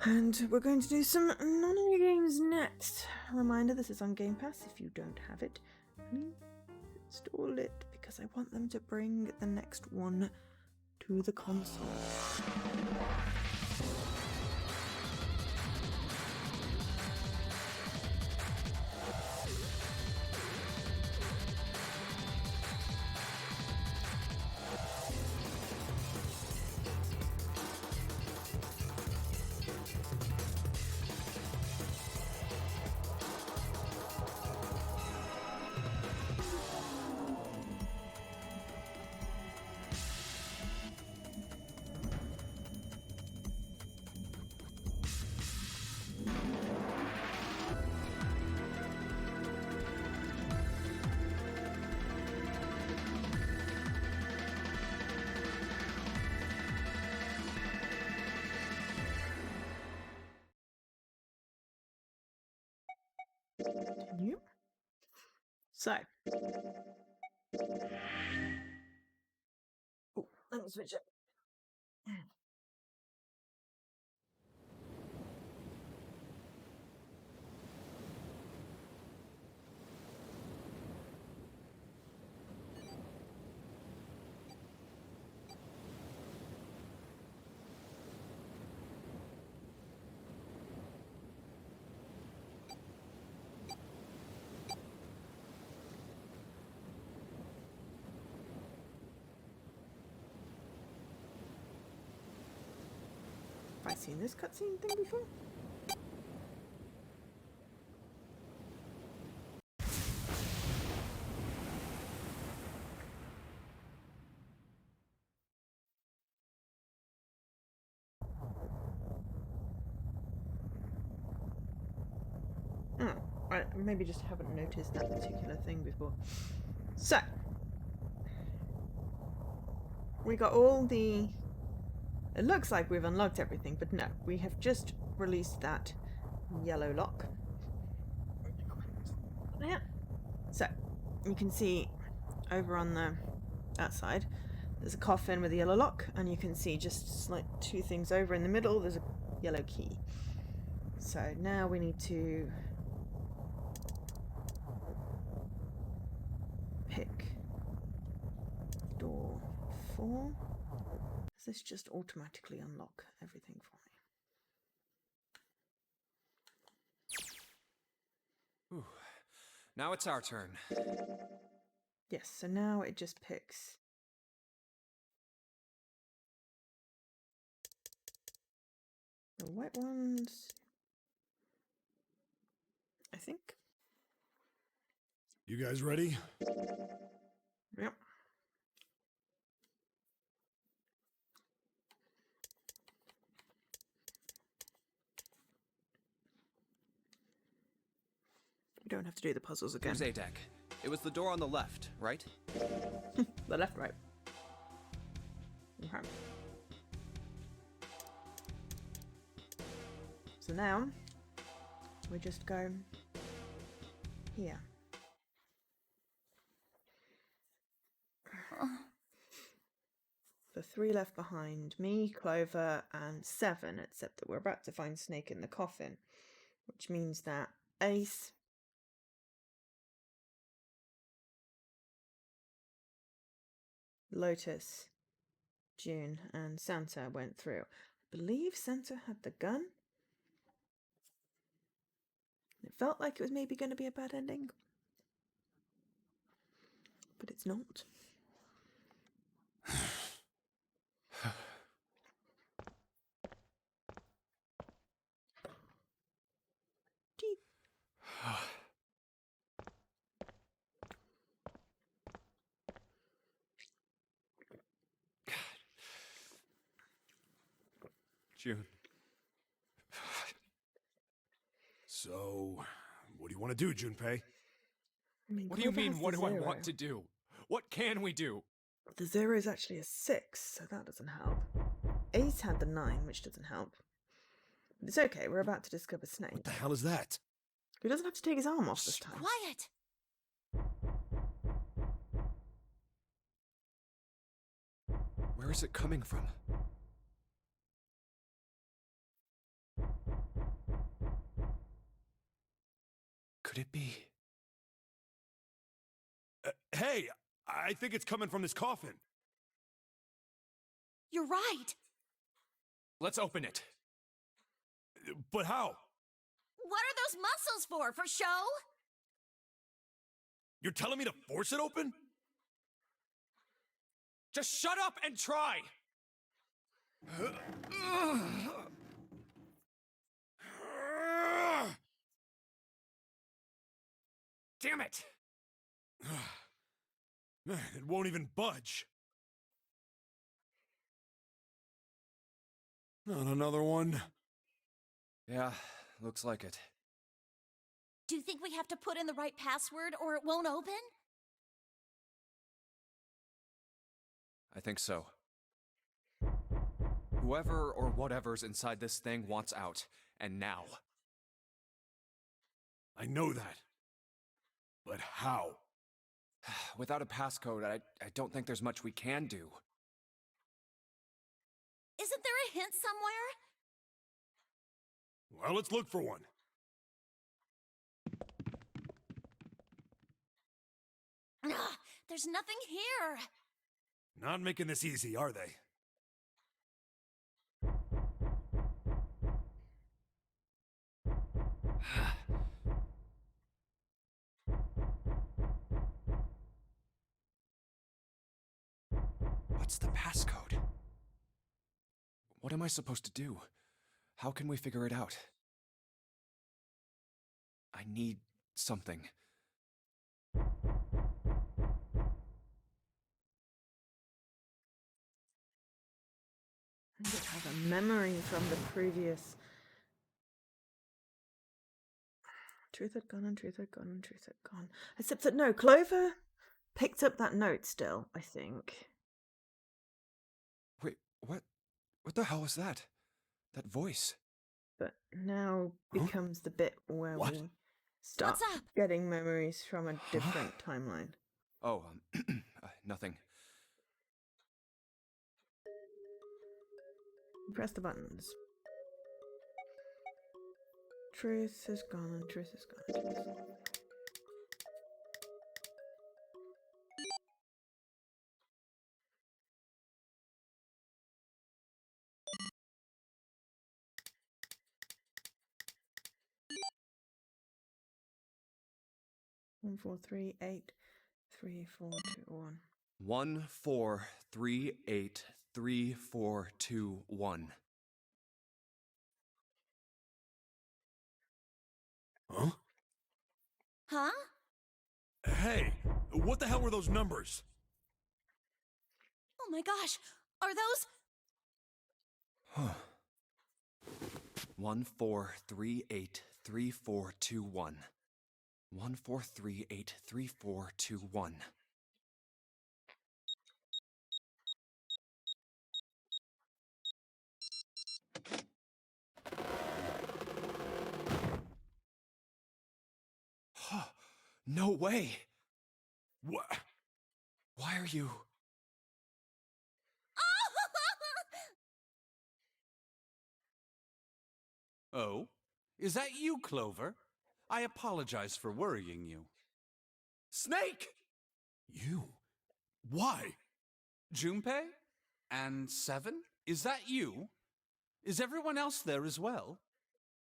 And we're going to do some Nonary games next. Reminder, this is on Game Pass if you don't have it. Please install it because I want them to bring the next one to the console. Continue. So, let me switch it. Have I seen this cutscene thing before? I maybe just haven't noticed that particular thing before. So, we got all the... It looks like we've unlocked everything, but no, we have just released that yellow lock. Yeah. So, you can see over on that side, there's a coffin with a yellow lock, and you can see just like two things over in the middle, there's a yellow key. So now we need to pick door 4. Does this just automatically unlock everything for me? Ooh. Now it's our turn. Yes, so now it just picks the white ones, I think. You guys ready? Yep. You don't have to do the puzzles again. Here's Adek. It was the door on the left, right? The left, right. Okay. So now, we just go here. The 3 left behind, me, Clover, and 7, except that we're about to find Snake in the coffin, which means that Ace, Lotus, June, and Santa went through. I believe Santa had the gun. It felt like it was maybe going to be a bad ending, but it's not. June. So, what do you want to do, Junpei? What do you mean, what do I want to do? What can we do? The 0 is actually a 6, so that doesn't help. Ace had the 9, which doesn't help. But it's okay, we're about to discover Snake. What the hell is that? He doesn't have to take his arm off this time. Quiet! Where is it coming from? Could it be? Hey, I think it's coming from this coffin. You're right. Let's open it. But how? What are those muscles for? For show? You're telling me to force it open? Just shut up and try! Damn it! Man, it won't even budge. Not another one. Yeah, looks like it. Do you think we have to put in the right password or it won't open? I think so. Whoever or whatever's inside this thing wants out, and now. I know that. But how? Without a passcode, I don't think there's much we can do. Isn't there a hint somewhere? Well, let's look for one. Ugh, there's nothing here. Not making this easy, are they? What's the passcode? What am I supposed to do? How can we figure it out? I need something. I have a memory from the previous. Truth had gone and truth had gone and truth had gone. Except that no, Clover picked up that note still, I think. Wait, what? What the hell was that? That voice? But now becomes the bit where What? we start What's up? getting memories from a different timeline. Oh, nothing. Press the buttons. Truth is gone and truth is gone. Truth is gone. One, 4, 3, 8, 3, 4, 2, 1. 1, 4, 3, 8, 3, 4, 2, 1. Huh? Huh? Hey, what the hell were those numbers? Oh my gosh. Are those... Huh. 1, 4, 3, 8, 3, 4, 2, 1. 1, 4, 3, 8, 3, 4, 2, 1. Huh. No way! What? Why are you... Oh? Is that you, Clover? I apologize for worrying you. Snake! You? Why? Junpei? And Seven? Is that you? Is everyone else there as well?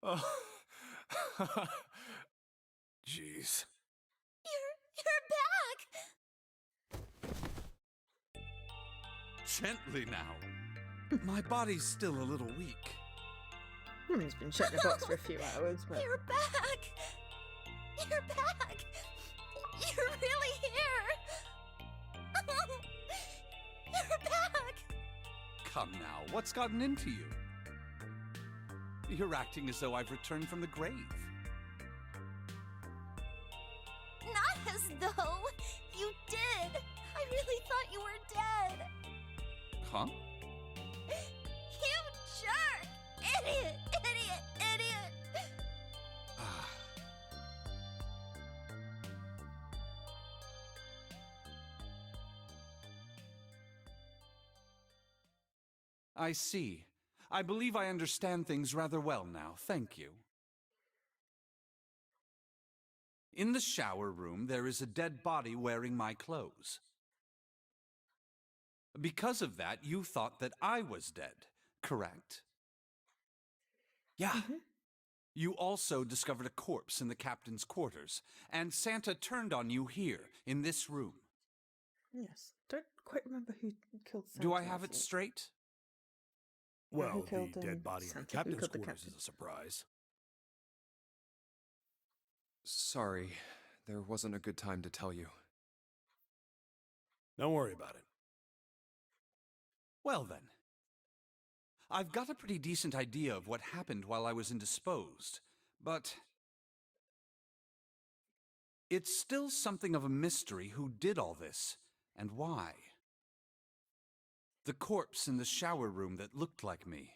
Oh. Jeez. You're back! Gently now. My body's still a little weak. He's been shut in a box for a few hours, but... You're back! You're back! You're really here! You're back! Come now, what's gotten into you? You're acting as though I've returned from the grave. Not as though you did. I really thought you were dead. Huh? You jerk! Idiot! Idiot! Idiot! I see. I believe I understand things rather well now. Thank you. In the shower room, there is a dead body wearing my clothes. Because of that, you thought that I was dead, correct? Yeah. You also discovered a corpse in the captain's quarters, and Santa turned on you here, in this room. Yes. Don't quite remember who killed Santa. Do I have it last week. straight? Who Well, the killed, dead body in the Santa? Who captain's killed the quarters captain? is a surprise. Sorry, there wasn't a good time to tell you. Don't worry about it. Well then. I've got a pretty decent idea of what happened while I was indisposed, but it's still something of a mystery who did all this, and why. The corpse in the shower room that looked like me,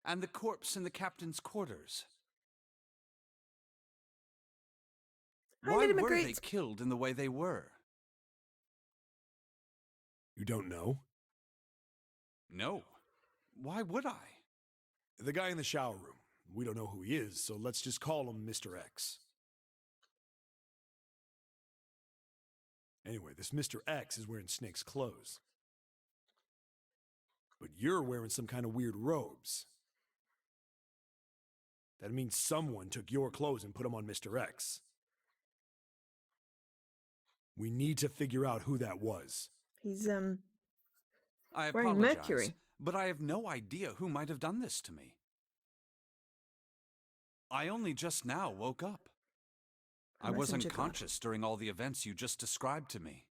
and the corpse in the captain's quarters. Hi, Why Lady were they Marguerite. killed in the way they were? You don't know? No. Why would I? The guy in the shower room. We don't know who he is, so let's just call him Mr. X. Anyway, this Mr. X is wearing Snake's clothes. But you're wearing some kind of weird robes. That means someone took your clothes and put them on Mr. X. We need to figure out who that was. He's, I wearing apologize, Mercury. but I have no idea who might have done this to me. I only just now woke up. I was Messenger God. unconscious during all the events you just described to me.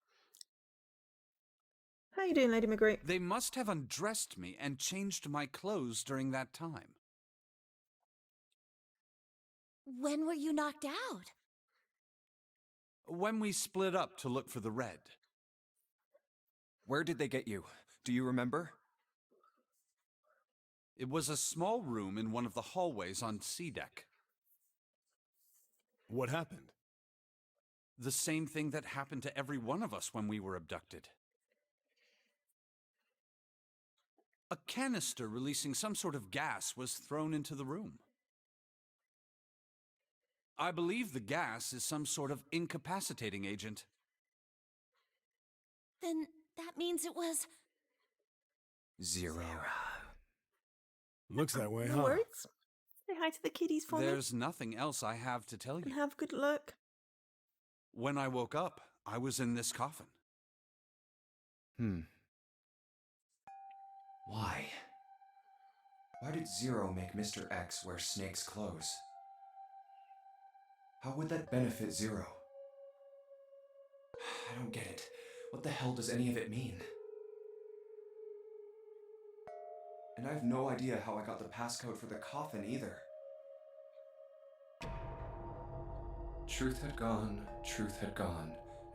How you doing, Lady Marguerite? They must have undressed me and changed my clothes during that time. When were you knocked out? When we split up to look for the red. Where did they get you? Do you remember? It was a small room in one of the hallways on C deck. What happened? The same thing that happened to every one of us when we were abducted. A canister releasing some sort of gas was thrown into the room. I believe the gas is some sort of incapacitating agent. Then that means it was... Zero. Looks that way, No huh? worries. Say hi to the kiddies for me. There's nothing else I have to tell And you. have good luck. When I woke up, I was in this coffin. Why? Why did Zero make Mr. X wear Snake's clothes? How would that benefit Zero? I don't get it. What the hell does any of it mean? And I have no idea how I got the passcode for the coffin either. Truth had gone,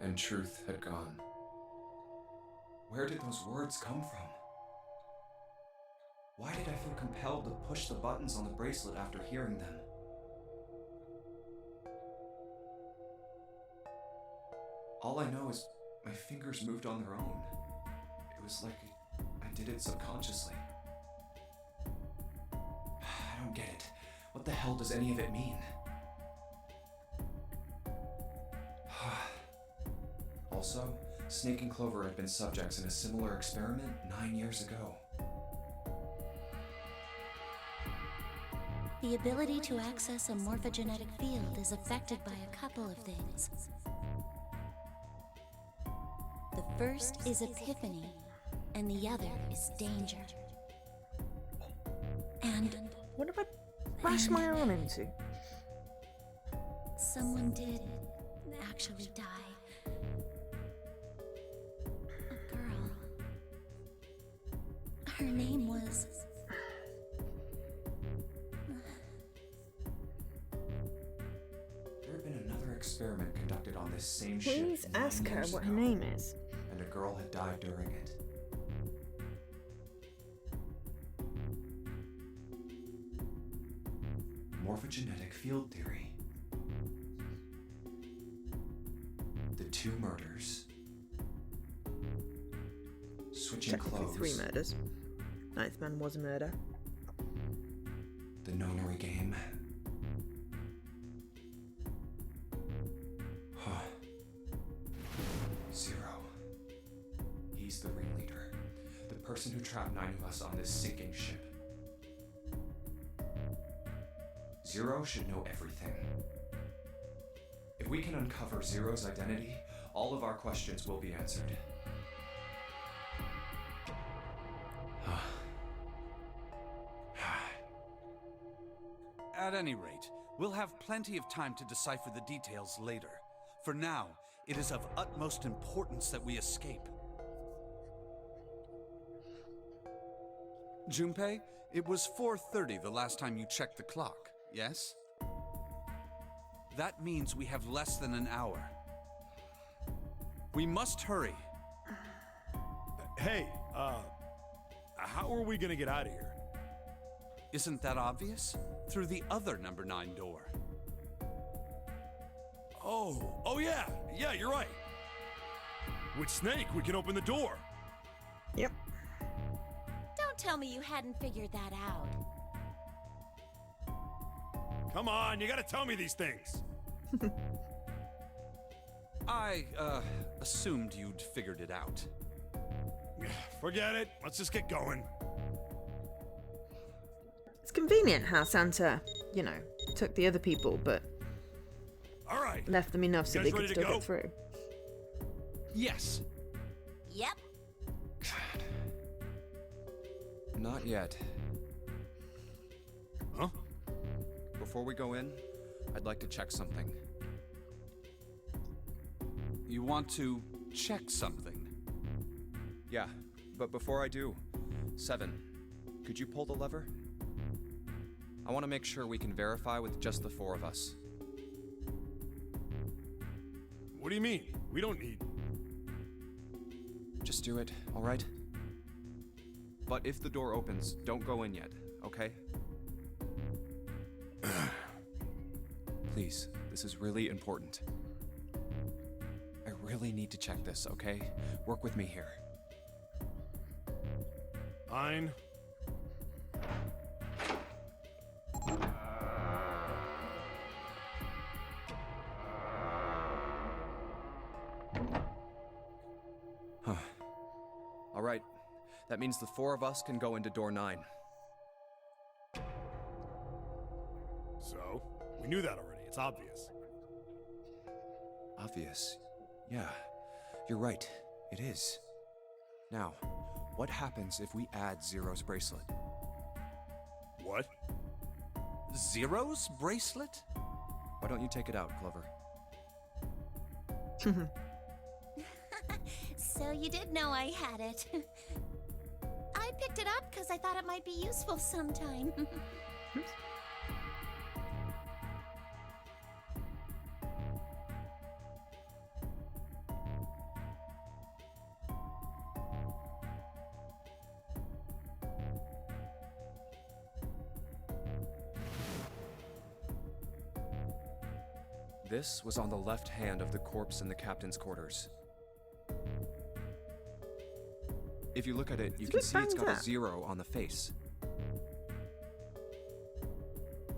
and truth had gone. Where did those words come from? Why did I feel compelled to push the buttons on the bracelet after hearing them? All I know is my fingers moved on their own. It was like I did it subconsciously. I don't get it. What the hell does any of it mean? Also, Snake and Clover had been subjects in a similar experiment 9 years ago. The ability to access a morphogenetic field is affected by a couple of things. The first is epiphany, and the other is danger. And What if I bash my arm into? someone did actually die. A girl. Her name was... There had been another experiment conducted on this same ship Please 9 ask her years what her ago, name is. and a girl had died during it. Morphogenetic field theory. The 2 murders. Switching Technically clothes. 3 murders. Ninth man was a murder. The Nonary game. person who trapped 9 of us on this sinking ship. Zero should know everything. If we can uncover Zero's identity, all of our questions will be answered. At any rate, we'll have plenty of time to decipher the details later. For now, it is of utmost importance that we escape. Junpei, it was 4:30 the last time you checked the clock, yes? That means we have less than an hour. We must hurry. Hey, how are we gonna get out of here? Isn't that obvious? Through the other number 9 door. Oh yeah, you're right. With Snake, we can open the door. Yep. Don't tell me you hadn't figured that out. Come on, you gotta tell me these things. I, assumed you'd figured it out. Forget it, let's just get going. It's convenient how Santa, you know, took the other people, but All right. left them enough so You they guys could ready still to go? get through. Yes. Yep. Not yet. Huh? Before we go in, I'd like to check something. You want to check something? Yeah, but before I do, 7, could you pull the lever? I want to make sure we can verify with just the 4 of us. What do you mean? We don't need... Just do it, alright? But if the door opens, don't go in yet, okay? Please, this is really important. I really need to check this, okay? Work with me here. Fine. Alright, that means the 4 of us can go into door 9. So, we knew that already. It's obvious. Obvious. Yeah, you're right. It is. Now, what happens if we add Zero's bracelet? What? Zero's bracelet? Why don't you take it out, Clover? So you did know I had it. I picked it up because I thought it might be useful sometime. This was on the left hand of the corpse in the captain's quarters. If you look at it, you It's a can bit see it's got banged a up. 0 on the face.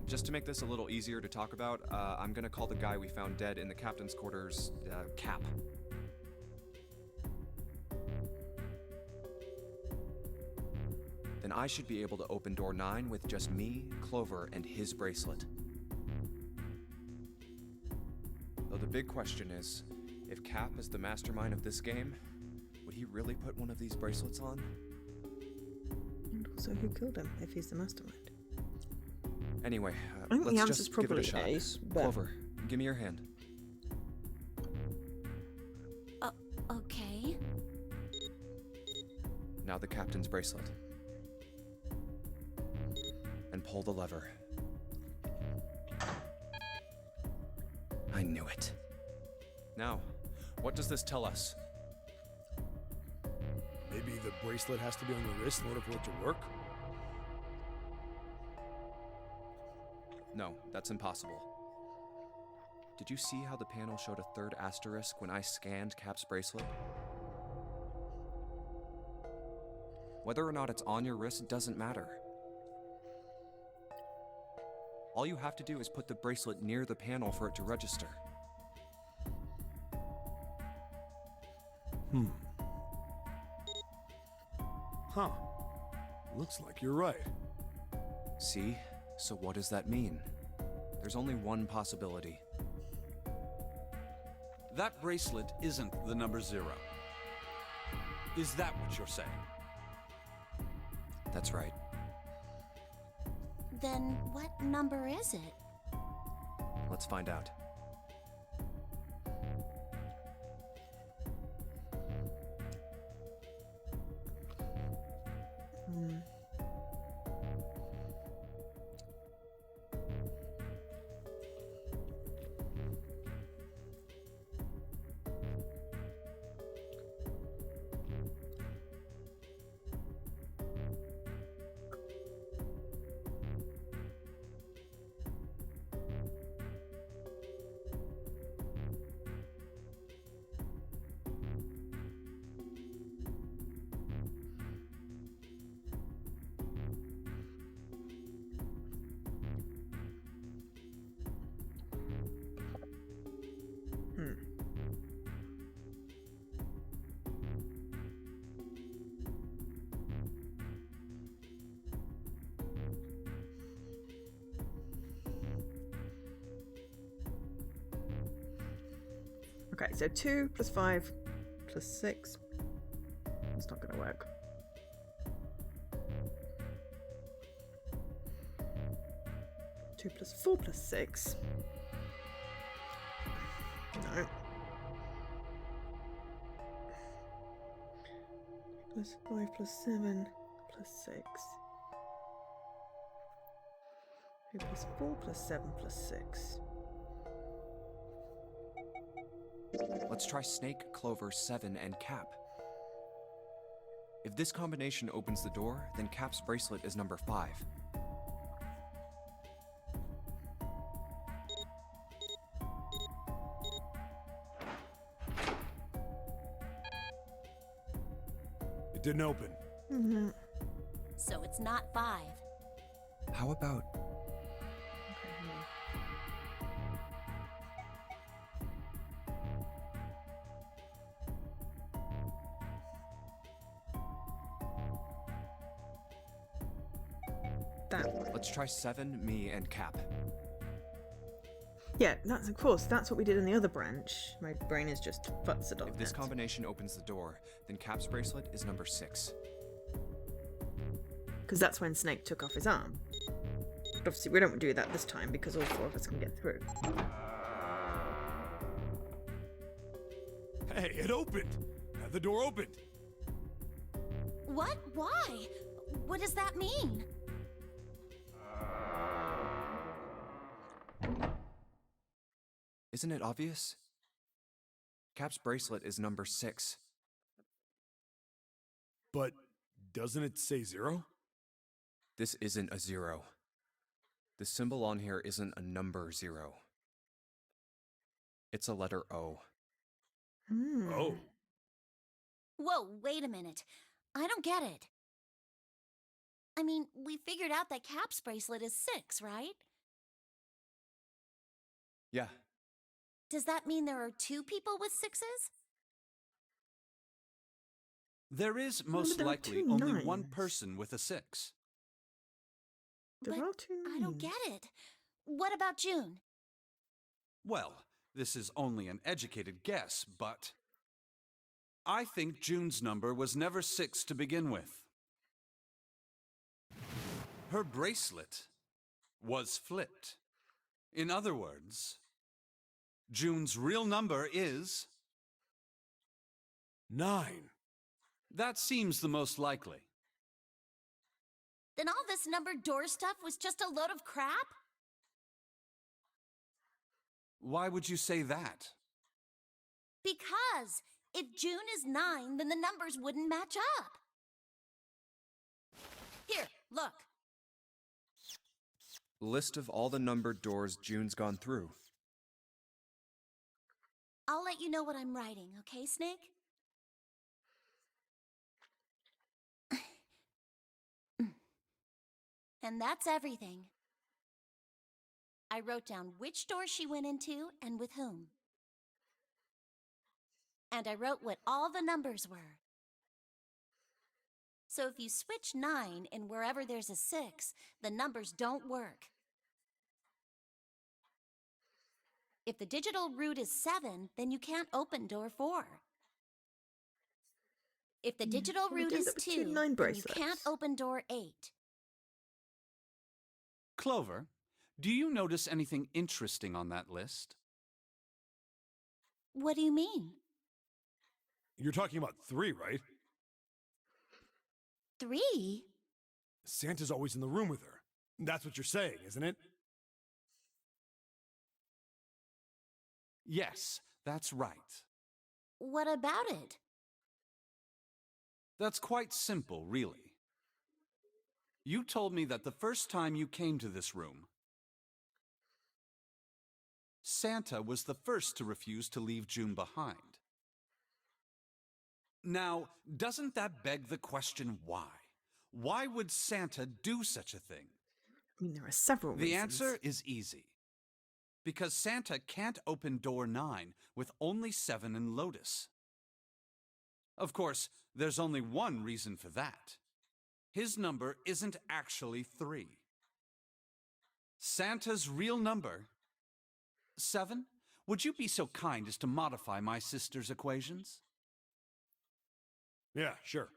Just to make this a little easier to talk about, I'm gonna call the guy we found dead in the captain's quarters, Cap. Then I should be able to open door 9 with just me, Clover, and his bracelet. Though the big question is, if Cap is the mastermind of this game, would he really put one of these bracelets on? And also, who killed him if he's the mastermind? Anyway, I think the let's answer's just give it a probably shot. Ace, but- Clover, give me your hand. Okay. Now the captain's bracelet. And pull the lever. I knew it. Now, what does this tell us? Maybe the bracelet has to be on your wrist in order for it to work? No, that's impossible. Did you see how the panel showed a 3rd asterisk when I scanned Cap's bracelet? Whether or not it's on your wrist doesn't matter. All you have to do is put the bracelet near the panel for it to register. Huh. Looks like you're right. See? So what does that mean? There's only one possibility. That bracelet isn't the number 0. Is that what you're saying? That's right. Then what number is it? Let's find out. Okay, so 2 plus 5 plus 6. It's not going to work. Two plus 4 plus 6. No. Plus 5 plus 7 plus 6. 2 plus 4 plus 7 plus 6. Let's try Snake, Clover, 7, and Cap. If this combination opens the door, then Cap's bracelet is number 5. It didn't open. Mm-hmm. So it's not 5. How about... That one. Let's try 7, me, and Cap. Yeah, that's of course, that's what we did in the other branch. My brain is just futzered on If this that. combination opens the door, then Cap's bracelet is number 6. Because that's when Snake took off his arm. But obviously we don't do that this time because all 4 of us can get through. Hey, it opened! The door opened! What? Why? What does that mean? Isn't it obvious? Cap's bracelet is number 6. But doesn't it say 0? This isn't a 0. The symbol on here isn't a number 0. It's a letter O. Hmm. Oh. Whoa, wait a minute. I don't get it. I mean, we figured out that Cap's bracelet is 6, right? Yeah, Does that mean there are 2 people with 6s? There is most there are likely 2 only one 9s. person with a 6. There But are 2 I don't get it. What about June? Well, this is only an educated guess, but I think June's number was never 6 to begin with. Her bracelet was flipped. In other words, June's real number is... 9. That seems the most likely. Then all this numbered door stuff was just a load of crap? Why would you say that? Because if June is 9, then the numbers wouldn't match up. Here, look. list of all the numbered doors June's gone through. I'll let you know what I'm writing, okay, Snake? And that's everything. I wrote down which door she went into and with whom. And I wrote what all the numbers were. So if you switch 9 in wherever there's a 6, the numbers don't work. If the digital root is 7, then you can't open door 4. If the digital Well, we'd root end is up with 2, two 9 then you bracelets. can't open door 8. Clover, do you notice anything interesting on that list? What do you mean? You're talking about 3, right? 3? Santa's always in the room with her. That's what you're saying, isn't it? Yes, that's right. What about it? That's quite simple, really. You told me that the first time you came to this room, Santa was the first to refuse to leave June behind. Now, doesn't that beg the question why? Why would Santa do such a thing? I mean, there are several The reasons. answer is easy. Because Santa can't open door 9 with only 7 in Lotus. Of course, there's only one reason for that. His number isn't actually 3. Santa's real number... 7? Would you be so kind as to modify my sister's equations? Yeah, sure.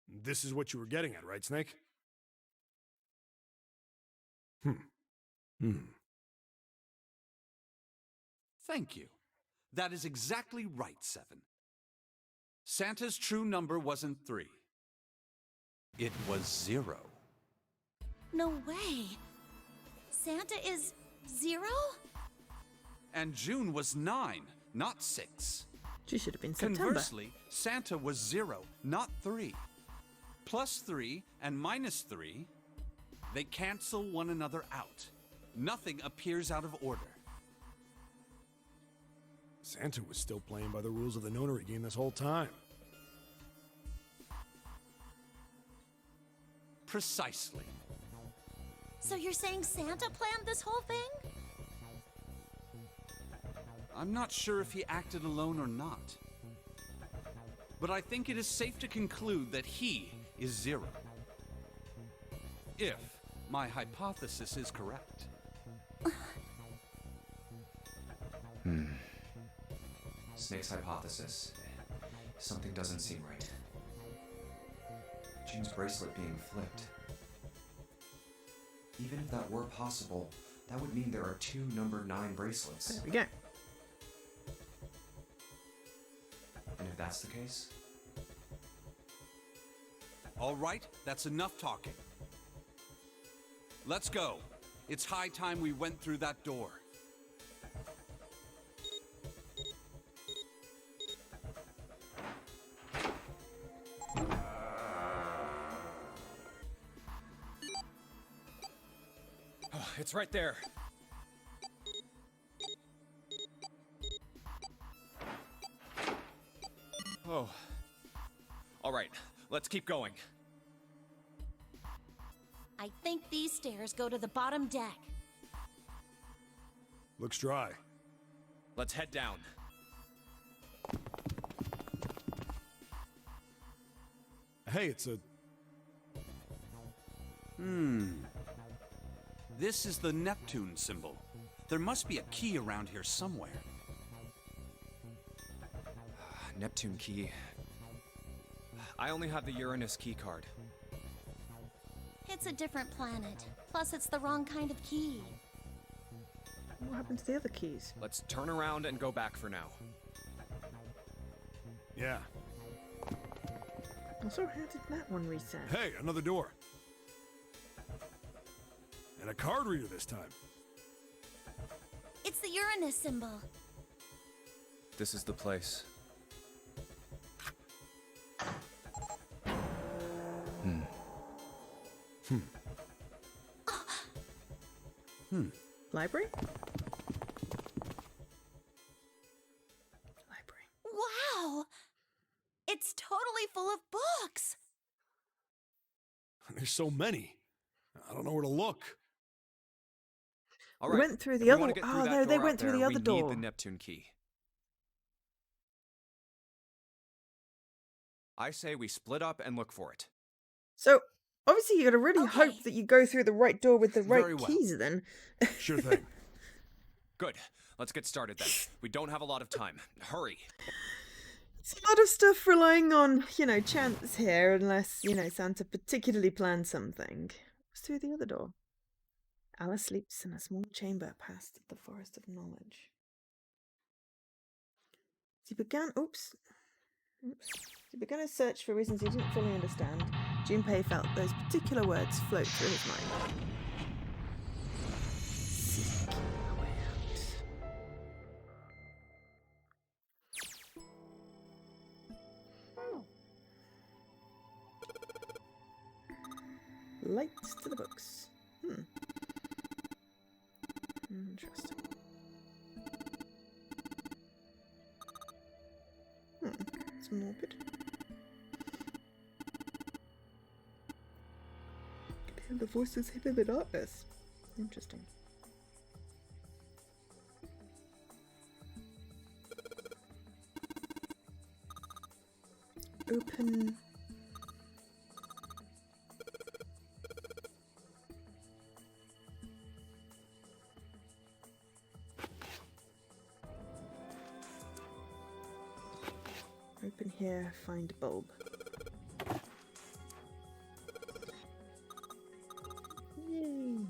This is what you were getting at, right, Snake? Thank you. That is exactly right, 7. Santa's true number wasn't 3. It was 0. No way. Santa is 0? And June was 9, not 6. She should have been September. Conversely, Santa was 0, not 3. Plus 3 and minus 3, they cancel one another out. Nothing appears out of order. Santa was still playing by the rules of the Nonary game this whole time. Precisely. So you're saying Santa planned this whole thing? I'm not sure if he acted alone or not. But I think it is safe to conclude that he is 0. If my hypothesis is correct. Snake's hypothesis. Something doesn't seem right. June's bracelet being flipped. Even if that were possible, that would mean there are 2 number 9 bracelets. There we go. And if that's the case, All right, that's enough talking. Let's go. It's high time we went through that door. it's right there. Oh. All right, let's keep going. I think these stairs go to the bottom deck. Looks dry. Let's head down. Hey, it's a... This is the Neptune symbol. There must be a key around here somewhere. Neptune key. I only have the Uranus key card. It's a different planet. Plus, it's the wrong kind of key. What happened to the other keys? Let's turn around and go back for now. Yeah. Also, how did that one reset? Hey, another door. And a card reader this time. It's the Uranus symbol. This is the place. Library? Library. Wow! It's totally full of books. There's so many. I don't know where to look. All We right. went through if the we other- wanna get through oh, that no, they door went out through the there, other we door. need the Neptune key. I say we split up and look for it. So, obviously you gotta really Okay. hope that you go through the right door with the right Very well. keys then. Sure thing. Good. Let's get started then. We don't have a lot of time. Hurry. It's a lot of stuff relying on, chance here, unless, Santa particularly planned something. What's through the other door? Alice sleeps in a small chamber past the forest of knowledge. He began a search for reasons he didn't fully understand. Junpei felt those particular words float through his mind. Seeking a way out. Lights to the books. Interesting. It's morbid. I can hear the voices hidden in the darkness. Interesting. Open. Open here, find bulb. Yay!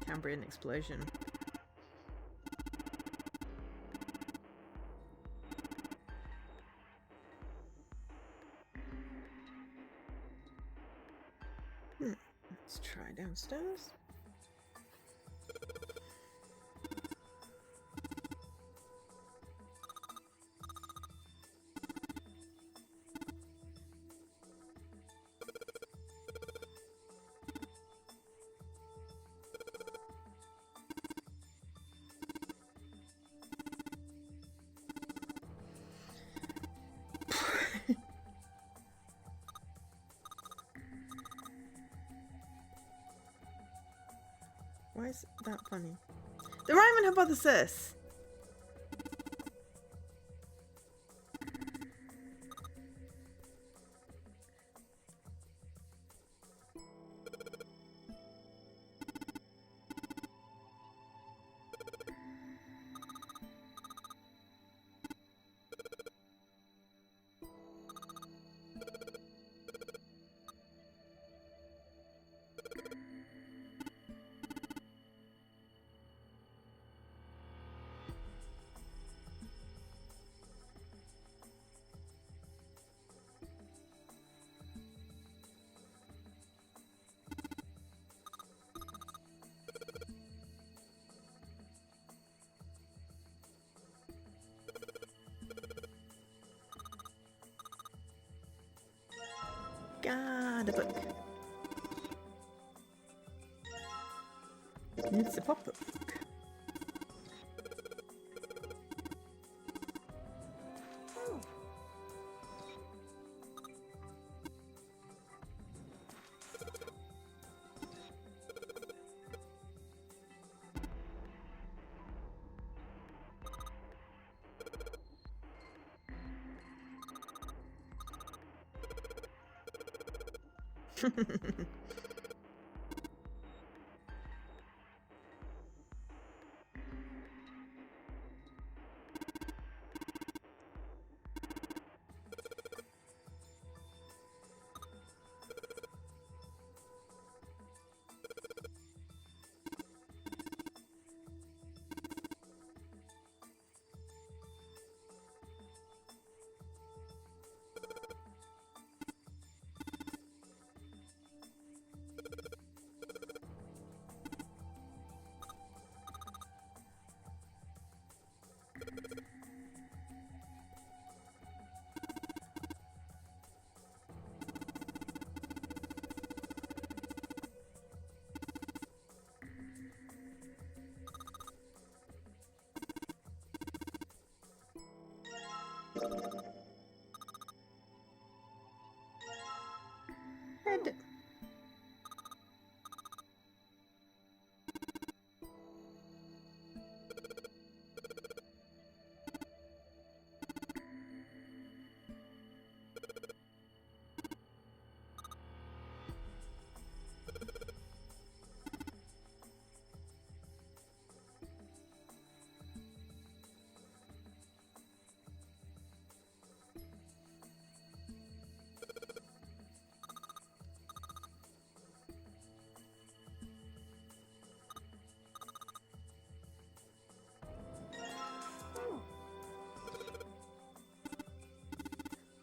Cambrian explosion. Let's try downstairs. Why is that funny? The Riemann hypothesis! It's a pop book. Head.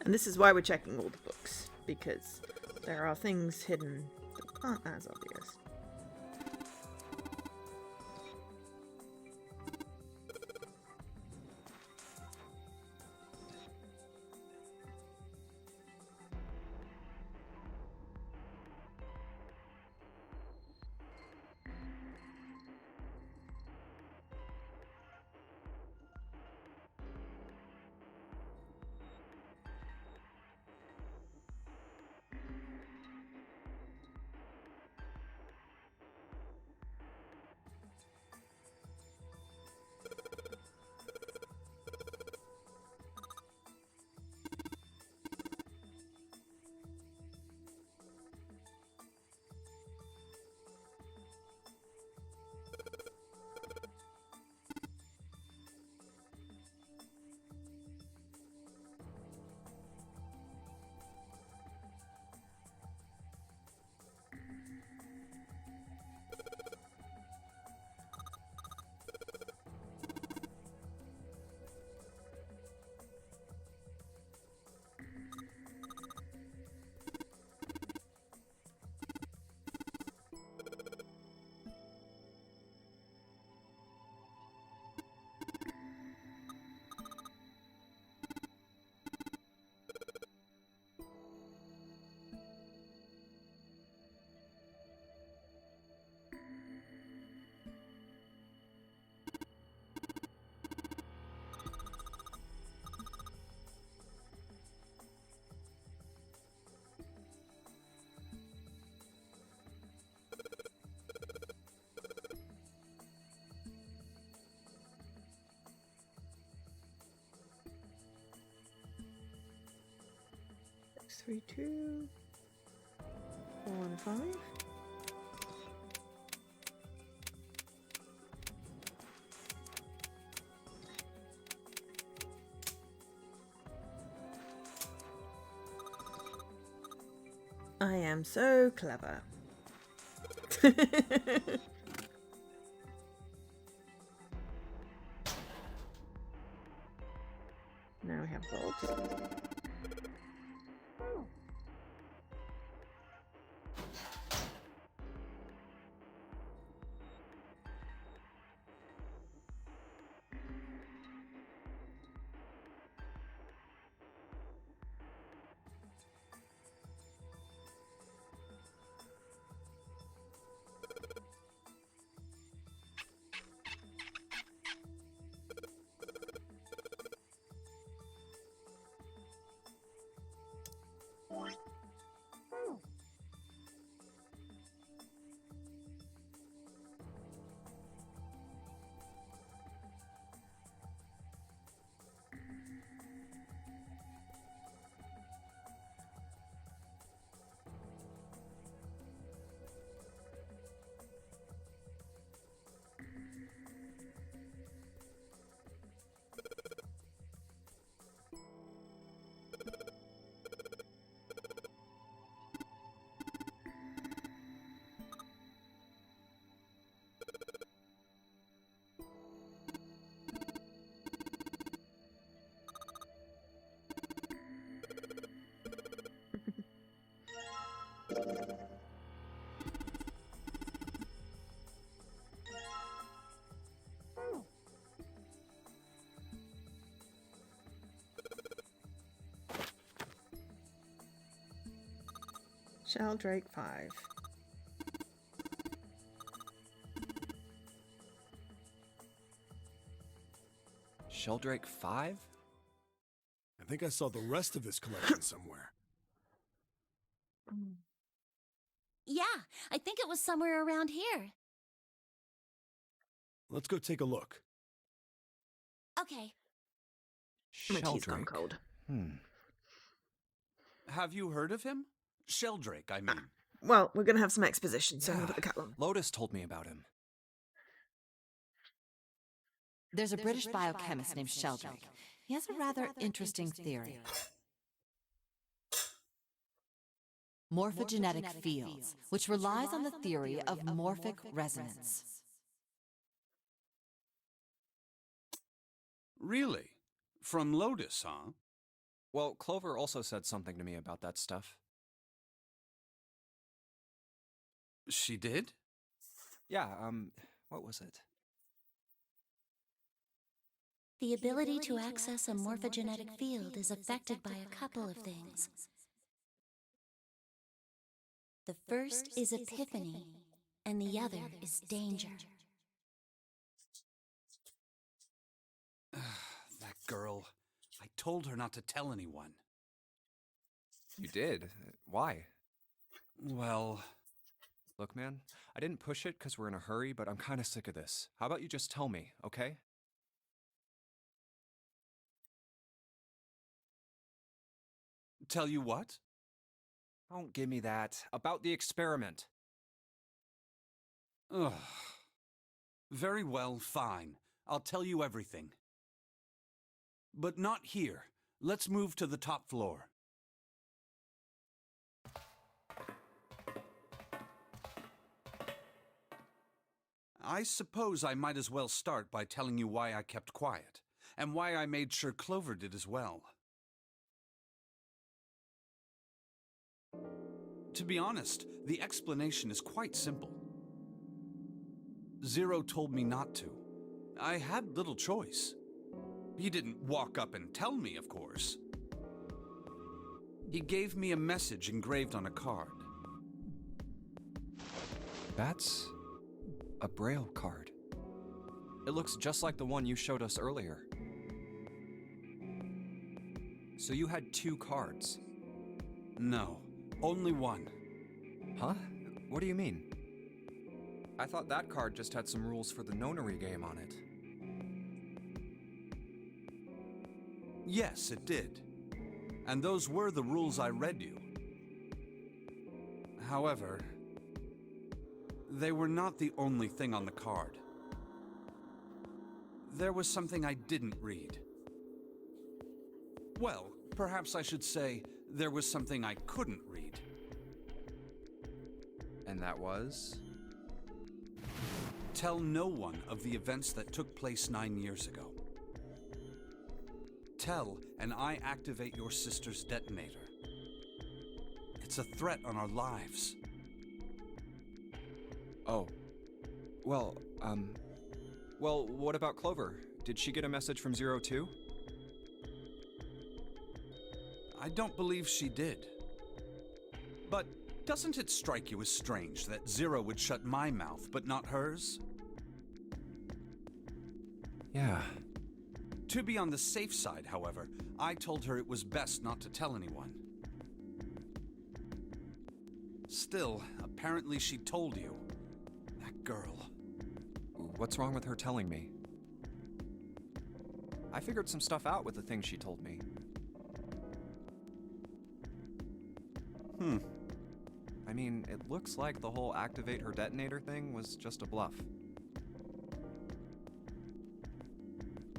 And this is why we're checking all the books, because there are things hidden that aren't as obvious. Six, 3, 2, 4, and 5. I am so clever. Now we have bolts. Sheldrake 5. Sheldrake 5? I think I saw the rest of this collection somewhere. Yeah, I think it was somewhere around here. Let's go take a look. Okay. My tea's gone Sheldrake. cold. Have you heard of him? Sheldrake, I mean. Well, we're going to have some exposition, so I'm going to put the kettle on. Lotus told me about him. There's a British biochemist named Sheldrake. He has a rather interesting theory. Morphogenetic fields, which relies on the theory of morphic resonance. Really? From Lotus, huh? Well, Clover also said something to me about that stuff. She did? Yeah, what was it? The ability to access a morphogenetic field is affected by a couple of things. The first is epiphany, and the other is danger. That girl. I told her not to tell anyone. You did? Why? Well... Look, man, I didn't push it because we're in a hurry, but I'm kind of sick of this. How about you just tell me, okay? Tell you what? Don't give me that. About the experiment. Ugh. Very well, fine. I'll tell you everything. But not here. Let's move to the top floor. I suppose I might as well start by telling you why I kept quiet, and why I made sure Clover did as well. To be honest, the explanation is quite simple. Zero told me not to. I had little choice. He didn't walk up and tell me, of course. He gave me a message engraved on a card. That's a Braille card. It looks just like the one you showed us earlier. So you had 2 cards? No, only one. Huh? What do you mean? I thought that card just had some rules for the Nonary game on it. Yes, it did. And those were the rules I read you. However, they were not the only thing on the card. There was something I didn't read. Well, perhaps I should say there was something I couldn't read. And that was? Tell no one of the events that took place 9 years ago. Tell, and I activate your sister's detonator. It's a threat on our lives. Oh. Well, what about Clover? Did she get a message from Zero too? I don't believe she did. But doesn't it strike you as strange that Zero would shut my mouth, but not hers? Yeah. To be on the safe side, however, I told her it was best not to tell anyone. Still, apparently she told you. That girl. What's wrong with her telling me? I figured some stuff out with the things she told me. I mean, it looks like the whole activate her detonator thing was just a bluff.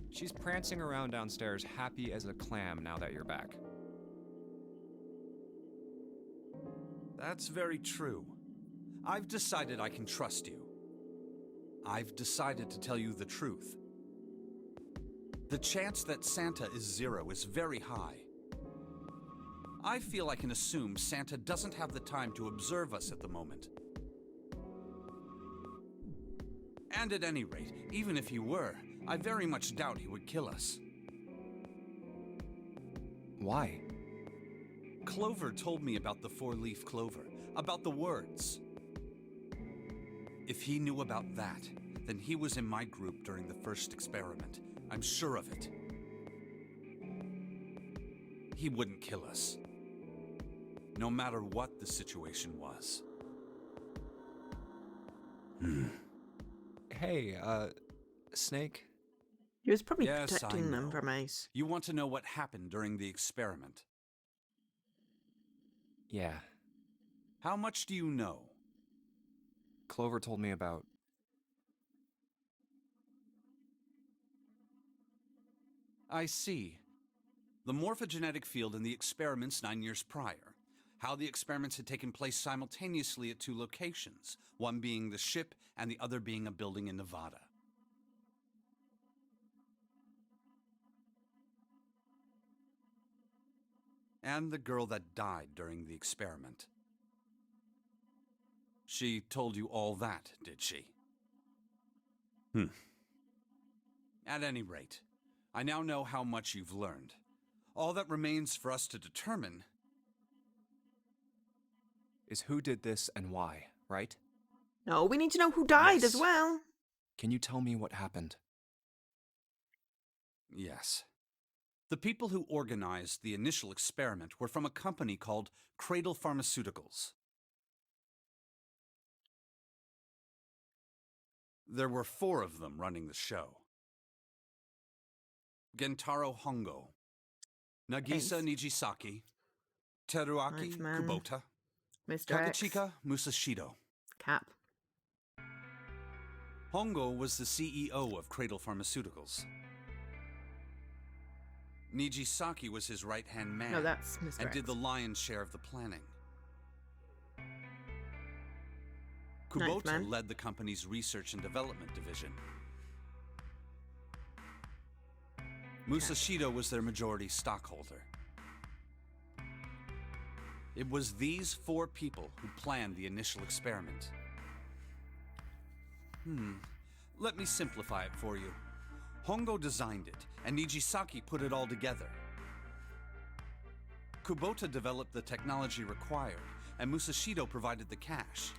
She's prancing around downstairs happy as a clam now that you're back. That's very true. I've decided I can trust you. I've decided to tell you the truth. The chance that Santa is Zero is very high. I feel I can assume Santa doesn't have the time to observe us at the moment. And at any rate, even if he were, I very much doubt he would kill us. Why? Clover told me about the four-leaf clover, about the words. If he knew about that, then he was in my group during the first experiment. I'm sure of it. He wouldn't kill us, no matter what the situation was. Hey, Snake? He was probably Yes, I protecting them know. from Ace. You want to know what happened during the experiment? Yeah. How much do you know? Clover told me about... I see. The morphogenetic field in the experiments 9 years prior. How the experiments had taken place simultaneously at 2 locations, one being the ship and the other being a building in Nevada. And the girl that died during the experiment. She told you all that, did she? At any rate, I now know how much you've learned. All that remains for us to determine is who did this and why, right? No, we need to know who died as Yes. well. Can you tell me what happened? Yes. The people who organized the initial experiment were from a company called Cradle Pharmaceuticals. There were 4 of them running the show. Gentaro Hongo, Nagisa Ace. Nijisaki, Teruaki Ninth Man. Kubota, Mr. X. Takachika Musashido. Cap. Hongo was the CEO of Cradle Pharmaceuticals. Nijisaki was his right-hand man No, that's Mr. and X. did the lion's share of the planning. Ninth Kubota Man. led the company's research and development division. Musashido was their majority stockholder. It was these 4 people who planned the initial experiment. Let me simplify it for you. Hongo designed it, and Nijisaki put it all together. Kubota developed the technology required, and Musashido provided the cash.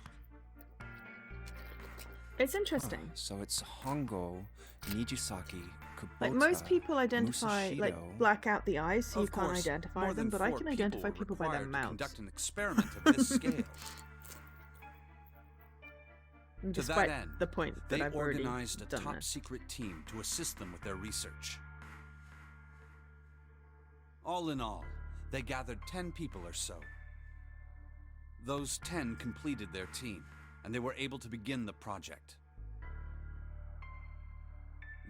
It's interesting. So it's Hongo, Nijisaki, Kubota, Like, most people identify, like, Musashido. black out the eyes so you Of can't course, identify more them, than but I 4 can identify people people by their required to mouths. conduct an experiment of this scale. To Despite that end, the point that they I've already organized a done this. top-secret team to assist them with their research. All in all, they gathered 10 people or so. Those 10 completed their team, and they were able to begin the project.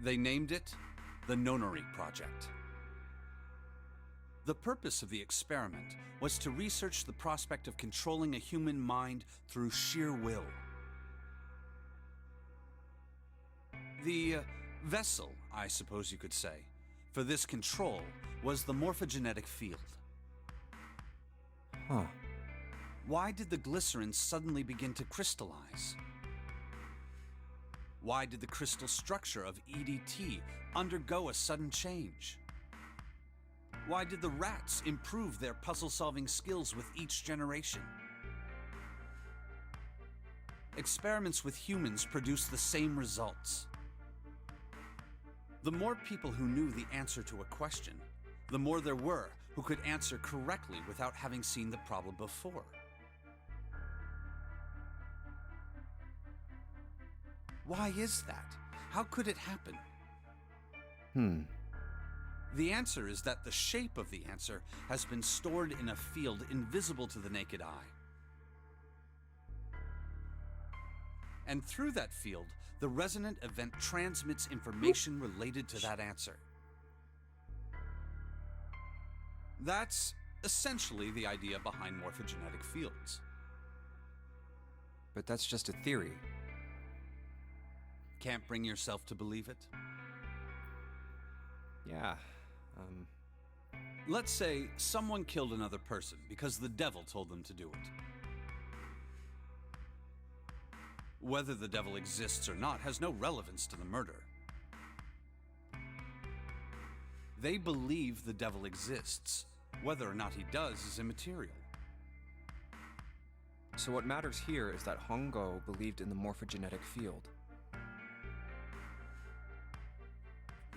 They named it the Nonary Project. The purpose of the experiment was to research the prospect of controlling a human mind through sheer will. The vessel, I suppose you could say, for this control was the morphogenetic field. Huh. Why did the glycerin suddenly begin to crystallize? Why did the crystal structure of EDT undergo a sudden change? Why did the rats improve their puzzle-solving skills with each generation? Experiments with humans produced the same results. The more people who knew the answer to a question, the more there were who could answer correctly without having seen the problem before. Why is that? How could it happen? The answer is that the shape of the answer has been stored in a field invisible to the naked eye. And through that field, the resonant event transmits information related to that answer. That's essentially the idea behind morphogenetic fields. But that's just a theory. Can't bring yourself to believe it? Yeah, Let's say someone killed another person because the devil told them to do it. Whether the devil exists or not has no relevance to the murder. They believe the devil exists. Whether or not he does is immaterial. So what matters here is that Hongo believed in the morphogenetic field.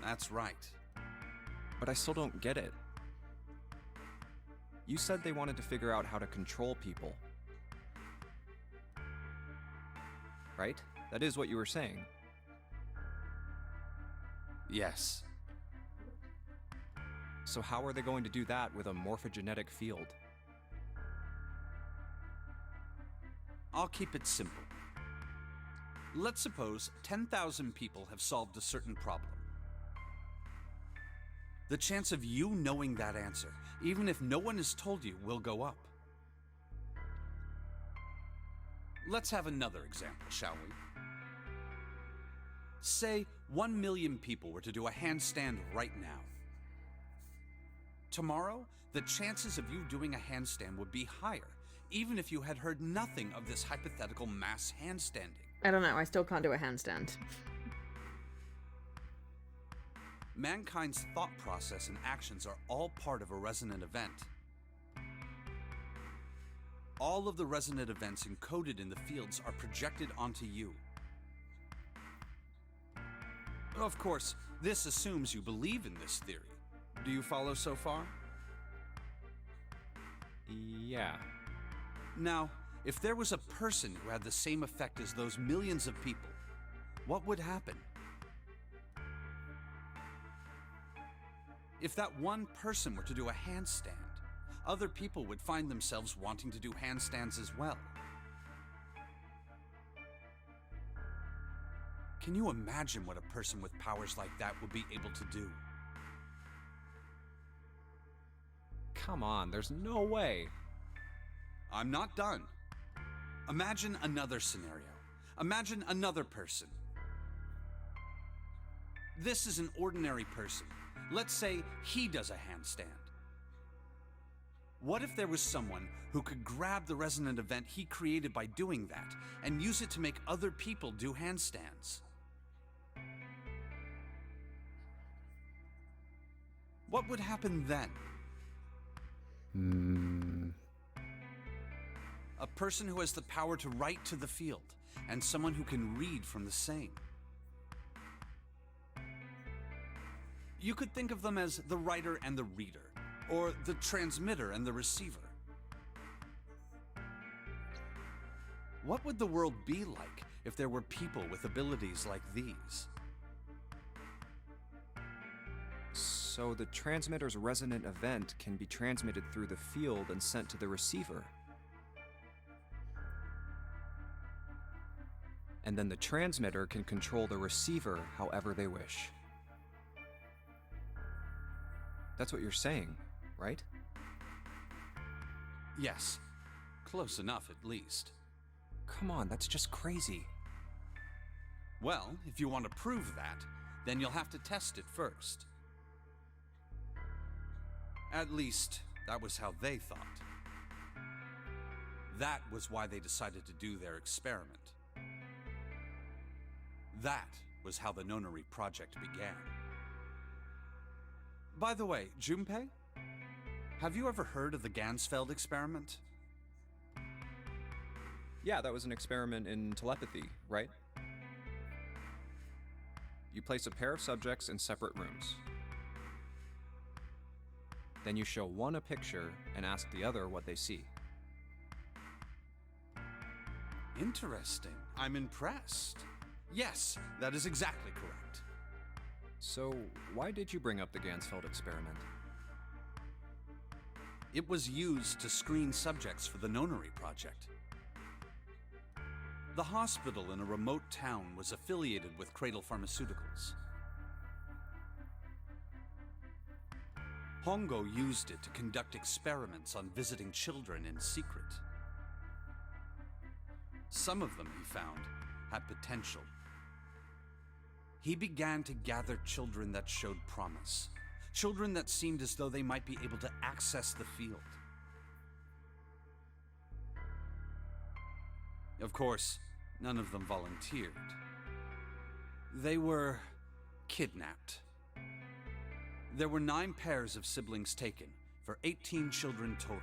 That's right. But I still don't get it. You said they wanted to figure out how to control people. Right? That is what you were saying. Yes. So how are they going to do that with a morphogenetic field? I'll keep it simple. Let's suppose 10,000 people have solved a certain problem. The chance of you knowing that answer, even if no one has told you, will go up. Let's have another example, shall we? Say 1 million people were to do a handstand right now. Tomorrow, the chances of you doing a handstand would be higher, even if you had heard nothing of this hypothetical mass handstanding. I don't know, I still can't do a handstand. Mankind's thought process and actions are all part of a resonant event. All of the resonant events encoded in the fields are projected onto you. Of course, this assumes you believe in this theory. Do you follow so far? Yeah. Now, if there was a person who had the same effect as those millions of people, what would happen? If that one person were to do a handstand, other people would find themselves wanting to do handstands as well. Can you imagine what a person with powers like that would be able to do? Come on, there's no way. I'm not done. Imagine another scenario. Imagine another person. This is an ordinary person. Let's say he does a handstand. What if there was someone who could grab the resonant event he created by doing that and use it to make other people do handstands? What would happen then? A person who has the power to write to the field, and someone who can read from the same. You could think of them as the writer and the reader, or the transmitter and the receiver. What would the world be like if there were people with abilities like these? So the transmitter's resonant event can be transmitted through the field and sent to the receiver. And then the transmitter can control the receiver however they wish. That's what you're saying, right? Yes. Close enough, at least. Come on, that's just crazy. Well, if you want to prove that, then you'll have to test it first. At least, that was how they thought. That was why they decided to do their experiment. That was how the Nonary project began. By the way, Junpei, have you ever heard of the Gansfeld experiment? Yeah, that was an experiment in telepathy, right? You place a pair of subjects in separate rooms. Then you show one a picture and ask the other what they see. Interesting. I'm impressed. Yes, that is exactly correct. So, why did you bring up the Gansfeld experiment? It was used to screen subjects for the Nonary project. The hospital in a remote town was affiliated with Cradle Pharmaceuticals. Hongo used it to conduct experiments on visiting children in secret. Some of them, he found, had potential. He began to gather children that showed promise, Children that seemed as though they might be able to access the field. Of course, none of them volunteered. They were kidnapped. There were 9 pairs of siblings taken, for 18 children total.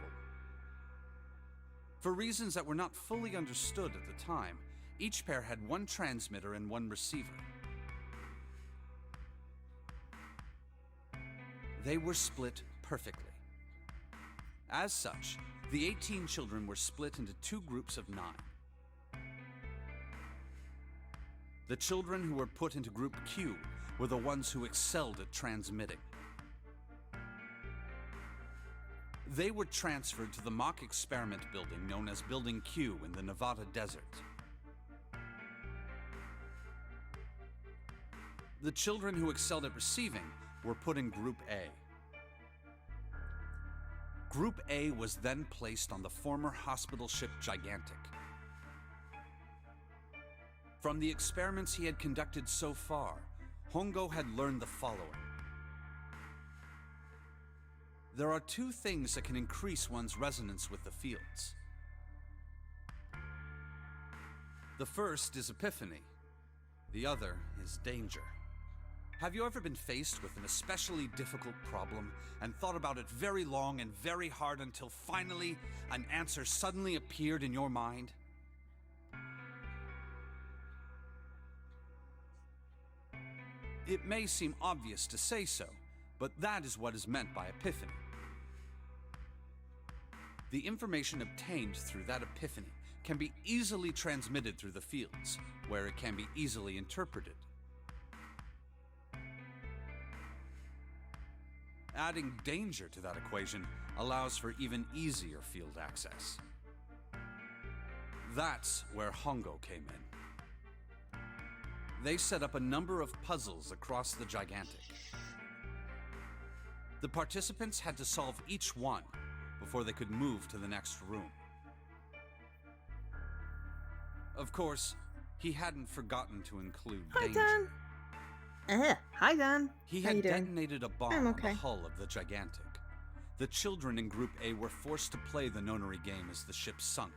For reasons that were not fully understood at the time, each pair had 1 transmitter and 1 receiver. They were split perfectly. As such, the 18 children were split into 2 groups of 9. The children who were put into Group Q were the ones who excelled at transmitting. They were transferred to the mock experiment building known as Building Q in the Nevada desert. The children who excelled at receiving were put in Group A. Group A was then placed on the former hospital ship Gigantic. From the experiments he had conducted so far, Hongo had learned the following. There are 2 things that can increase one's resonance with the fields. The first is epiphany. The other is danger. Have you ever been faced with an especially difficult problem and thought about it very long and very hard until finally an answer suddenly appeared in your mind? It may seem obvious to say so, but that is what is meant by epiphany. The information obtained through that epiphany can be easily transmitted through the fields, where it can be easily interpreted. Adding danger to that equation allows for even easier field access. That's where Hongo came in. They set up a number of puzzles across the Gigantic. The participants had to solve each one before they could move to the next room. Of course, he hadn't forgotten to include danger. Dan. Hi, Dan. He How you had doing? detonated a bomb I'm on okay. the hull of the Gigantic. The children in Group A were forced to play the Nonary game as the ship sunk.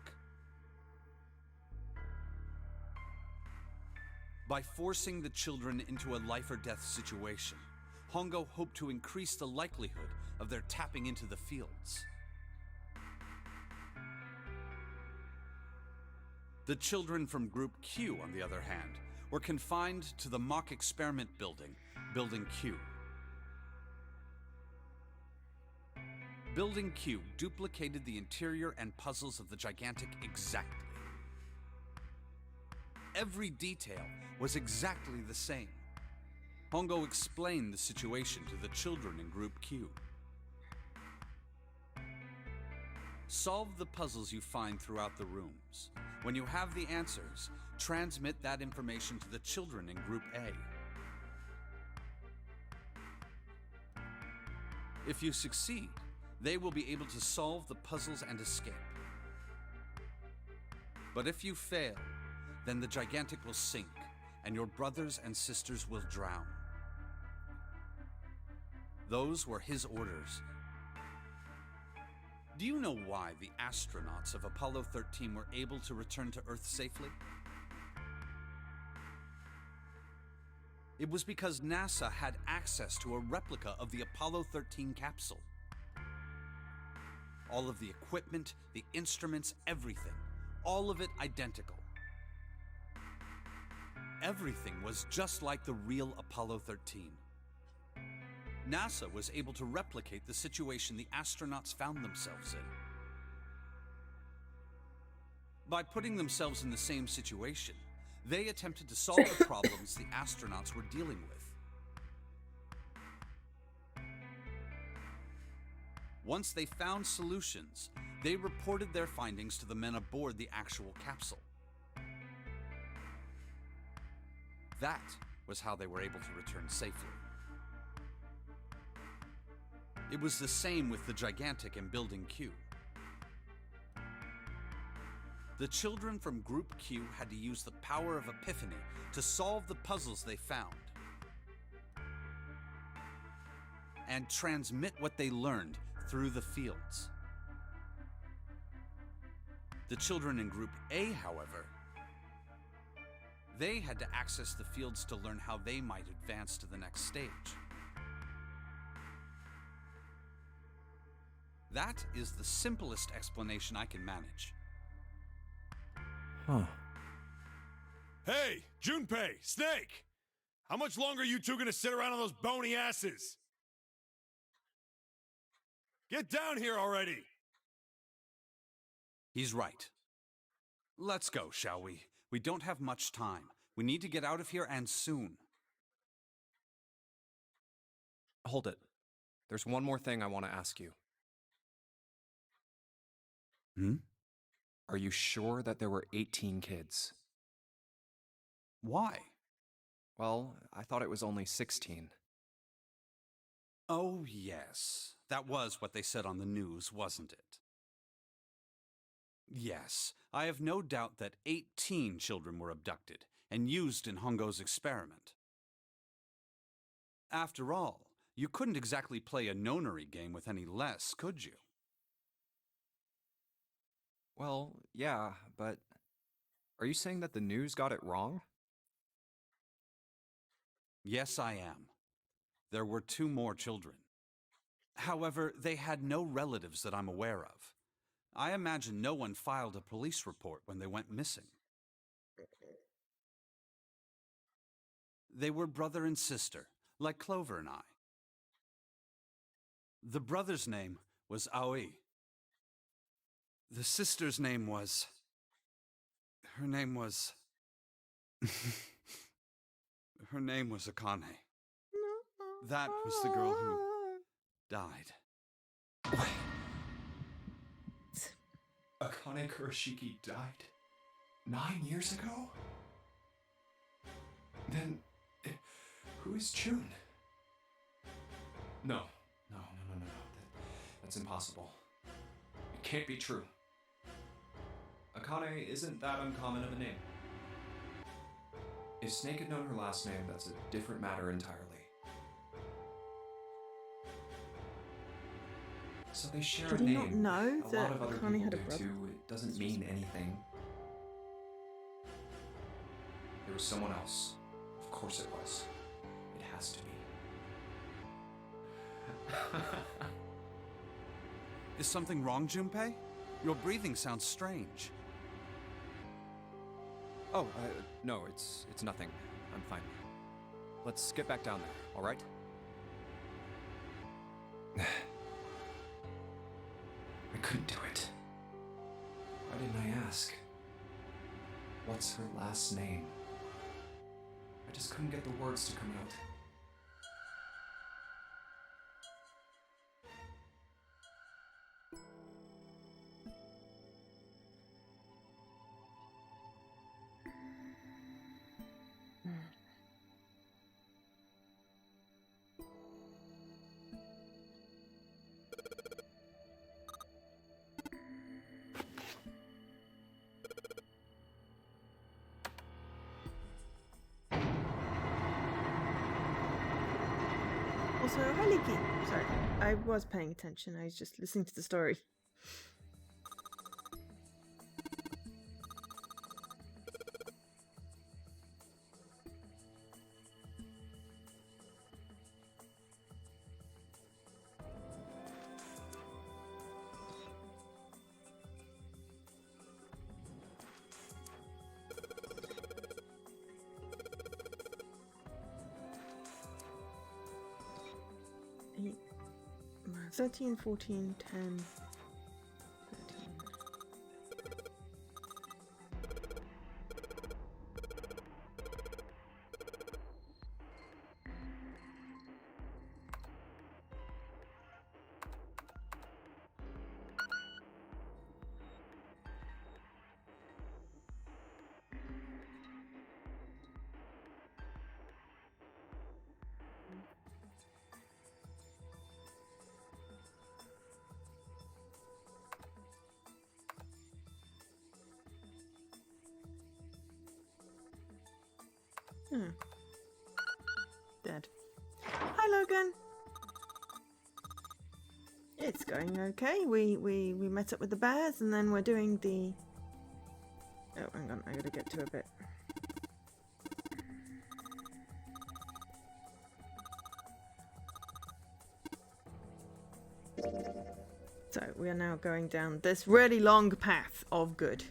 By forcing the children into a life-or-death situation, Hongo hoped to increase the likelihood of their tapping into the fields. The children from Group Q, on the other hand, were confined to the mock experiment building, Building Q. Building Q duplicated the interior and puzzles of the Gigantic exactly. Every detail was exactly the same. Hongo explained the situation to the children in Group Q. Solve the puzzles you find throughout the rooms. When you have the answers, transmit that information to the children in Group A. If you succeed, they will be able to solve the puzzles and escape. But if you fail, then the Gigantic will sink, and your brothers and sisters will drown. Those were his orders. Do you know why the astronauts of Apollo 13 were able to return to Earth safely? It was because NASA had access to a replica of the Apollo 13 capsule. All of the equipment, the instruments, everything. All of it identical. Everything was just like the real Apollo 13. NASA was able to replicate the situation the astronauts found themselves in. By putting themselves in the same situation, they attempted to solve the problems the astronauts were dealing with. Once they found solutions, they reported their findings to the men aboard the actual capsule. That was how they were able to return safely. It was the same with the Gigantic and Building Q. The children from Group Q had to use the power of epiphany to solve the puzzles they found. and transmit what they learned through the fields. The children in Group A, however, they had to access the fields to learn how they might advance to the next stage. That is the simplest explanation I can manage. Huh. Hey, Junpei, Snake! How much longer are you two gonna sit around on those bony asses? Get down here already! He's right. Let's go, shall we? We don't have much time. We need to get out of here, and soon. Hold it. There's one more thing I want to ask you. Hmm? Are you sure that there were 18 kids? Why? Well, I thought it was only 16. Oh, yes. That was what they said on the news, wasn't it? Yes, I have no doubt that 18 children were abducted and used in Hongo's experiment. After all, you couldn't exactly play a Nonary game with any less, could you? Well, yeah, but are you saying that the news got it wrong? Yes, I am. There were 2 more children. However, they had no relatives that I'm aware of. I imagine no one filed a police report when they went missing. They were brother and sister, like Clover and I. The brother's name was Aoi. The sister's name was... Her name was Akane. That was the girl who died. What? Akane Kurashiki died 9 years ago? Then, who is June? No. That's impossible. It can't be true. Akane isn't that uncommon of a name. If Snake had known her last name, that's a different matter entirely. So they share Did a he name. not know A that lot of other Akane people had a do brother? too. It doesn't mean anything. There was someone else. Of course it was. It has to be. Is something wrong, Junpei? Your breathing sounds strange. Oh, no, it's nothing. I'm fine. Let's get back down there, all right? I couldn't do it. Why didn't I ask? What's her last name? I just couldn't get the words to come out. Also, hi Leaky. Sorry, I was paying attention. I was just listening to the story. Eight, 13, 14, 10, 13. Dead. Hi, Logan. It's going okay. We met up with the bears and then we're doing the... Oh, hang on, I gotta get to a bit. So we are now going down this really long path of good.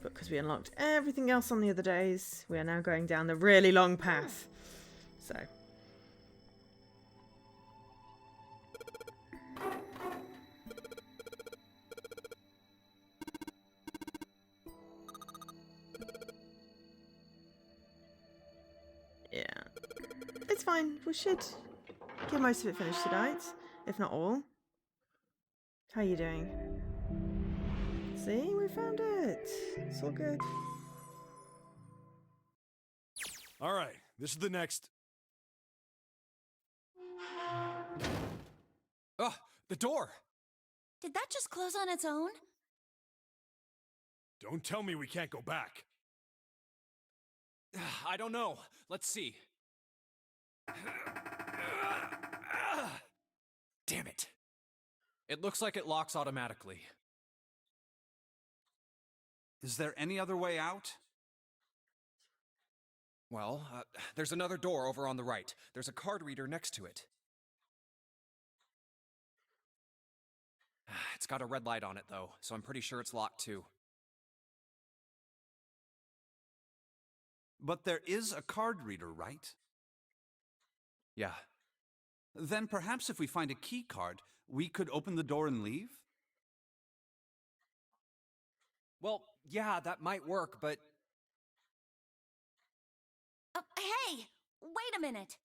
But because we unlocked everything else on the other days, we are now going down the really long path. So... yeah. It's fine. We should get most of it finished tonight, if not all. How are you doing? See, we found it. It's all good. All right, this is the next. Oh, the door! Did that just close on its own? Don't tell me we can't go back. I don't know. Let's see. Damn it. It looks like it locks automatically. Is there any other way out? Well, there's another door over on the right. There's a card reader next to it. It's got a red light on it, though, so I'm pretty sure it's locked, too. But there is a card reader, right? Yeah. Then perhaps if we find a key card, we could open the door and leave? Well, yeah, that might work, but... Hey! Wait a minute!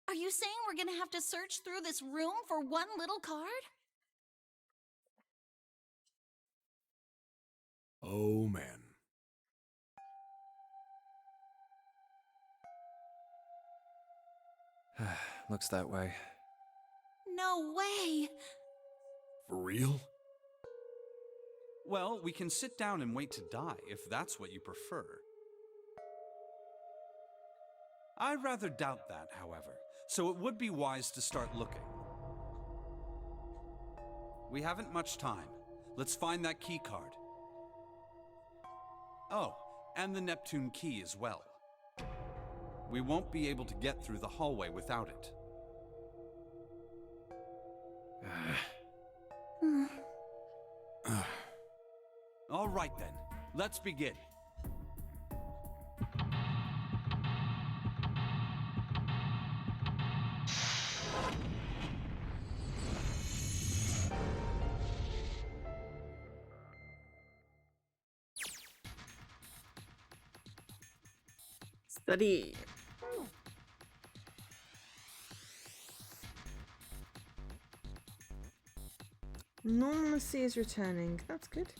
Are you saying we're gonna have to search through this room for one little card? Oh, man. Looks that way. No way! For real? Well, we can sit down and wait to die, if that's what you prefer. I rather doubt that, however, so it would be wise to start looking. We haven't much time. Let's find that key card. Oh, and the Neptune key as well. We won't be able to get through the hallway without it. All right then, let's begin. Study. Normalcy is returning. That's good.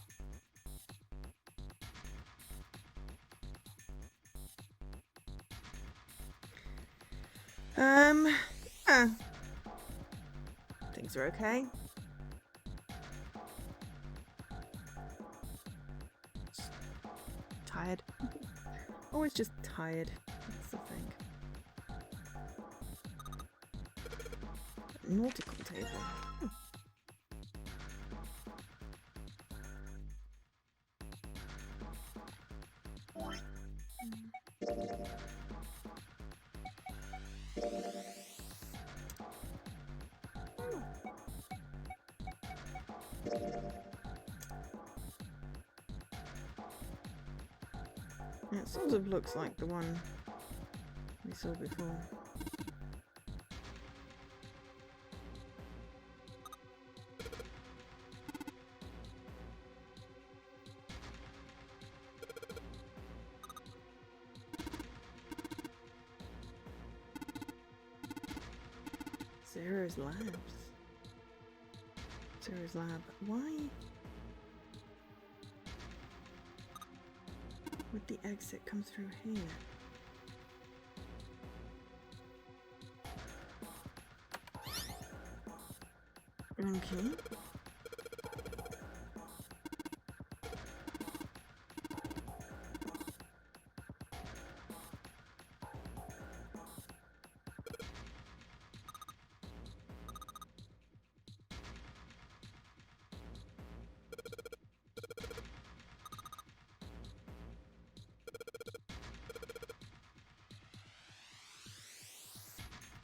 Yeah. Things are okay. Tired. Always just tired. That's the thing. Nautical table. Yeah, it sort of looks like the one we saw before. Sarah's labs. Sarah's lab. Why would the exit come through here? Okay.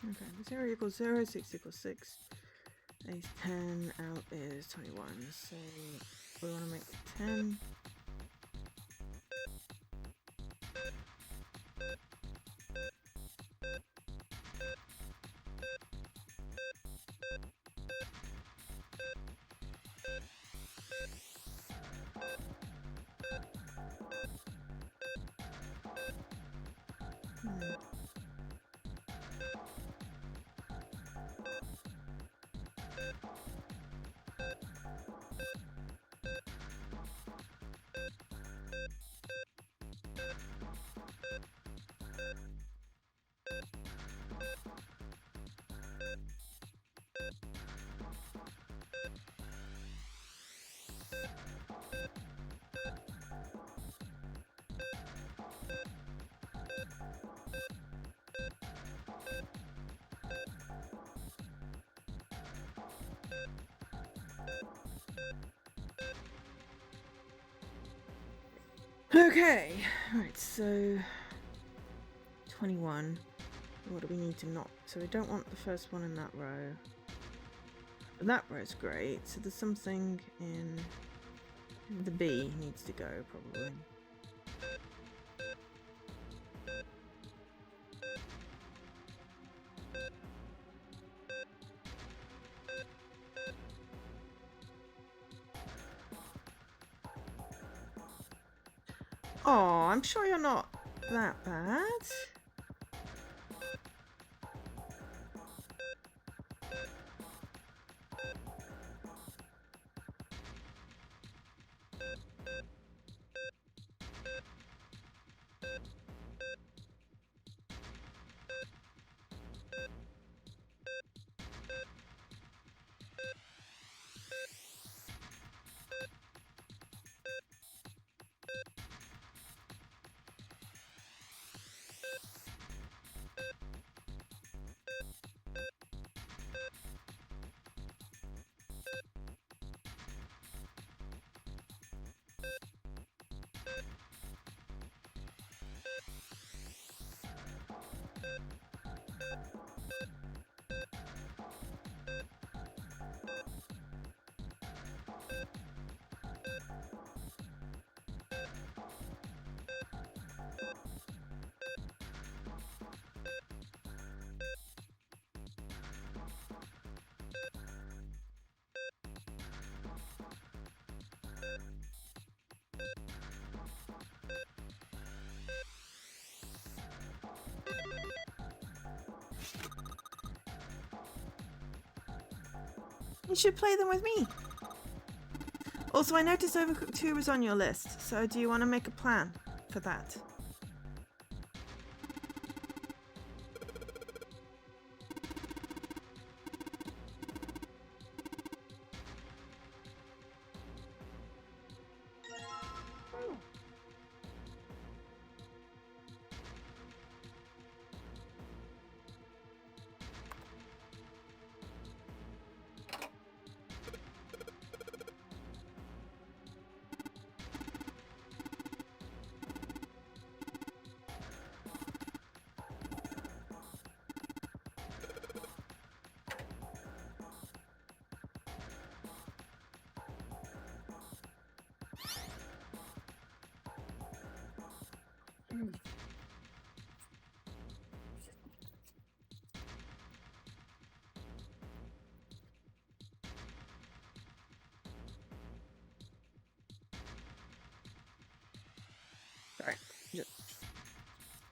Okay, 0 equals 0, 6 equals 6. A is 10, out is 21. So we want to make 10. Okay, right, so 21. What do we need to not? So we don't want the first one in that row. But that row's great, so there's something in the B needs to go, probably. Oh, I'm sure you're not that bad. You should play them with me. Also, I noticed Overcooked 2 was on your list, so do you want to make a plan for that? Sorry.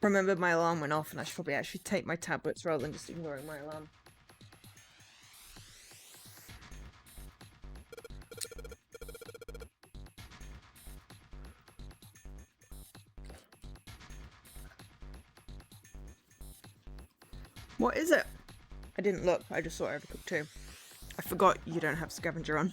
Remembered my alarm went off and I should probably actually take my tablets rather than just ignoring my alarm. What is it? I didn't look, I just saw Overcooked 2. I forgot you don't have Scavenger on.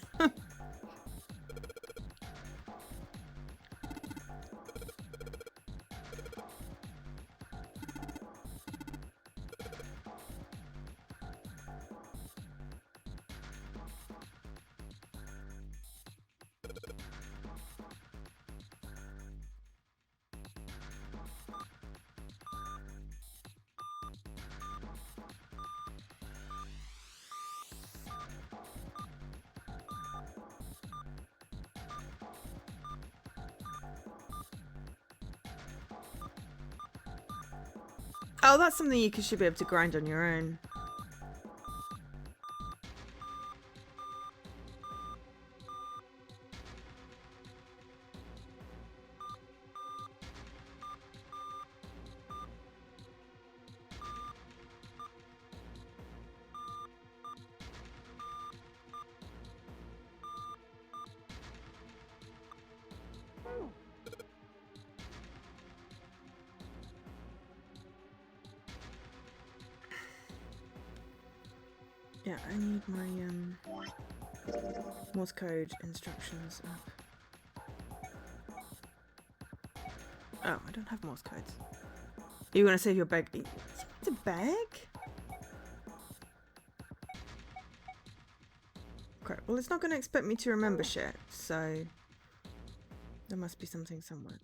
Oh, that's something you should be able to grind on your own. Yeah, I need my Morse code instructions up. Oh, I don't have Morse codes. Are you gonna save your bag? It's a bag? Okay, well it's not gonna expect me to remember shit, so there must be something somewhere.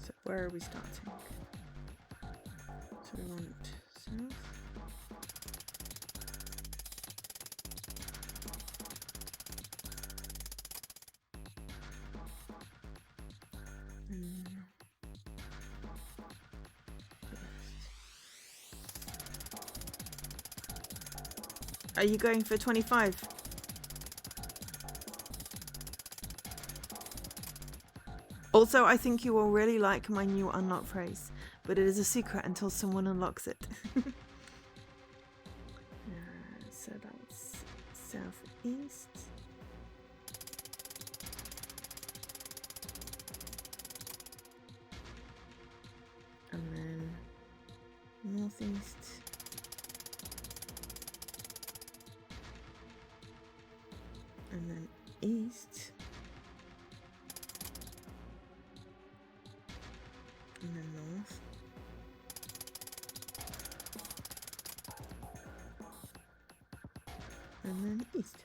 So where are we starting? So we want south. And west. Are you going for 25? Also, I think you will really like my new unlock phrase, but it is a secret until someone unlocks it. So that's southeast. And then northeast. And then east. And then north. And then east.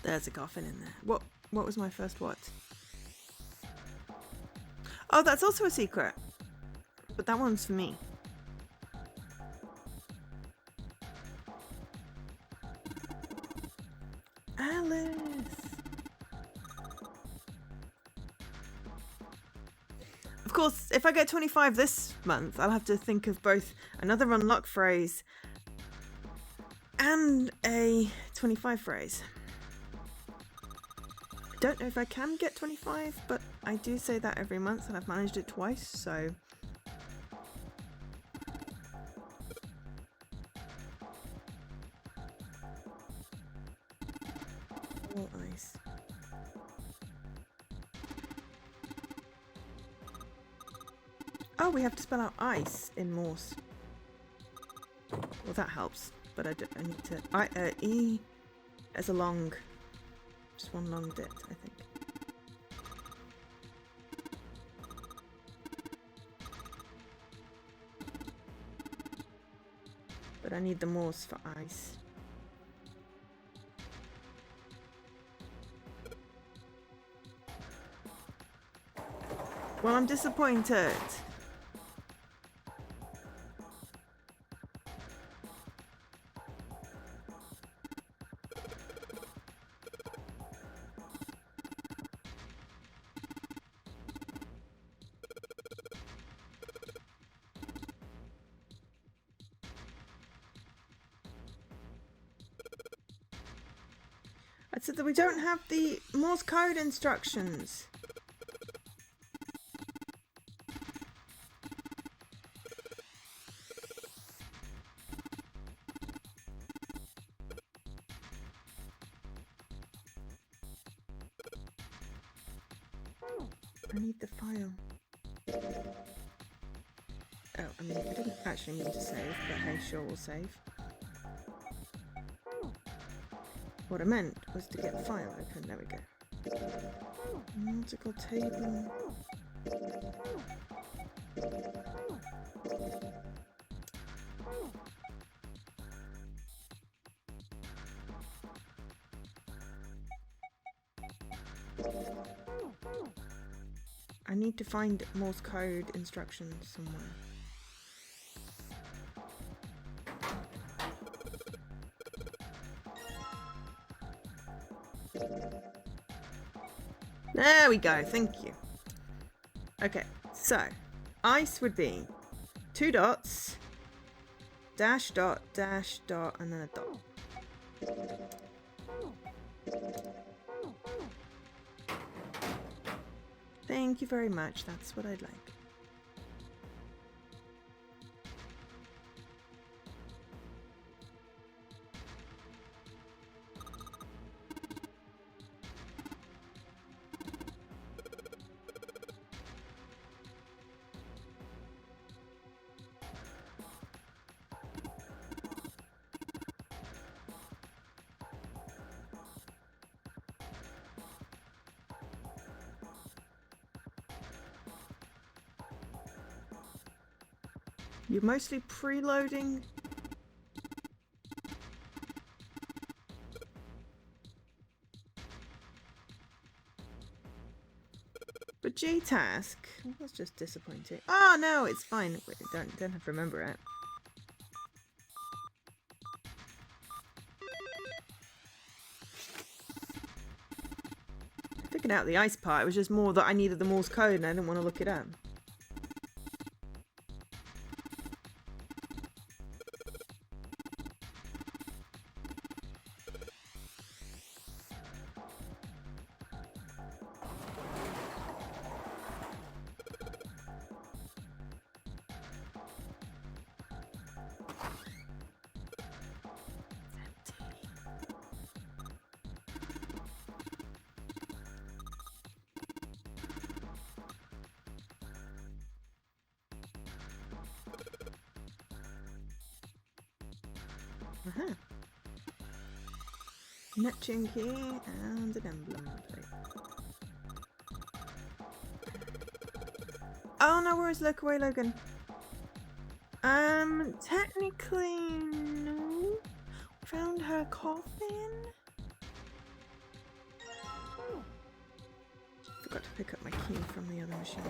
There's a coffin in there. What was my first what? Oh, that's also a secret. But that one's for me. Alice! Of course, if I get 25 this month, I'll have to think of both another unlock phrase and a 25 phrase. I don't know if I can get 25, but I do say that every month and I've managed it twice, so... All ice. Oh, we have to spell out ice in Morse. Well, that helps, but I need to... E as a long... Just one long bit, I think. But I need the Morse for ice. Well, I'm disappointed. I said that we don't have the Morse code instructions. I need the file. Oh, I mean, I didn't actually mean to save, but hey, sure, we'll save. What I meant was to get the file open. There we go. Multiple table. I need to find Morse code instructions somewhere. There we go, thank you. Okay, so ice would be 2 dots, dash dot, and then a dot. Thank you very much, that's what I'd like. You're mostly preloading. But G-Task? That's just disappointing. Oh no, it's fine. Wait, don't have to remember it. I figured out the ice part. It was just more that I needed the Morse code and I didn't want to look it up. Uh-huh. Neptune key and an emblem plate. Oh no, where's Look Away Logan? Technically, no. Found her coffin? Forgot to pick up my key from the other machine.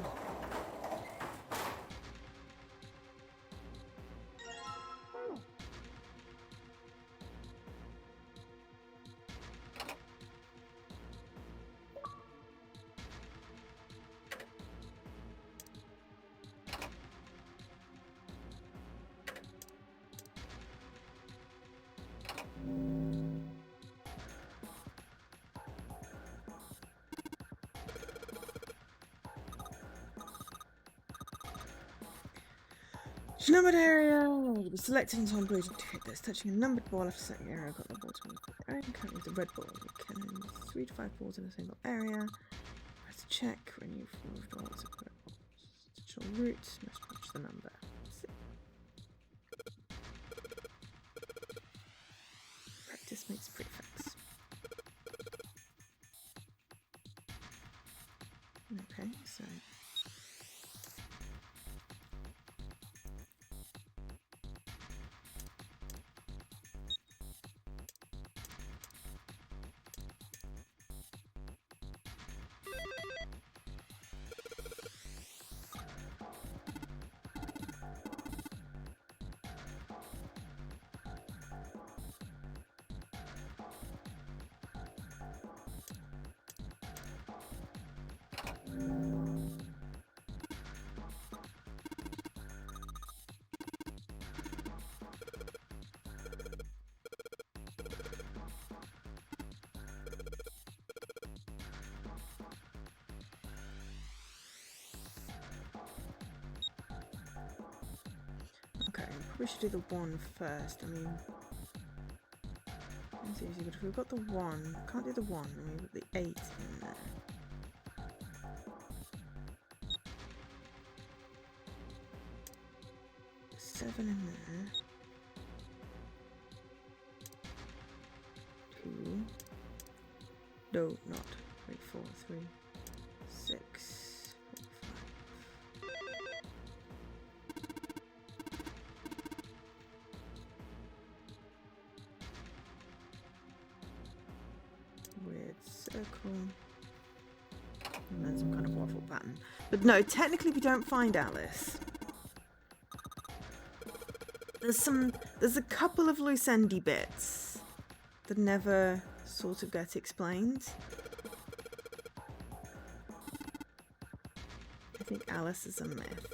Numbered area will be selected and on blue to hit this. Touching a numbered ball after selecting area, got the ball to move the area. Currently with the red ball. Cannon 3 to 5 balls in a single area. Press check when you've moved balls. Digital route must match the number. Practice makes prefix. Okay, so. Okay, probably should do the 1 first. I mean, it's easy, but if we've got the 1, can't do the 1, and we've got the 8 in there. The 7 in there. 2. No, not 3, 4, 3, 6, 4, 5. Weird circle. And then some kind of waffle pattern. But no, technically we don't find Alice. There's a couple of loose endy bits that never sort of get explained. I think Alice is a myth.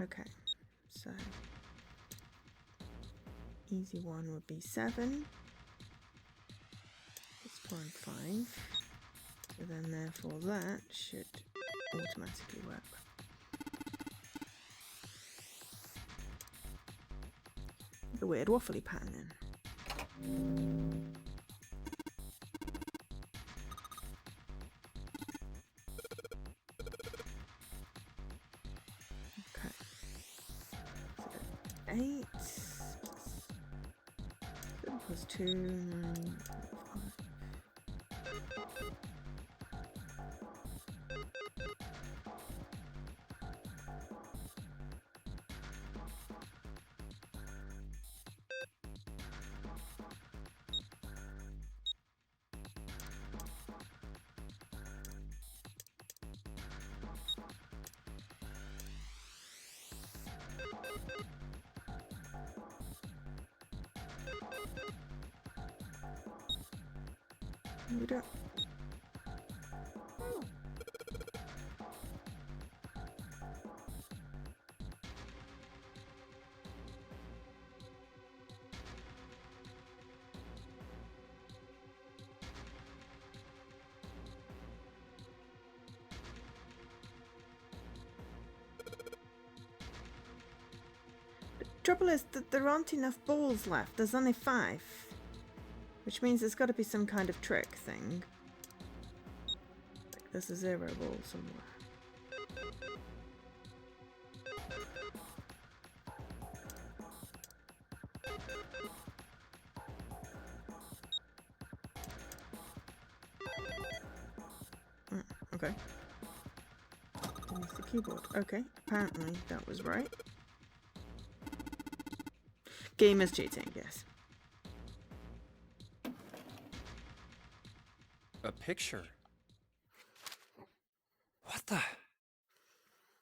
Okay, so easy one would be 7. It's 4 and 5. So then therefore that should automatically work. The weird waffly pattern in. Okay. So 8 plus 2, 9, 5. We don't. The trouble is that there aren't enough balls left. There's only 5. Which means there's got to be some kind of trick thing. Like there's a 0 ball somewhere. Okay. Use the keyboard. Okay, apparently that was right. Game is cheating, yes. A picture.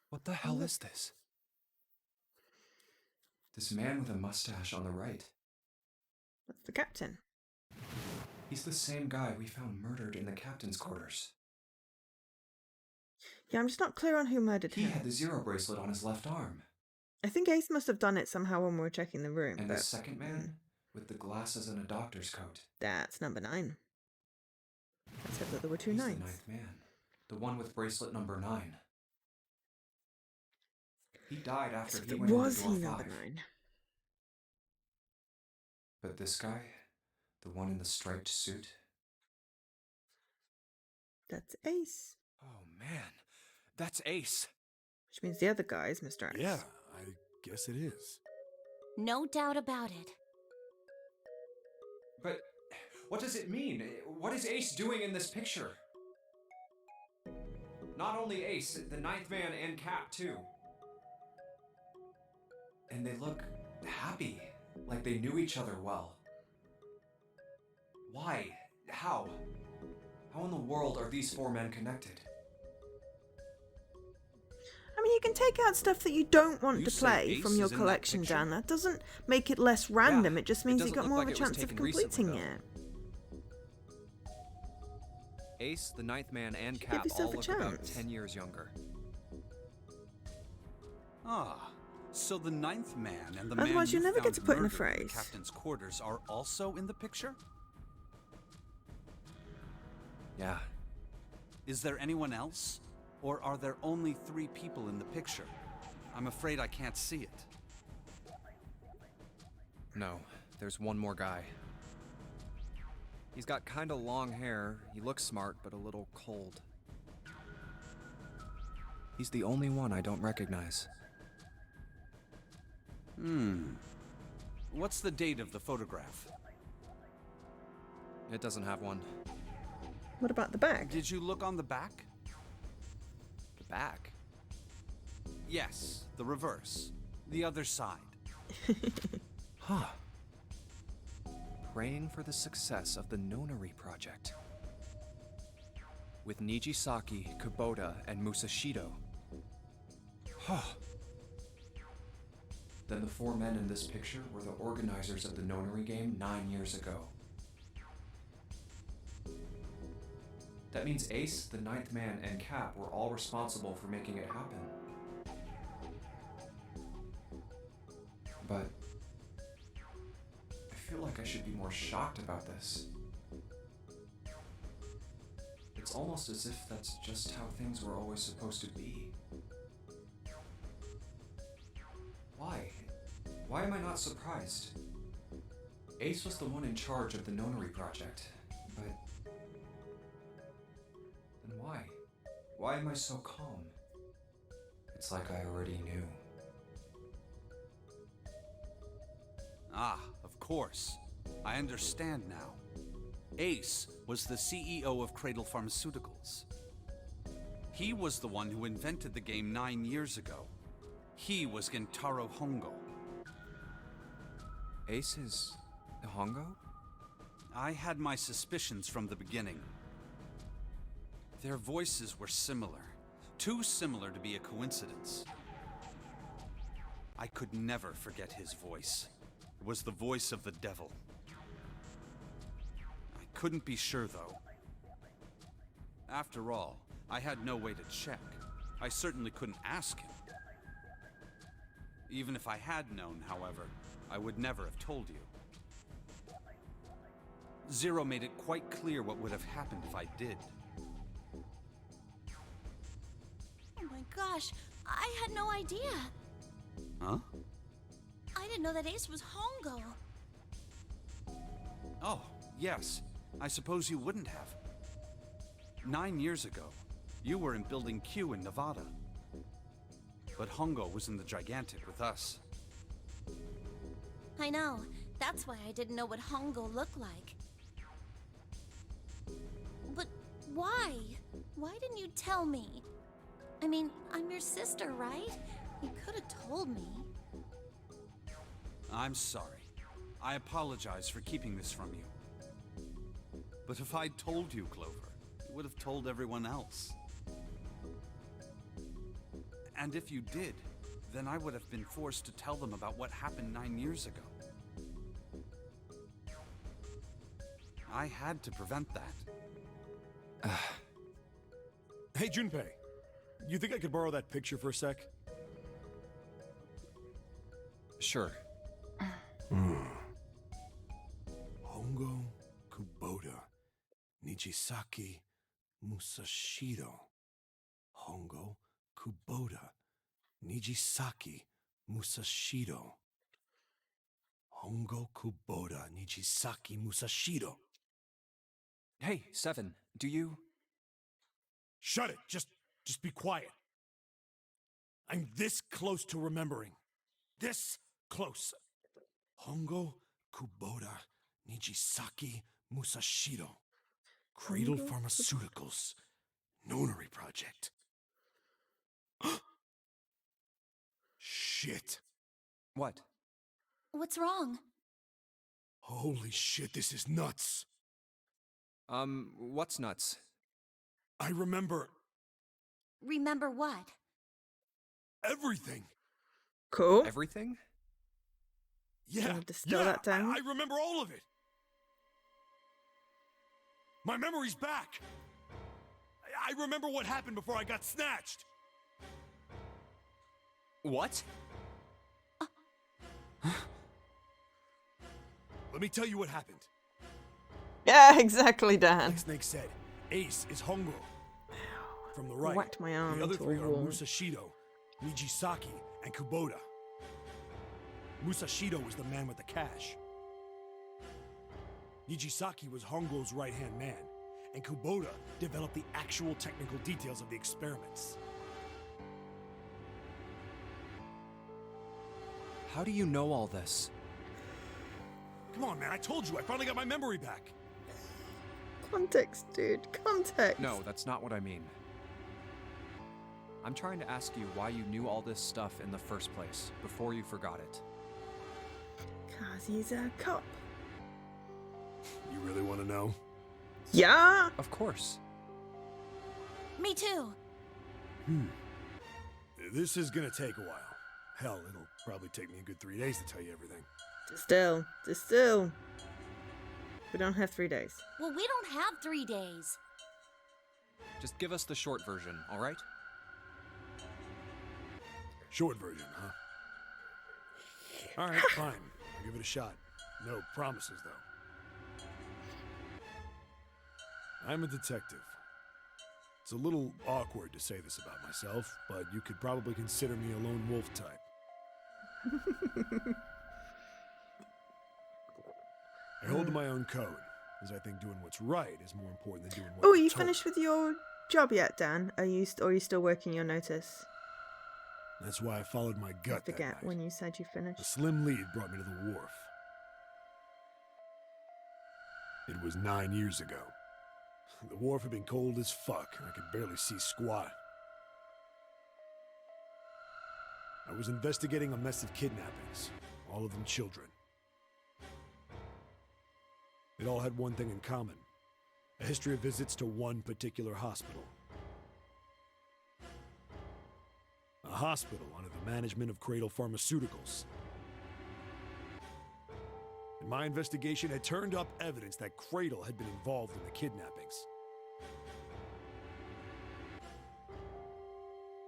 What the hell is this? This man with a mustache on the right. That's the captain. He's the same guy we found murdered in the captain's quarters. Yeah, I'm just not clear on who murdered He him. had the 0 bracelet on his left arm. I think Ace must have done it somehow when we were checking the room. And but the second man with the glasses and a doctor's coat. that's number 9. I said that there were 2 He's nines. the 9th man. The one with bracelet number 9. He died after So he went was into door he 5. number 9? But this guy, the one in the striped suit. That's Ace. Oh man, that's Ace. Which means the other guy is Mr. X. Yeah, I guess it is. No doubt about it. But what does it mean? What is Ace doing in this picture? Not only Ace, the 9th man and Cap too. And they look happy, like they knew each other well. Why? How? How in the world are these 4 men connected? I mean, you can take out stuff that you don't want You to say play Ace from your is in that collection, picture? Dan. That doesn't make it less random. It just means you doesn't got look more like of a it was chance of taken recently, completing though. it. Ace, the 9th man, and Give Cap yourself all a look about chance. 10 years younger. Ah, so the 9th man and the Otherwise, man you never get found to put in a murdered the phrase. captain's quarters are also in the picture? Yeah. Is there anyone else? Or are there only 3 people in the picture? I'm afraid I can't see it. No, there's one more guy. He's got kinda long hair, he looks smart, but a little cold. He's the only one I don't recognize. What's the date of the photograph? It doesn't have one. What about the back? Did you look on the back? The back? Yes, the reverse. The other side. Huh. Praying for the success of the Nonary project. With Nijisaki, Kubota, and Musashido. Huh. Then the 4 men in this picture were the organizers of the Nonary game 9 years ago. That means Ace, the 9th man, and Cap were all responsible for making it happen. But I feel like I should be more shocked about this. It's almost as if that's just how things were always supposed to be. Why? Why am I not surprised? Ace was the one in charge of the Nonary project, but then why? Why am I so calm? It's like I already knew. Ah, of course. I understand now. Ace was the CEO of Cradle Pharmaceuticals. He was the one who invented the game 9 years ago. He was Gentaro Hongo. Ace is Hongo? I had my suspicions from the beginning. Their voices were similar. Too similar to be a coincidence. I could never forget his voice. It was the voice of the devil. I couldn't be sure, though. After all, I had no way to check. I certainly couldn't ask him. Even if I had known, however, I would never have told you. Zero made it quite clear what would have happened if I did. Oh my gosh, I had no idea. Huh? I didn't know that Ace was Hongo. Oh, yes. I suppose you wouldn't have. 9 years ago, you were in Building Q in Nevada. But Hongo was in the Gigantic with us. I know. That's why I didn't know what Hongo looked like. But why? Why didn't you tell me? I mean, I'm your sister, right? You could have told me. I'm sorry. I apologize for keeping this from you. But if I'd told you, Clover, you would have told everyone else. And if you did, then I would have been forced to tell them about what happened 9 years ago. I had to prevent that. Hey, Junpei. You think I could borrow that picture for a sec? Sure. Hongo, Kubota, Nijisaki, Musashido. Hongo, Kubota, Nijisaki, Musashido. Hongo, Kubota, Nijisaki, Musashido. Hey, Seven, do you... Shut it! Just be quiet. I'm this close to remembering. This close. Hongo, Kubota, Nijisaki, Musashido. Cradle Pharmaceuticals. Nonary project. Shit. What? What's wrong? Holy shit, this is nuts. What's nuts? I remember Remember what? everything. Cool. Everything? Yeah, you distill that down? I remember all of it. My memory's back. I remember what happened before I got snatched. What? Let me tell you what happened. Yeah, exactly, Dan. Like Snake said, Ace is Hongo. From the right, Whacked my arm the other into a three are wall. Musashido, Nijisaki, and Kubota. Musashido was the man with the cash. Nijisaki was Hongo's right-hand man, and Kubota developed the actual technical details of the experiments. How do you know all this? Come on, man, I told you, I finally got my memory back. Context, dude. Context. No, that's not what I mean. I'm trying to ask you why you knew all this stuff in the first place, before you forgot it. 'Cause he's a cop. You really want to know? Yeah! Of course. Me too. This is gonna take a while. Hell, it'll probably take me a good 3 days to tell you everything. Just still. We don't have 3 days. Well, we don't have 3 days. Just give us the short version, all right? Short version, huh? Alright, fine. I'll give it a shot. No promises, though. I'm a detective. It's a little awkward to say this about myself, but you could probably consider me a lone wolf type. I hold to my own code, as I think doing what's right is more important than doing what Oh, you're you told. finished with your job yet, Dan? Are you still working your notice? That's why I followed my I gut that forget night. when you said you A finished. slim lead brought me to the wharf. It was 9 years ago. The wharf had been cold as fuck, and I could barely see squat. I was investigating a mess of kidnappings, all of them children. It all had one thing in common: a history of visits to one particular hospital. A hospital under the management of Cradle Pharmaceuticals. And my investigation had turned up evidence that Cradle had been involved in the kidnappings.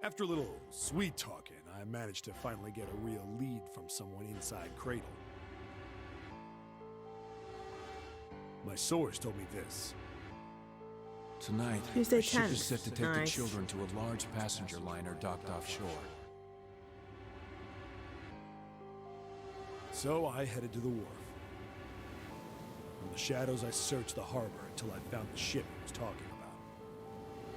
After a little sweet talking, I managed to finally get a real lead from someone inside Cradle. My source told me this. Tonight, Tuesday a ship 10th. is set to take the Nice. children to a large passenger liner docked offshore. So I headed to the wharf. From the shadows, I searched the harbor until I found the ship he was talking about.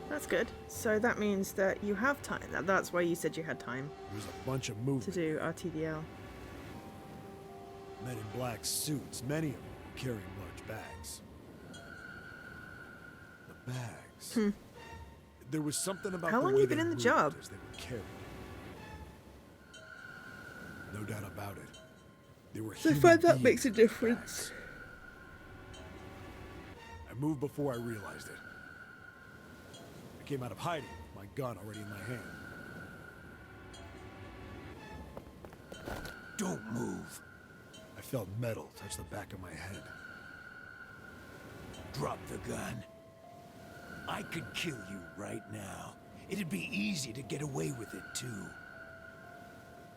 That's good. So that means that you have time. That's why you said you had time There was a bunch of to movement. do RTDL. Men in black suits, many of them were carrying large bags. The bags. There was something about How the long way you been they in the moved job? as they were carried. No doubt about it. They were I human find that beings makes a in difference. bags. I moved before I realized it. I came out of hiding with my gun already in my hand. Don't move. I felt metal touch the back of my head. Drop the gun. I could kill you right now. It'd be easy to get away with it, too.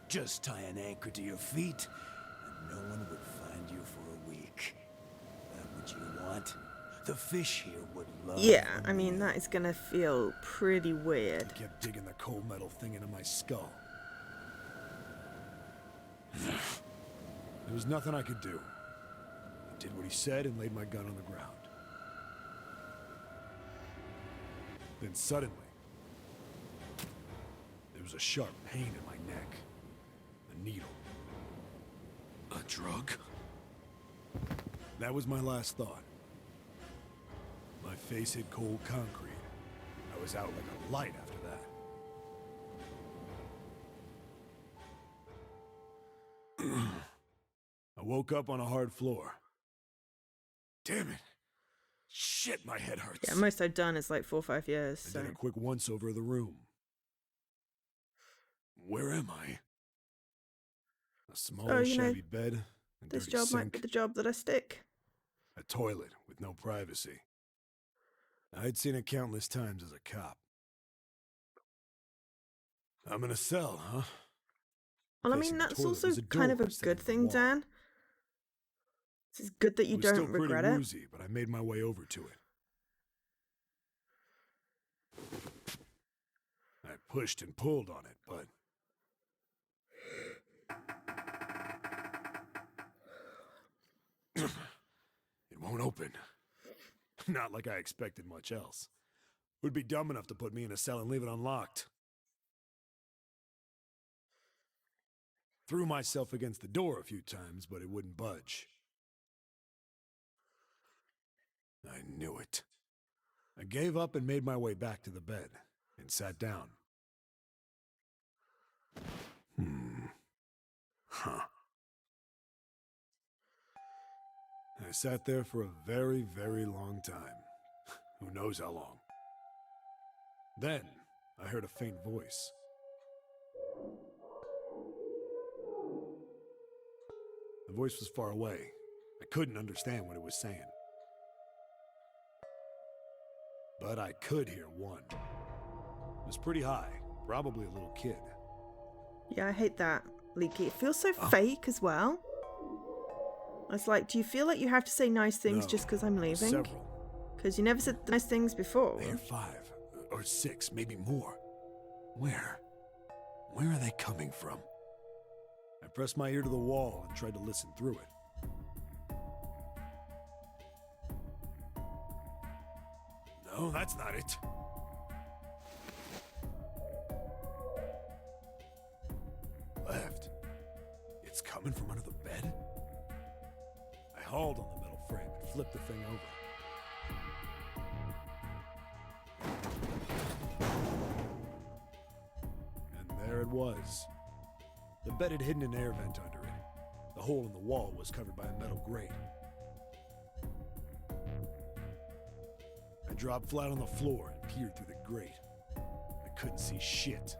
Just tie an anchor to your feet, and no one would find you for a week. That what you want? The fish here would love Yeah, a I mean, meal. that is gonna feel pretty weird. I kept digging the cold metal thing into my skull. There was nothing I could do. I did what he said and laid my gun on the ground. Then suddenly, there was a sharp pain in my neck. A needle. A drug? That was my last thought. My face hit cold concrete. I was out like a light after that. I woke up on a hard floor. Damn it. Shit, my head hurts. Yeah, most I've done is like 4 or 5 years, I so. did a quick once-over of the room. Where am I? A small, Oh, you know, shabby bed, a This dirty job sink, might be the job that I stick. a toilet with no privacy. I'd seen it countless times as a cop. I'm in a cell, huh? Well, I Facing mean, the that's toilet also was a kind of door a set good into the thing, wall. Dan. It's good that you I was don't still regret pretty it. woozy, but I made my way over to it. pushed and pulled on it, but... it won't open. Not like I expected much else. Would be dumb enough to put me in a cell and leave it unlocked. Threw myself against the door a few times, but it wouldn't budge. I knew it. I gave up and made my way back to the bed and sat down. Huh. I sat there for a very, very long time. Who knows how long. Then, I heard a faint voice. The voice was far away. I couldn't understand what it was saying. But I could hear one. It was pretty high, probably a little kid. Yeah, I hate that, Leaky. It feels so fake as well. It's like, do you feel like you have to say nice things just because I'm leaving? Several. Because you never said nice things before. I hear 5 or 6, maybe more. Where? Where are they coming from? I pressed my ear to the wall and tried to listen through it. No, that's not it. Left. It's coming from under the bed? I hauled on the metal frame and flipped the thing over. And there it was. The bed had hidden an air vent under it. The hole in the wall was covered by a metal grate. I dropped flat on the floor and peered through the grate. I couldn't see shit.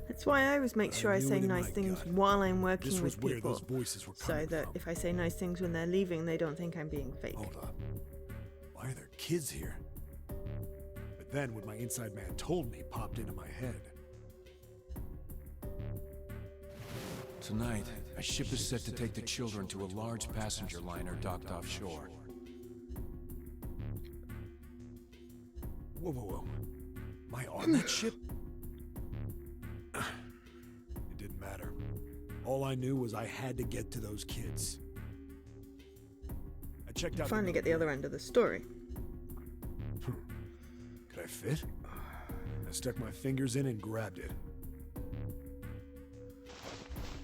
That's why I always make sure I knew say it in nice my things gut. while I'm working This was with where people. those voices were So coming that from. if I say nice things when they're leaving, they don't think I'm being fake. Hold up. Why are there kids here? But then what my inside man told me popped into my head. Tonight, a ship is set to take the children to a large passenger liner docked offshore. Whoa, whoa, whoa. Am I on that ship? It didn't matter. All I knew was I had to get to those kids. I checked out. Finally get the other end of the story. Could I fit? I stuck my fingers in and grabbed it.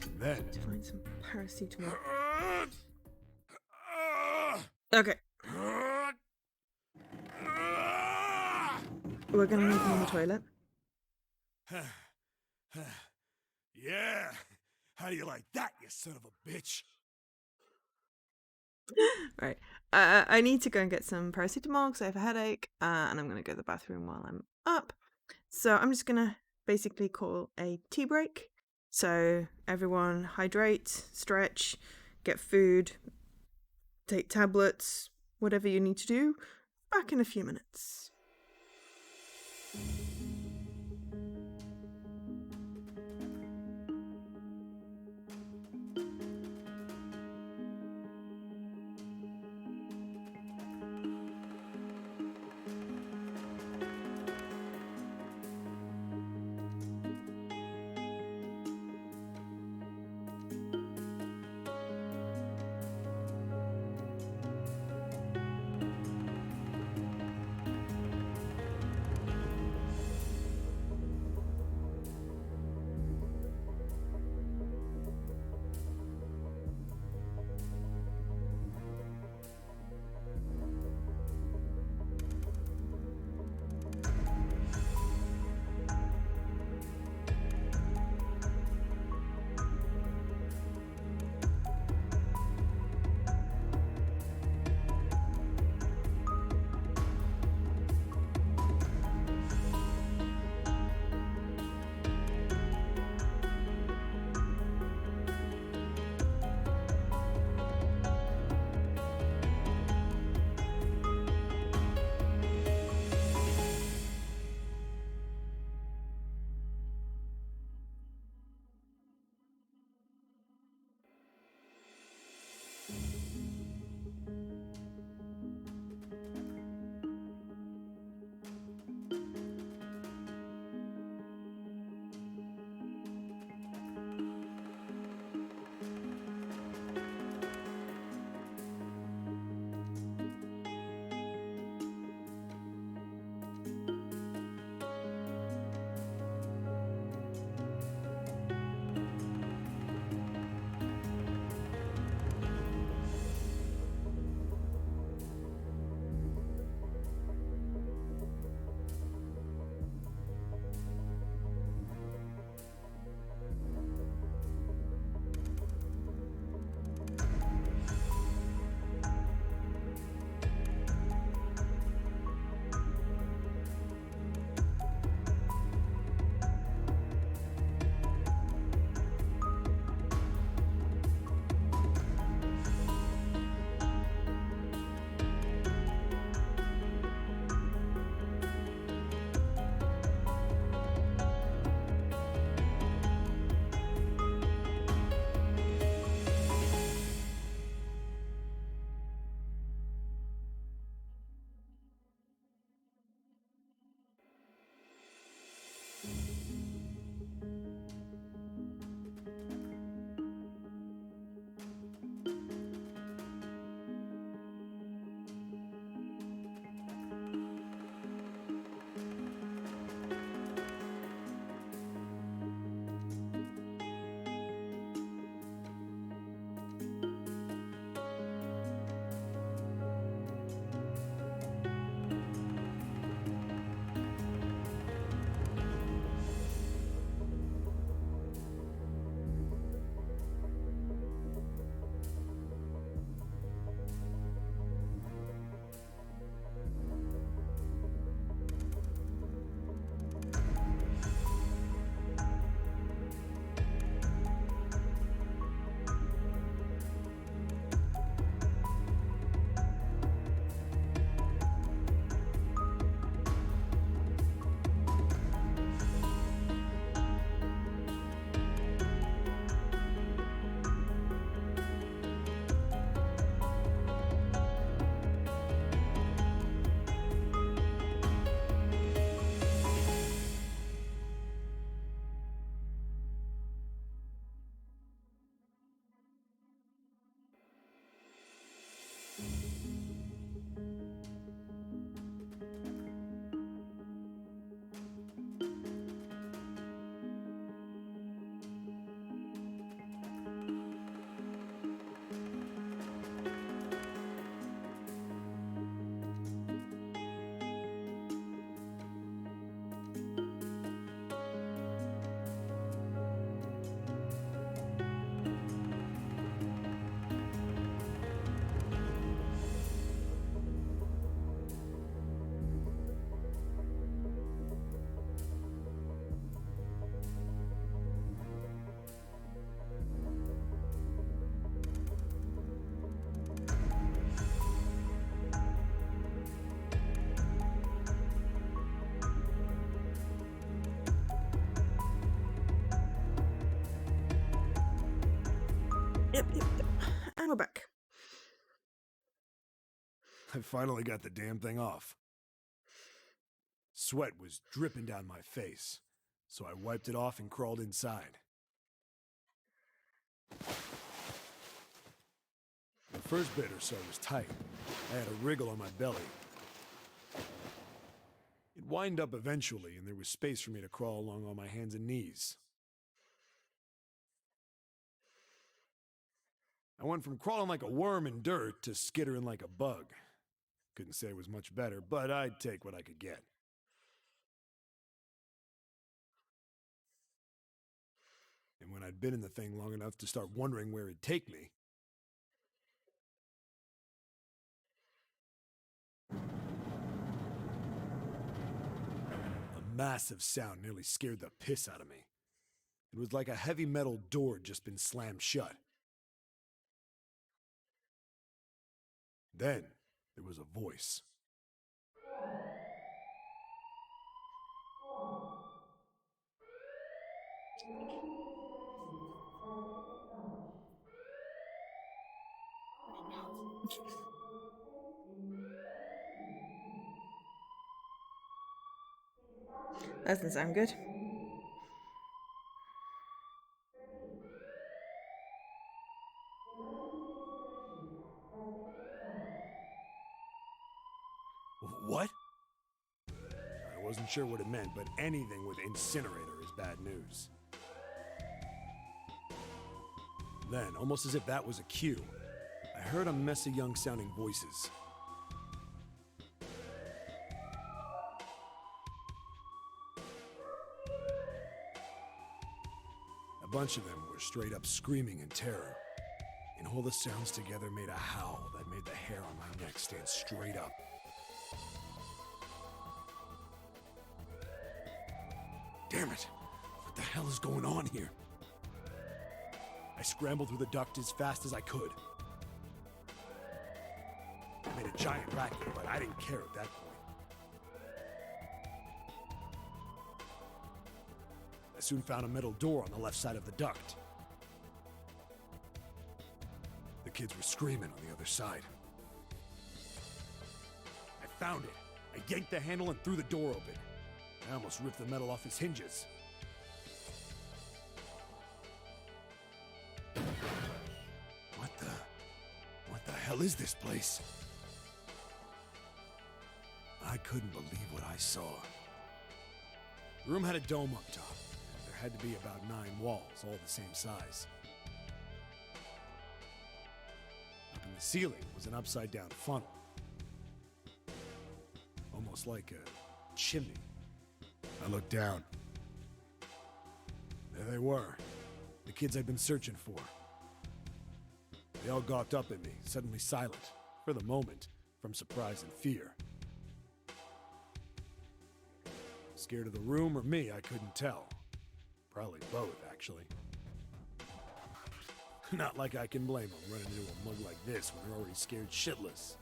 And then... To find some paracetamol. Okay. We're gonna leave him on the toilet. Yeah. How do you like that, you son of a bitch? Right. I need to go and get some paracetamol because I have a headache, and I'm gonna go to the bathroom while I'm up. So I'm just gonna basically call a tea break. So everyone hydrate, stretch, get food, take tablets, whatever you need to do. Back in a few minutes. Yep. And we're back. I finally got the damn thing off. Sweat was dripping down my face, so I wiped it off and crawled inside. The first bit or so was tight. I had a wriggle on my belly. It wind up eventually, and there was space for me to crawl along on my hands and knees. I went from crawling like a worm in dirt to skittering like a bug. Couldn't say it was much better, but I'd take what I could get. And when I'd been in the thing long enough to start wondering where it'd take me, a massive sound nearly scared the piss out of me. It was like a heavy metal door had just been slammed shut. Then there was a voice. That doesn't sound good. What? I wasn't sure what it meant, but anything with incinerator is bad news. Then, almost as if that was a cue, I heard a mess of young-sounding voices. A bunch of them were straight up screaming in terror, and all the sounds together made a howl that made the hair on my neck stand straight up. Damn it! What the hell is going on here? I scrambled through the duct as fast as I could. I made a giant racket, but I didn't care at that point. I soon found a metal door on the left side of the duct. The kids were screaming on the other side. I found it. I yanked the handle and threw the door open. I almost ripped the metal off its hinges. What the hell is this place? I couldn't believe what I saw. The room had a dome up top. There had to be about 9 walls, all the same size. Up in the ceiling was an upside-down funnel. Almost like a chimney. I looked down. There they were, the kids I'd been searching for. They all gawked up at me, suddenly silent, for the moment, from surprise and fear. Scared of the room or me, I couldn't tell. Probably both, actually. Not like I can blame them running into a mug like this when they're already scared shitless.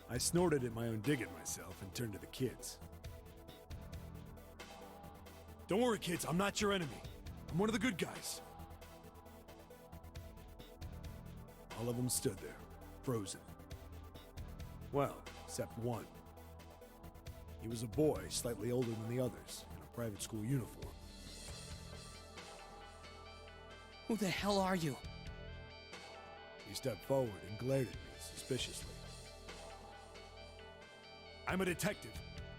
I snorted at my own dig at myself and turned to the kids. Don't worry, kids, I'm not your enemy. I'm one of the good guys. All of them stood there, frozen. Well, except one. He was a boy, slightly older than the others, in a private school uniform. Who the hell are you? He stepped forward and glared at me suspiciously. I'm a detective.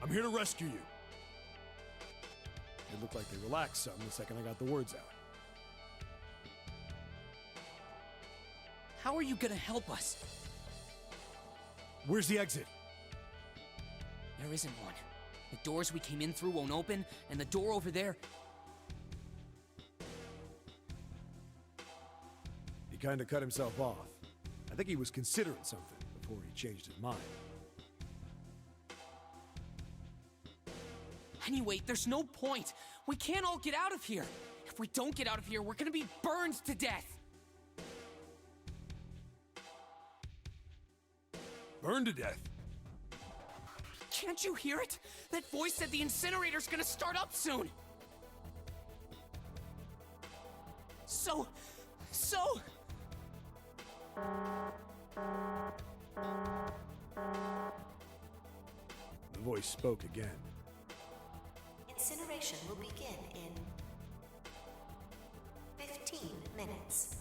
I'm here to rescue you. It looked like they relaxed some the second I got the words out. How are you gonna help us? Where's the exit? There isn't one. The doors we came in through won't open, and the door over there... He kind of cut himself off. I think he was considering something before he changed his mind. Anyway, there's no point. We can't all get out of here. If we don't get out of here, we're gonna be burned to death. Burned to death? Can't you hear it? That voice said the incinerator's gonna start up soon. So... The voice spoke again. Incineration will begin in 15 minutes.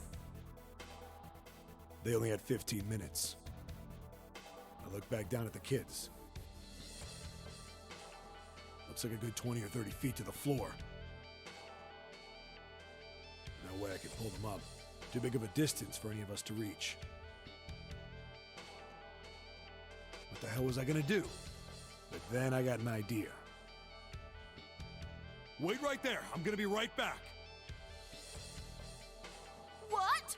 They only had 15 minutes. I looked back down at the kids. Looks like a good 20 or 30 feet to the floor. No way I could pull them up. Too big of a distance for any of us to reach. What the hell was I gonna do? But then I got an idea. Wait right there. I'm gonna be right back. What?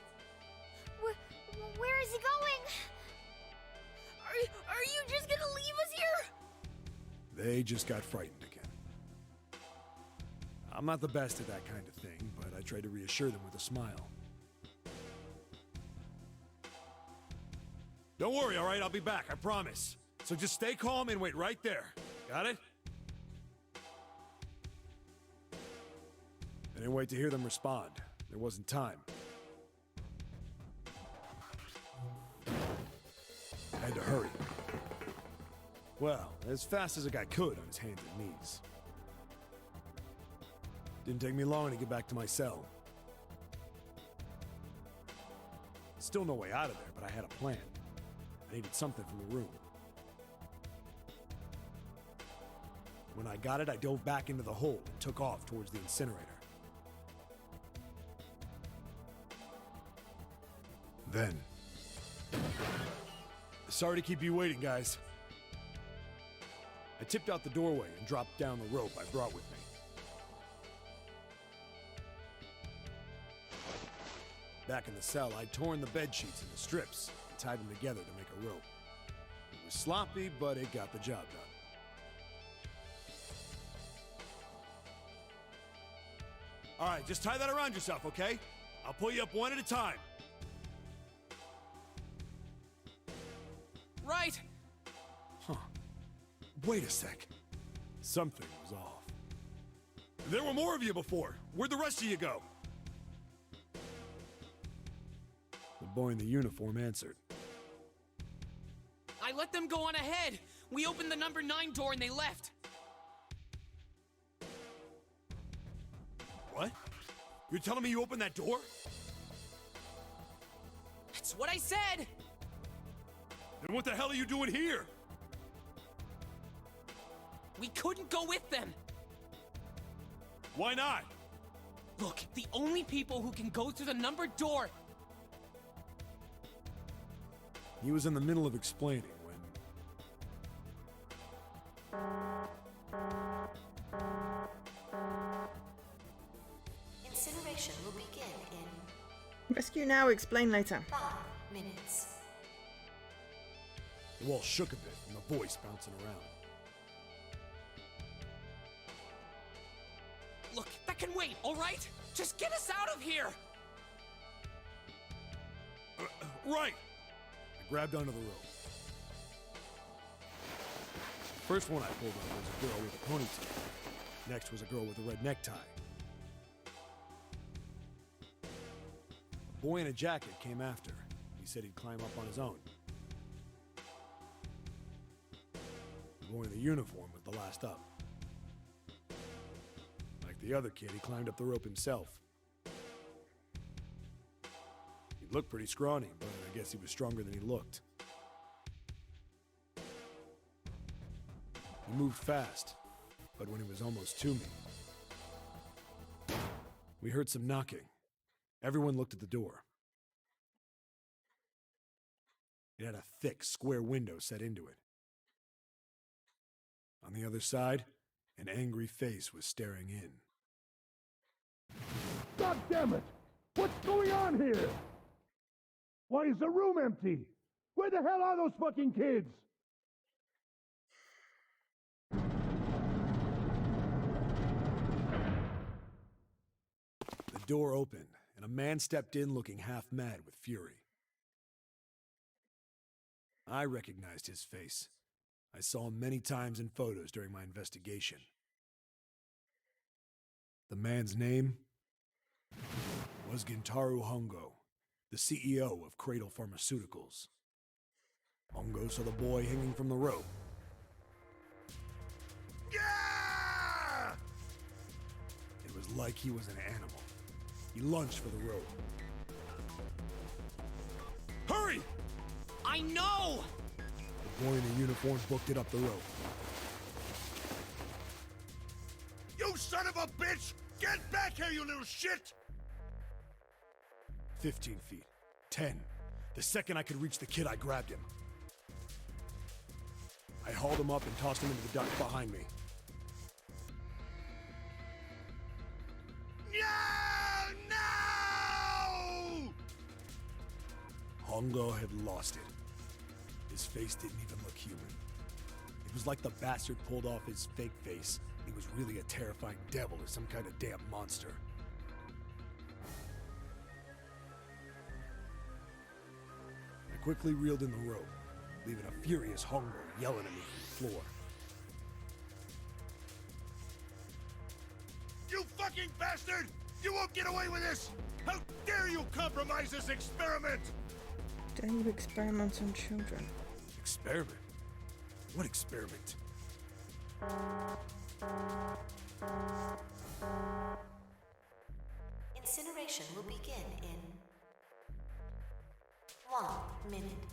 Where is he going? Are you just gonna leave us here? They just got frightened again. I'm not the best at that kind of thing, but I tried to reassure them with a smile. Don't worry, all right? I'll be back, I promise. So just stay calm and wait right there. Got it? I didn't wait to hear them respond. There wasn't time. I had to hurry. Well, as fast as a guy could on his hands and knees. Didn't take me long to get back to my cell. Still no way out of there, but I had a plan. I needed something from the room. When I got it, I dove back into the hole and took off towards the incinerator. Then... Sorry to keep you waiting, guys. I tipped out the doorway and dropped down the rope I brought with me. Back in the cell, I'd torn the bed sheets into strips and tied them together to make a rope. It was sloppy, but it got the job done. All right, just tie that around yourself, okay? I'll pull you up one at a time. Right! Huh. Wait a sec. Something was off. There were more of you before. Where'd the rest of you go? The boy in the uniform answered. I let them go on ahead. We opened the number 9 door and they left. What? You're telling me you opened that door? That's what I said! Then what the hell are you doing here? We couldn't go with them. Why not? Look, the only people who can go through the numbered door... He was in the middle of explaining when... Incineration will begin in Rescue now, explain later. 5 minutes. The wall shook a bit and the voice bouncing around. Look, that can wait, all right? Just get us out of here! Right! I grabbed onto the rope. First one I pulled on was a girl with a ponytail. Next was a girl with a red necktie. A boy in a jacket came after. He said he'd climb up on his own. The boy in the uniform was the last up. Like the other kid, he climbed up the rope himself. He looked pretty scrawny, but I guess he was stronger than he looked. He moved fast, but when he was almost to me, we heard some knocking. Everyone looked at the door. It had a thick, square window set into it. On the other side, an angry face was staring in. God damn it! What's going on here? Why is the room empty? Where the hell are those fucking kids? The door opened, and a man stepped in looking half mad with fury. I recognized his face. I saw him many times in photos during my investigation. The man's name was Gintaru Hongo, the CEO of Cradle Pharmaceuticals. Hongo saw the boy hanging from the rope. Yeah! It was like he was an animal. He lunged for the rope. Hurry! I know! The boy in the uniform booked it up the rope. You son of a bitch! Get back here, you little shit! 15 feet. 10. The second I could reach the kid, I grabbed him. I hauled him up and tossed him into the duct behind me. No! No! Hongo had lost it. His face didn't even look human. It was like the bastard pulled off his fake face. He was really a terrifying devil or some kind of damn monster. I quickly reeled in the rope, leaving a furious Hongo yelling at me from the floor. You fucking bastard! You won't get away with this! How dare you compromise this experiment! Dare you experiment on children? Experiment? What experiment? Incineration will begin in 1 minute.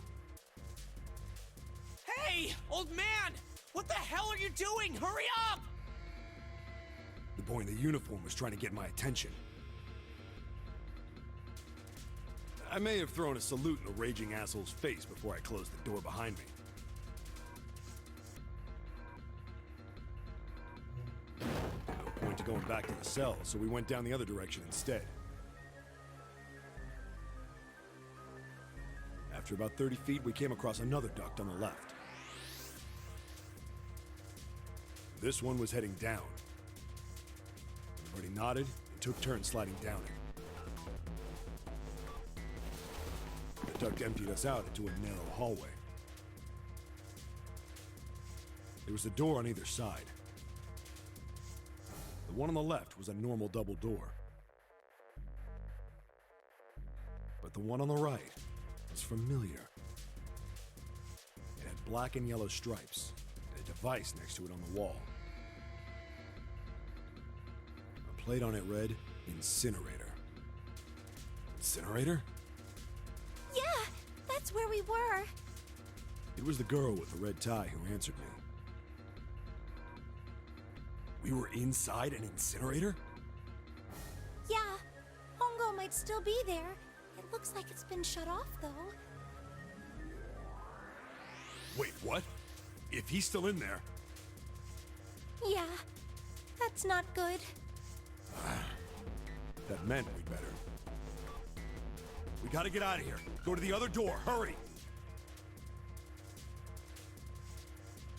Hey, old man! What the hell are you doing? Hurry up! The boy in the uniform was trying to get my attention. I may have thrown a salute in the raging asshole's face before I closed the door behind me. No point to going back to the cell, so we went down the other direction instead. After about 30 feet, we came across another duct on the left. This one was heading down. Everybody nodded and took turns sliding down it. The duct emptied us out into a narrow hallway. There was a door on either side. The one on the left was a normal double door. But the one on the right was familiar. It had black and yellow stripes, and a device next to it on the wall. A plate on it read, Incinerator. Incinerator? Yeah, that's where we were. It was the girl with the red tie who answered me. We were inside an incinerator? Yeah, Hongo might still be there. It looks like it's been shut off, though. Wait, what? If he's still in there... Yeah, that's not good. That meant we'd better. We gotta get out of here. Go to the other door, hurry!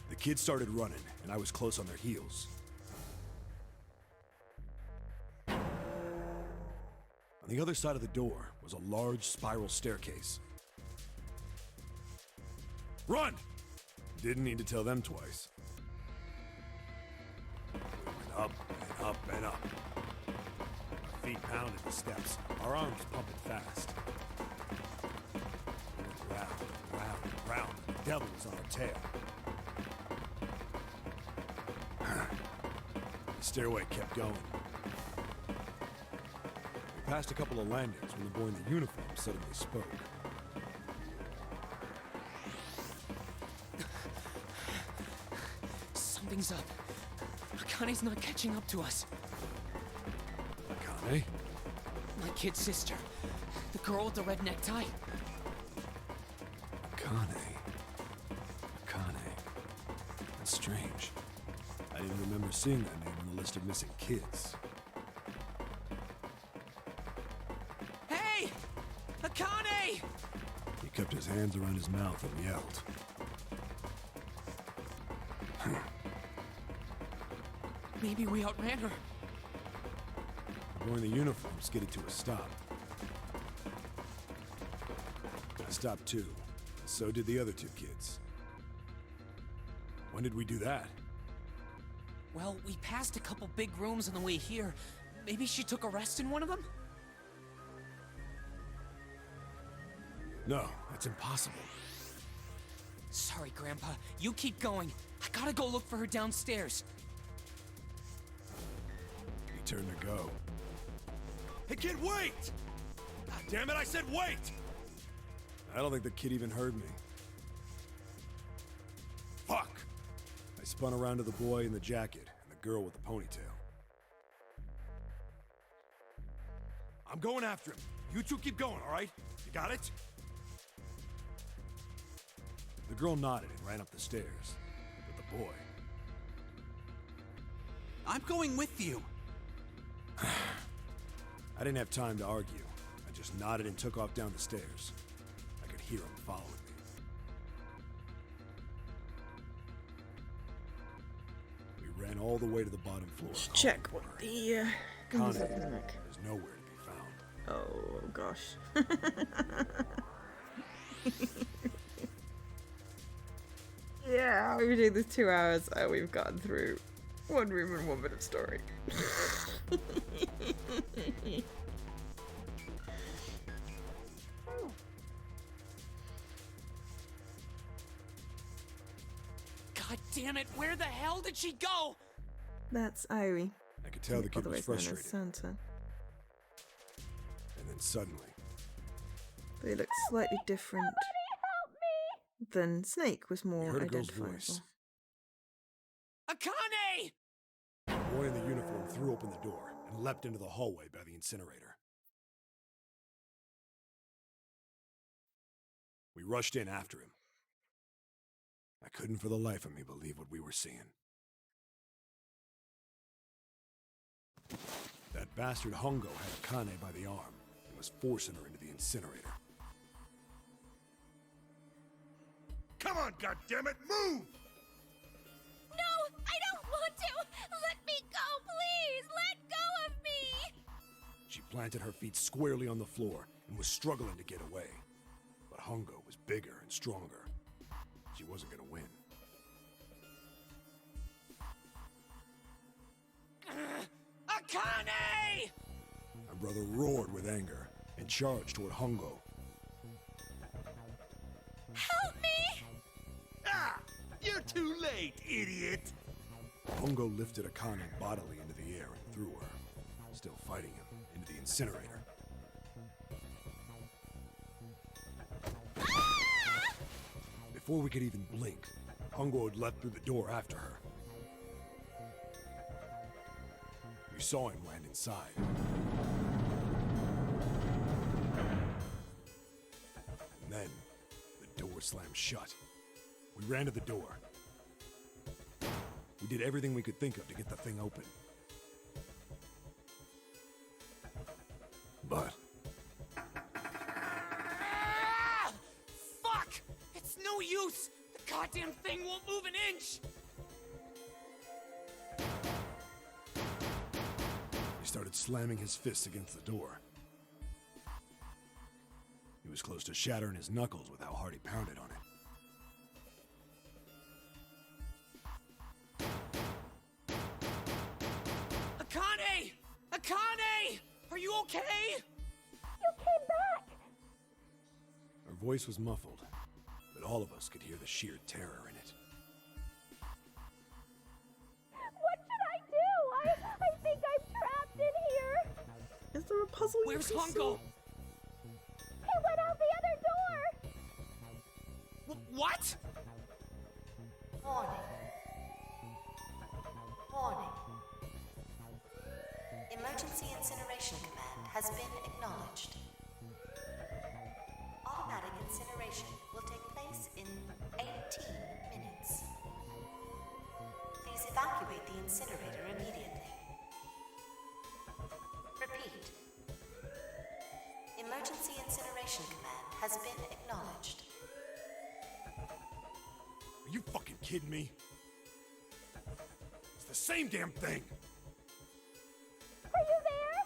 The kids started running, and I was close on their heels. On the other side of the door was a large spiral staircase. Run! Didn't need to tell them twice. We went up and up and up. Our feet pounded the steps, our arms pumping fast. We went round and round and round. The devil was on our tail. The stairway kept going. We passed a couple of landings when the boy in the uniform suddenly spoke. Something's up. Akane's not catching up to us. Akane? My kid's sister. The girl with the red necktie. Akane. That's strange. I didn't remember seeing that name on the list of missing kids. Hey! Akane! He kept his hands around his mouth and yelled. Maybe we outran her. The boy in the uniform skidded to a stop. I stopped too, and so did the other two kids. When did we do that? Well, we passed a couple big rooms on the way here. Maybe she took a rest in one of them? No, that's impossible. Sorry, Grandpa. You keep going. I gotta go look for her downstairs. He turned to go. Hey kid, wait! God damn it, I said wait! I don't think the kid even heard me. Fuck! I spun around to the boy in the jacket and the girl with the ponytail. I'm going after him. You two keep going, all right? You got it? The girl nodded and ran up the stairs. But the boy... I'm going with you. I didn't have time to argue. I just nodded and took off down the stairs. I could hear him following me. We ran all the way to the bottom floor. Let's check what the things Connie look like. is nowhere to be found. Oh gosh. Yeah, we did this 2 hours and we've gotten through one room and 1 bit of story. God damn it, where the hell did she go? That's Irie. I could tell the kid was otherwise known as frustrated. Santa. And then suddenly, They look slightly different than Snake was we more heard a girl's identifiable. voice. Akane! The boy in the uniform threw open the door and leapt into the hallway by the incinerator. We rushed in after him. I couldn't for the life of me believe what we were seeing. That bastard Hongo had Akane by the arm and was forcing her into the incinerator. Come on, goddammit, move! No, I don't want to! Let me go, please! Let go of me! She planted her feet squarely on the floor and was struggling to get away. But Hongo was bigger and stronger. She wasn't gonna win. Akane! My brother roared with anger and charged toward Hongo. Help me! Ah! You're too late, idiot! Hongo lifted Akane bodily into the air and threw her, still fighting him, into the incinerator. Before we could even blink, Hongo had leapt through the door after her. We saw him land inside. And then, the door slammed shut. We ran to the door. We did everything we could think of to get the thing open. But Ah! Fuck! It's no use! The goddamn thing won't move an inch! he started slamming his fists against the door. He was close to shattering his knuckles with how hard he pounded on it. Akane! Akane! Are you okay? You came back! Her voice was muffled, but all of us could hear the sheer terror in it. What should I do? I think I'm trapped in here! Is there a puzzle you Where's can Hongo? solve? He went out the other door! What? Warning. Warning. Emergency incineration command has been acknowledged. Automatic incineration will take place in 18 minutes. Please evacuate the incinerator immediately. Repeat. Emergency incineration command has been acknowledged. Are you fucking kidding me? It's the same damn thing! Are you there?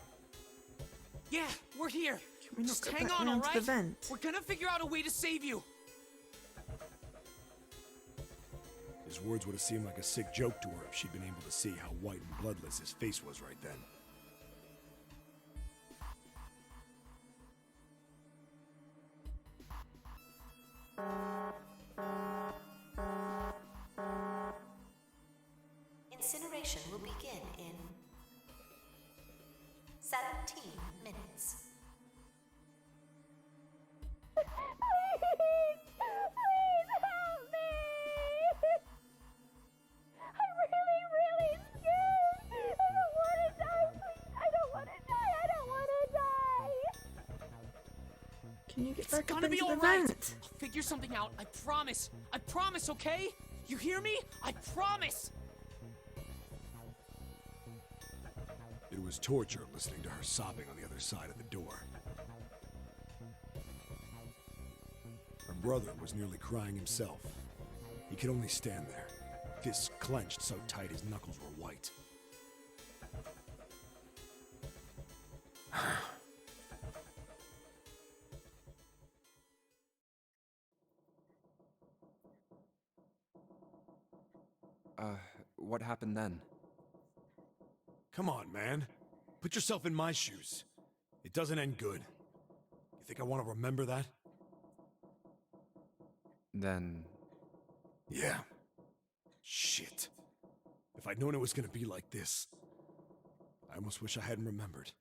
Yeah, we're here. Should we not Just go hang back on, round to alright? the vent? We're gonna figure out a way to save you. His words would have seemed like a sick joke to her if she'd been able to see how white and bloodless his face was right then. Incineration will begin in 17 minutes. Can you get It's back up gonna be into the alright! vent? I'll figure something out, I promise! I promise, okay? You hear me? I promise! It was torture listening to her sobbing on the other side of the door. Her brother was nearly crying himself. He could only stand there, fists clenched so tight his knuckles were white. What happened then? Come on, man. Put yourself in my shoes. It doesn't end good. You think I want to remember that? Then... Yeah. Shit. If I'd known it was gonna be like this, I almost wish I hadn't remembered.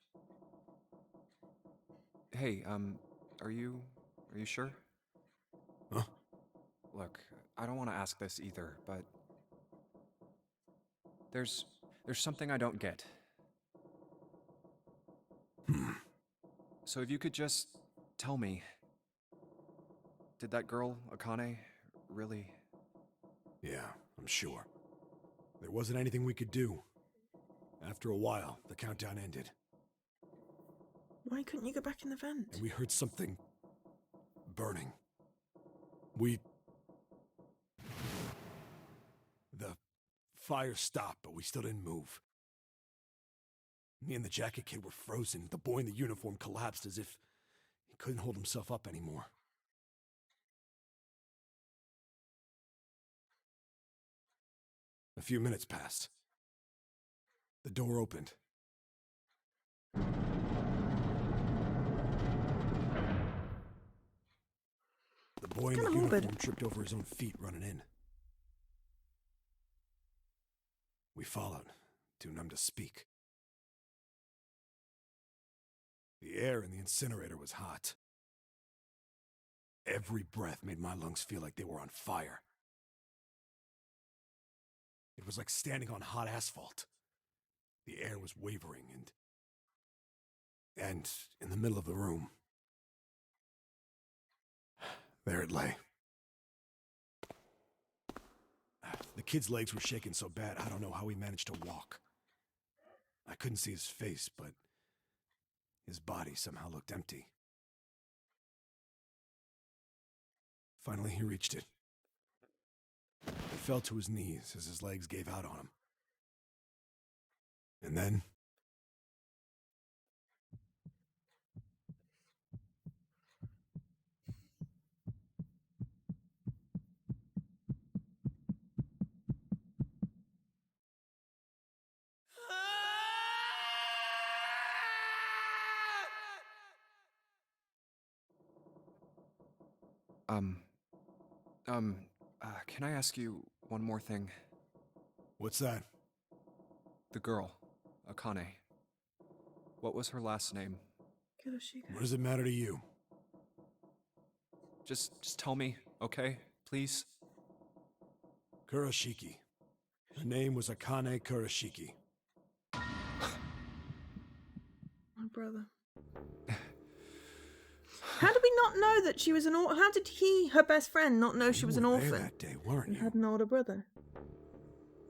Hey, are you sure? Huh? Look, I don't want to ask this either, but... There's something I don't get. So if you could just tell me, did that girl, Akane, really... Yeah, I'm sure. There wasn't anything we could do. After a while, the countdown ended, Why couldn't you go back in the vent? and we heard something burning. The fire stopped, but we still didn't move. Me and the jacket kid were frozen. The boy in the uniform collapsed as if he couldn't hold himself up anymore. A few minutes passed. The door opened. The boy in the kinda uniform morbid. tripped over his own feet running in. We followed, too numb to speak. The air in the incinerator was hot. Every breath made my lungs feel like they were on fire. It was like standing on hot asphalt. The air was wavering and in the middle of the room, there it lay. The kid's legs were shaking so bad, I don't know how he managed to walk. I couldn't see his face, but his body somehow looked empty. Finally, he reached it. He fell to his knees as his legs gave out on him. And then... Can I ask you one more thing? What's that? The girl, Akane. What was her last name? Kuroshige. What does it matter to you? Just tell me, okay? Please? Kurashiki. Her name was Akane Kurashiki. My brother. How did we not know that she was an orphan? How did he, her best friend, not know she was an You were orphan? there that day, weren't And you? had an older brother.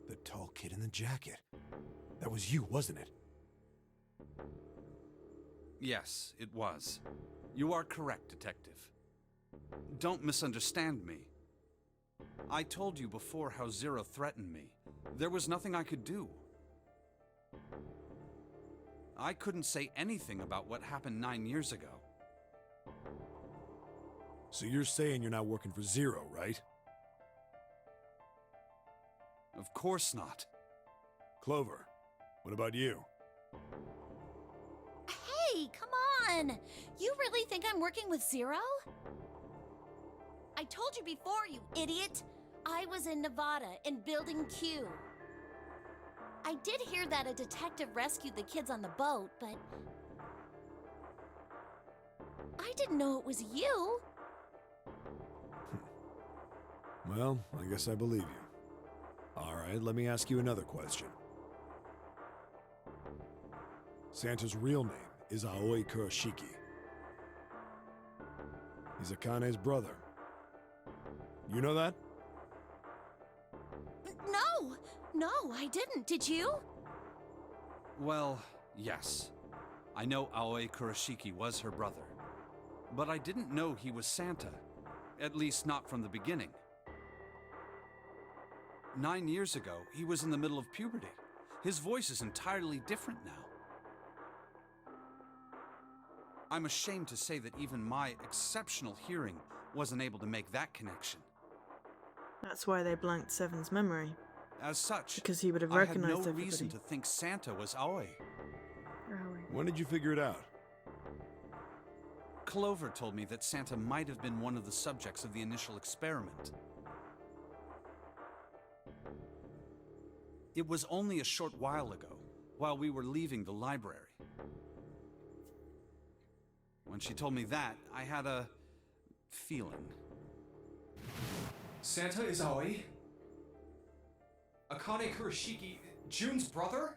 The tall kid in the jacket. That was you, wasn't it? Yes, it was. You are correct, Detective. Don't misunderstand me. I told you before how Zero threatened me. There was nothing I could do. I couldn't say anything about what happened 9 years ago. So you're saying you're not working for Zero, right? Of course not. Clover, what about you? Hey, come on! You really think I'm working with Zero? I told you before, you idiot. I was in Nevada, in Building Q. I did hear that a detective rescued the kids on the boat, but I didn't know it was you. Well, I guess I believe you. All right, let me ask you another question. Santa's real name is Aoi Kurashiki. He's Akane's brother. You know that? No, I didn't. Did you? Well, yes. I know Aoi Kurashiki was her brother. But I didn't know he was Santa. At least not from the beginning. 9 years ago, he was in the middle of puberty. His voice is entirely different now. I'm ashamed to say that even my exceptional hearing wasn't able to make that connection. That's why they blanked Seven's memory. As such, Because he would have I had recognized no everybody. reason to think Santa was Aoi. When did you figure it out? Clover told me that Santa might have been one of the subjects of the initial experiment. It was only a short while ago, while we were leaving the library. When she told me that, I had a feeling. Santa is Aoi? Akane Kurashiki, June's brother?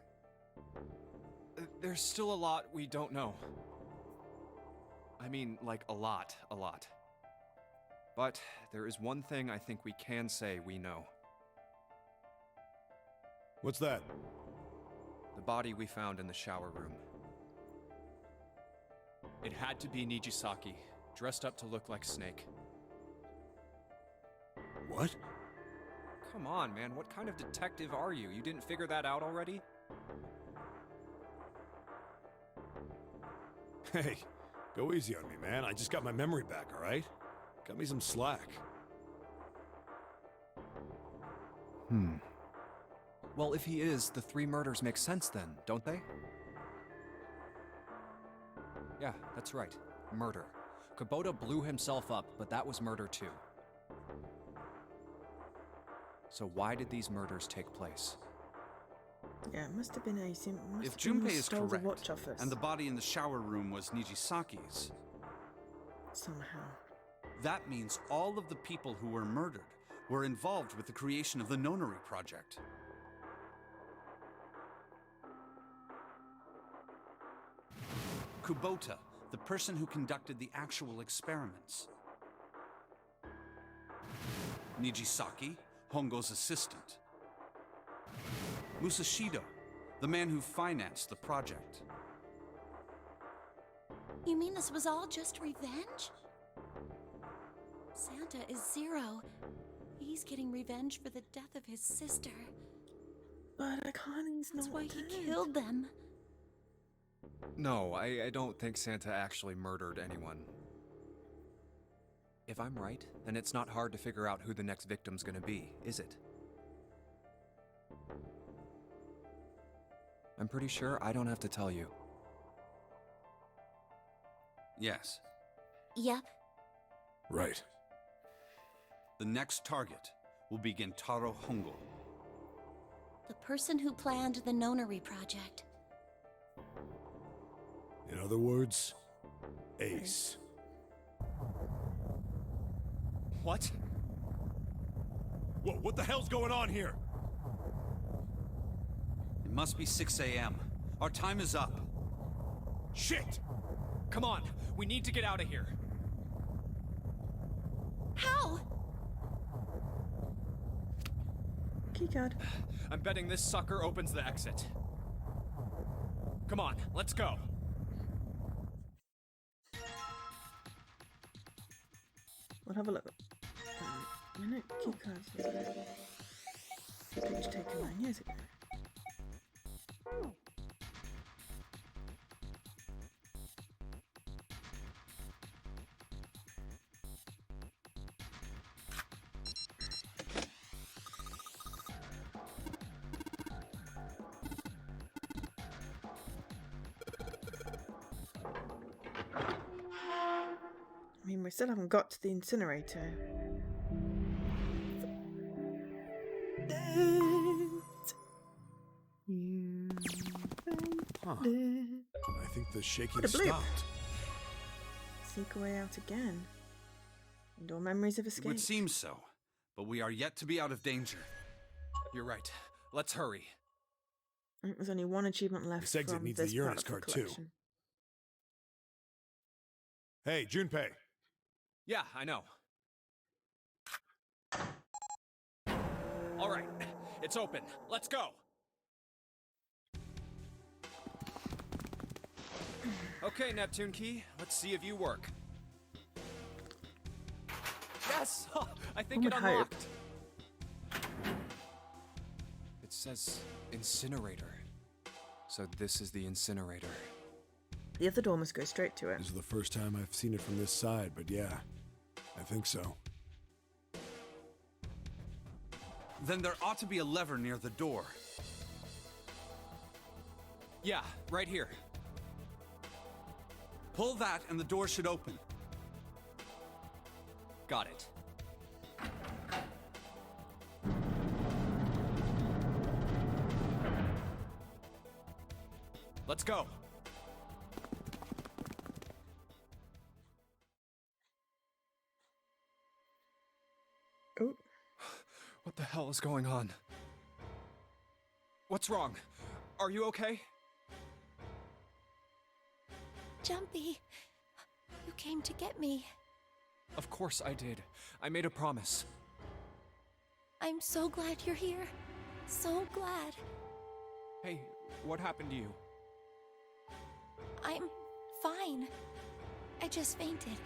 There's still a lot we don't know. I mean, like, a lot. But there is one thing I think we can say we know. What's that? The body we found in the shower room. It had to be Nijisaki, dressed up to look like Snake. What? Come on, man, what kind of detective are you? You didn't figure that out already? Hey, go easy on me, man. I just got my memory back, all right? Cut me some slack. Well, if he is, the 3 murders make sense then, don't they? Yeah, that's right. Murder. Kubota blew himself up, but that was murder too. So why did these murders take place? Yeah, it must have been Ace. If Junpei is stole the correct, watch off us and the body in the shower room was Nijisaki's, somehow. that means all of the people who were murdered were involved with the creation of the Nonary project. Kubota, the person who conducted the actual experiments. Nijisaki, Hongo's assistant. Musashido, the man who financed the project. You mean this was all just revenge? Santa is Zero. He's getting revenge for the death of his sister. But Akane's not That's why dead. he killed them. No, I don't think Santa actually murdered anyone. If I'm right, then it's not hard to figure out who the next victim's gonna be, is it? I'm pretty sure I don't have to tell you. Yes, Yep. Right. the next target will be Gentaro Hongo. The person who planned the Nonary project. In other words, Ace. What? What the hell's going on here? It must be 6 a.m. Our time is up. Shit! Come on, we need to get out of here. How? Keycard. I'm betting this sucker opens the exit. Come on, let's go. We'll have a look. Minute keycards was a picture taken 9 years ago. I mean, we still haven't got to the incinerator. Huh. I think the shaking What a bloop. stopped. Seek a way out again. And all memories of It escape. would seem so, but we are yet to be out of danger. You're right. Let's hurry. I think there's only one achievement left This exit from needs this the part Uranus of the card, too. collection. Hey, Junpei. Yeah, I know. All right, it's open. Let's go. Okay, Neptune Key. Let's see if you work. Yes! I think Who it would hope? unlocked. It says incinerator. So this is the incinerator. The other door must go straight to it. This is the first time I've seen it from this side, but yeah, I think so. Then there ought to be a lever near the door. Yeah, right here. Pull that and the door should open. Got it. Let's go. Oh, What the hell is going on? What's wrong? Are you okay? Jumpy, you came to get me. Of course I did. I made a promise. I'm so glad you're here. So glad. Hey, what happened to you? I'm fine. I just fainted.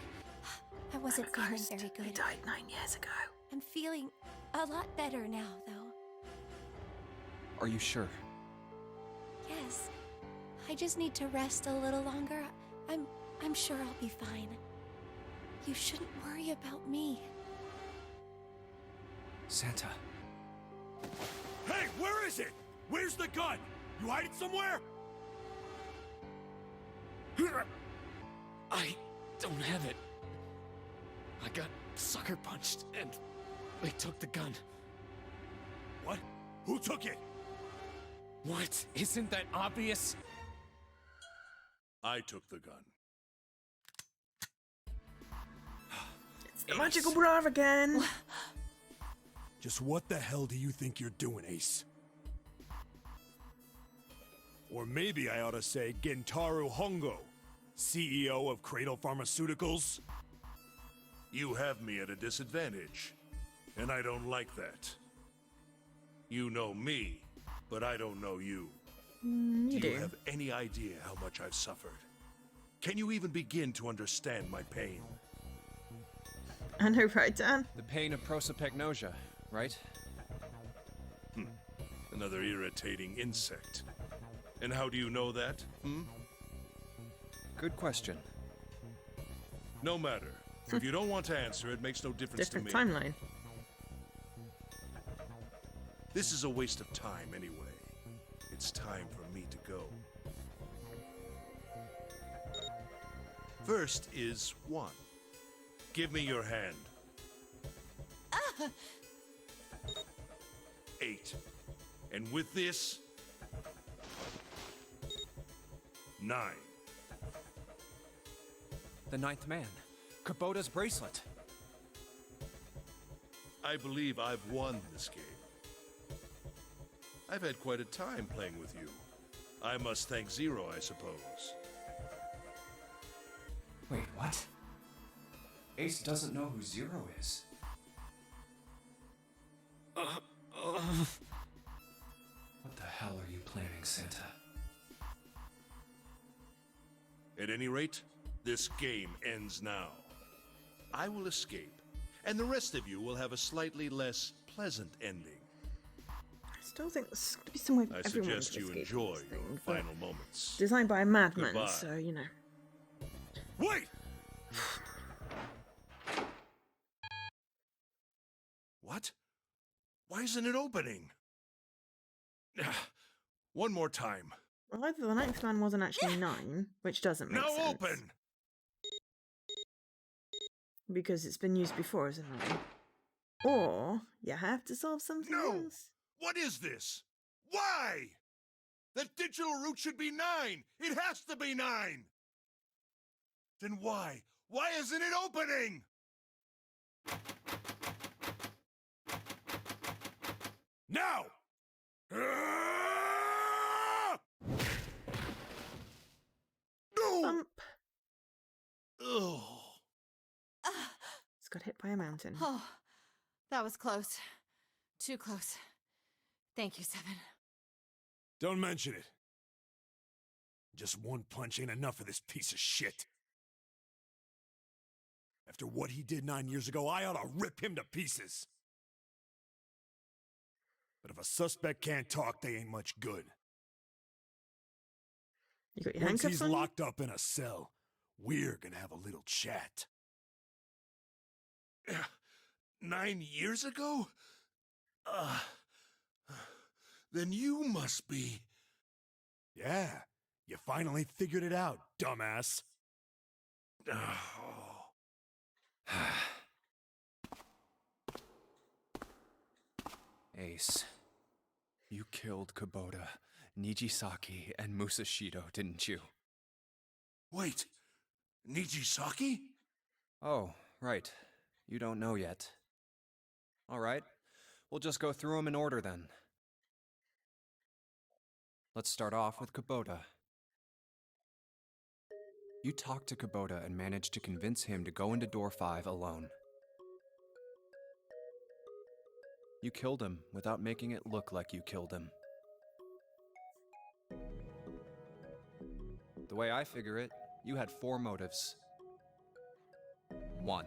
I wasn't feeling very He good. died 9 years ago. I'm feeling a lot better now, though. Are you sure? Yes. I just need to rest a little longer. I'm sure I'll be fine. You shouldn't worry about me. Santa. Hey, where is it? Where's the gun? You hide it somewhere? I don't have it. I got sucker punched and they took the gun. What? Who took it? What? Isn't that obvious? I took the gun. It's the magical bra again. Just what the hell do you think you're doing, Ace? Or maybe I ought to say Gentaro Hongo, CEO of Cradle Pharmaceuticals. You have me at a disadvantage, and I don't like that. You know me, but I don't know you. You Do you do. have any idea how much I've suffered? Can you even begin to understand my pain? I know, right, Dan? The pain of prosopagnosia, right? Another irritating insect. And how do you know that? Good question. No matter. If you don't want to answer, it makes no difference Different to me. timeline. This is a waste of time anyway. It's time for me to go. First is 1. Give me your hand. 8. And with this, 9. The ninth man. Kubota's bracelet. I believe I've won this game. I've had quite a time playing with you. I must thank Zero, I suppose. Wait, what? Ace doesn't know who Zero is. What the hell are you planning, Santa? At any rate, this game ends now. I will escape, and the rest of you will have a slightly less pleasant ending. I still think there's got to be some way for I everyone suggest to you escape enjoy this your thing, but final moments. designed by a madman, Goodbye. so, you know. Wait! What? Why isn't it opening? One more time. Well, either the ninth man wasn't actually 9, which doesn't make Now sense. open! Because it's been used before as a 9. Or you have to solve something No! else. What is this? Why? That digital route should be 9! It has to be 9! Then why? Why isn't it opening? Now! Ah! No! Bump. Ugh. It's got hit by a mountain. Oh, that was close. Too close. Thank you, Seven. Don't mention it. Just one punch ain't enough for this piece of shit. After what he did 9 years ago, I ought to rip him to pieces. But if a suspect can't talk, they ain't much good. You got your Once handcuffs he's on? locked up in a cell, we're gonna have a little chat. 9 years ago? Then you must be... Yeah, you finally figured it out, dumbass. Ace, you killed Kubota, Nijisaki, and Musashido, didn't you? Wait, Nijisaki? Oh, right. You don't know yet. All right. We'll just go through them in order then. Let's start off with Kubota. You talked to Kubota and managed to convince him to go into Door 5 alone. You killed him without making it look like you killed him. The way I figure it, you had 4 motives. 1.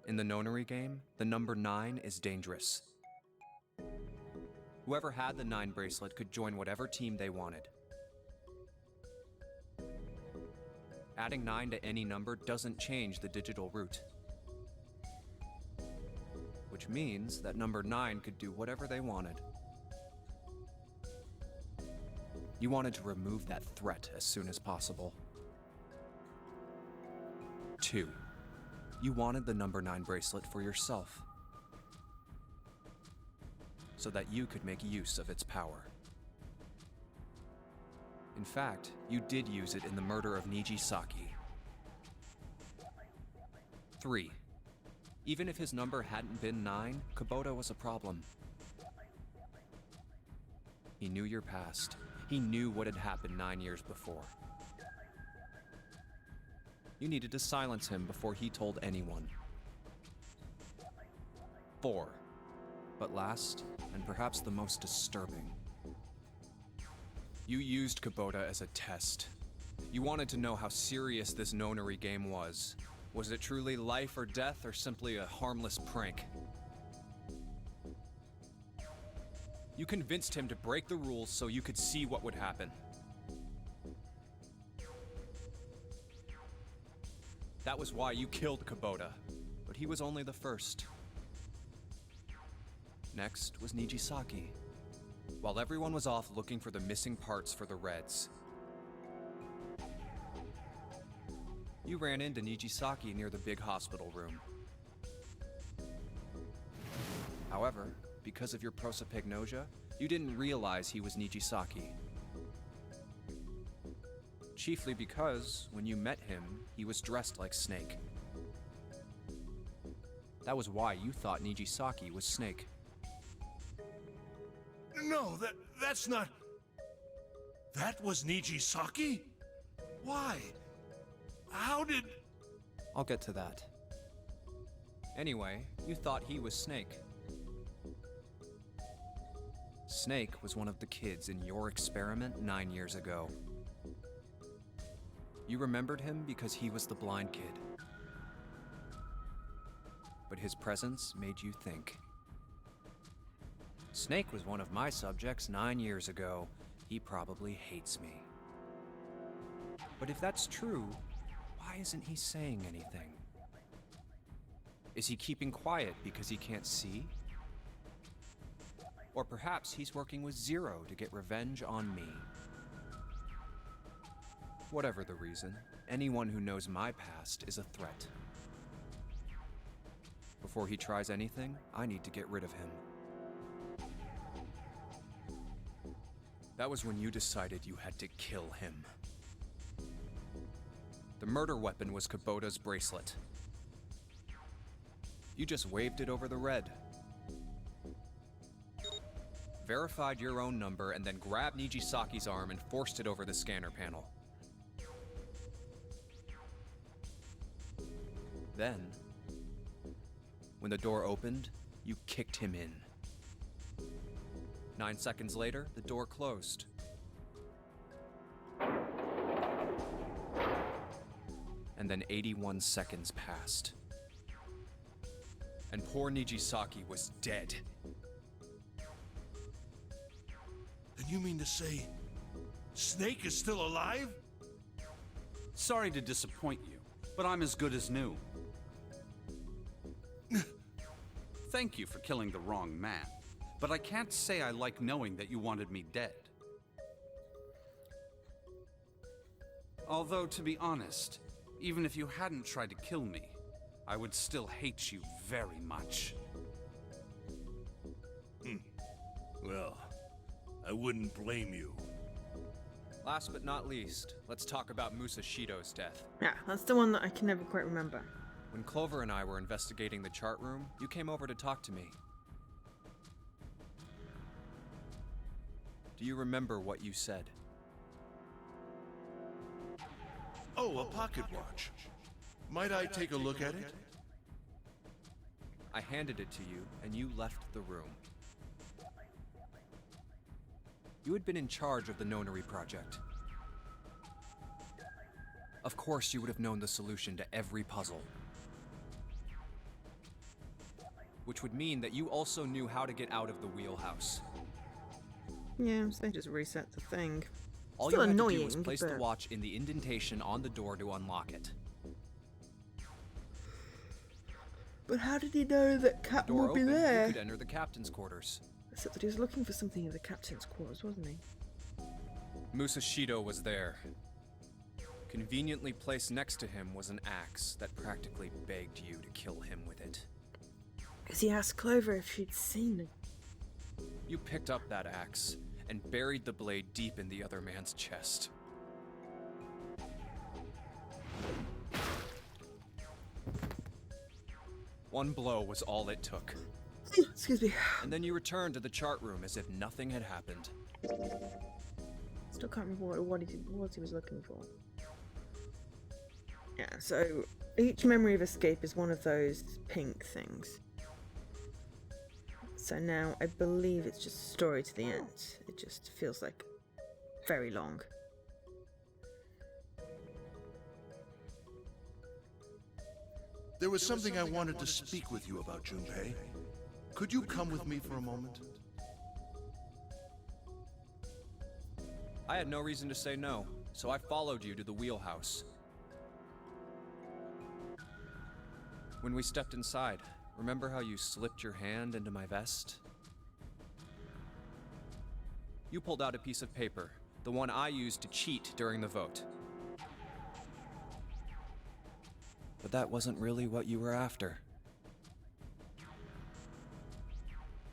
In the Nonary game, the number 9 is dangerous. Whoever had the 9 bracelet could join whatever team they wanted. Adding 9 to any number doesn't change the digital route. Which means that number 9 could do whatever they wanted. You wanted to remove that threat as soon as possible. 2. You wanted the number 9 bracelet for yourself, so that you could make use of its power. In fact, you did use it in the murder of Nijisaki. 3. Even if his number hadn't been 9, Kubota was a problem. He knew your past. He knew what had happened 9 years before. You needed to silence him before he told anyone. 4. But last, and perhaps the most disturbing, you used Kubota as a test. You wanted to know how serious this Nonary game was. Was it truly life or death, or simply a harmless prank? You convinced him to break the rules so you could see what would happen. That was why you killed Kubota, but he was only the first. Next was Nijisaki. While everyone was off looking for the missing parts for the Reds, you ran into Nijisaki near the big hospital room. However, because of your prosopagnosia, you didn't realize he was Nijisaki. Chiefly because, when you met him, he was dressed like Snake. That was why you thought Nijisaki was Snake. No, that's not... That was Nijisaki? Why? How did... I'll get to that. Anyway, you thought he was Snake. Snake was one of the kids in your experiment 9 years ago. You remembered him because he was the blind kid. But his presence made you think. Snake was one of my subjects 9 years ago. He probably hates me. But if that's true, why isn't he saying anything? Is he keeping quiet because he can't see? Or perhaps he's working with Zero to get revenge on me. Whatever the reason, anyone who knows my past is a threat. Before he tries anything, I need to get rid of him. That was when you decided you had to kill him. The murder weapon was Kubota's bracelet. You just waved it over the red. Verified your own number and then grabbed Nijisaki's arm and forced it over the scanner panel. Then, when the door opened, you kicked him in. 9 seconds later, the door closed. And then 81 seconds passed. And poor Nijisaki was dead. Then you mean to say Snake is still alive? Sorry to disappoint you, but I'm as good as new. Thank you for killing the wrong man, but I can't say I like knowing that you wanted me dead. Although, to be honest, even if you hadn't tried to kill me, I would still hate you very much. Well, I wouldn't blame you. Last but not least, let's talk about Musashido's death. Yeah, that's the one that I can never quite remember. When Clover and I were investigating the chart room, you came over to talk to me. Do you remember what you said? Oh, a pocket watch. Might I take a look at it? I handed it to you, and you left the room. You had been in charge of the Nonary project. Of course, you would have known the solution to every puzzle. Which would mean that you also knew how to get out of the wheelhouse. Yeah, so they just reset the thing. All Still you had annoying, to do was place the but- watch in the indentation on the door to unlock it. But how did he know that Cap Door would be open, there? you could enter the captain's quarters. Except that he was looking for something in the captain's quarters, wasn't he? Musashido was there. Conveniently placed next to him was an axe that practically begged you to kill him with it. Because he asked Clover if she'd seen it. You picked up that axe and buried the blade deep in the other man's chest. One blow was all it took. Excuse me. And then you returned to the chart room as if nothing had happened. Still can't remember what he was looking for. Yeah, so each memory of escape is one of those pink things. So now I believe it's just a story to the end. It just feels like very long. There was something I wanted to speak with you about, Junpei. Could you come with me for a moment? I had no reason to say no, so I followed you to the wheelhouse. When we stepped inside, remember how you slipped your hand into my vest? You pulled out a piece of paper, the one I used to cheat during the vote. But that wasn't really what you were after.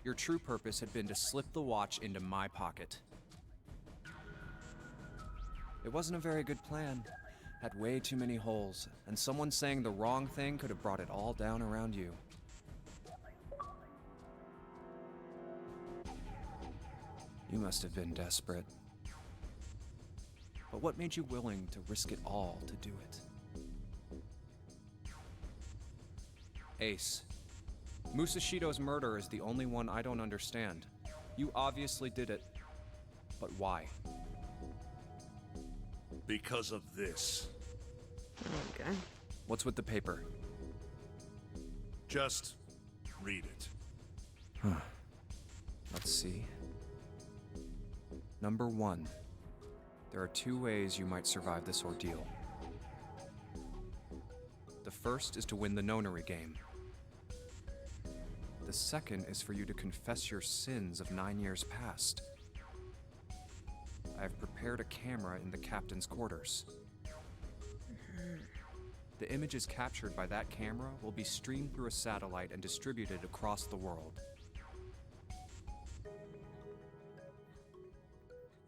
Your true purpose had been to slip the watch into my pocket. It wasn't a very good plan. Had way too many holes, and someone saying the wrong thing could have brought it all down around you. You must have been desperate. But what made you willing to risk it all to do it? Ace, Musashido's murder is the only one I don't understand. You obviously did it, but why? Because of this. Okay. What's with the paper? Just read it. Let's see. Number 1. There are 2 ways you might survive this ordeal. The first is to win the Nonary game. The second is for you to confess your sins of 9 years past. I have prepared a camera in the captain's quarters. The images captured by that camera will be streamed through a satellite and distributed across the world.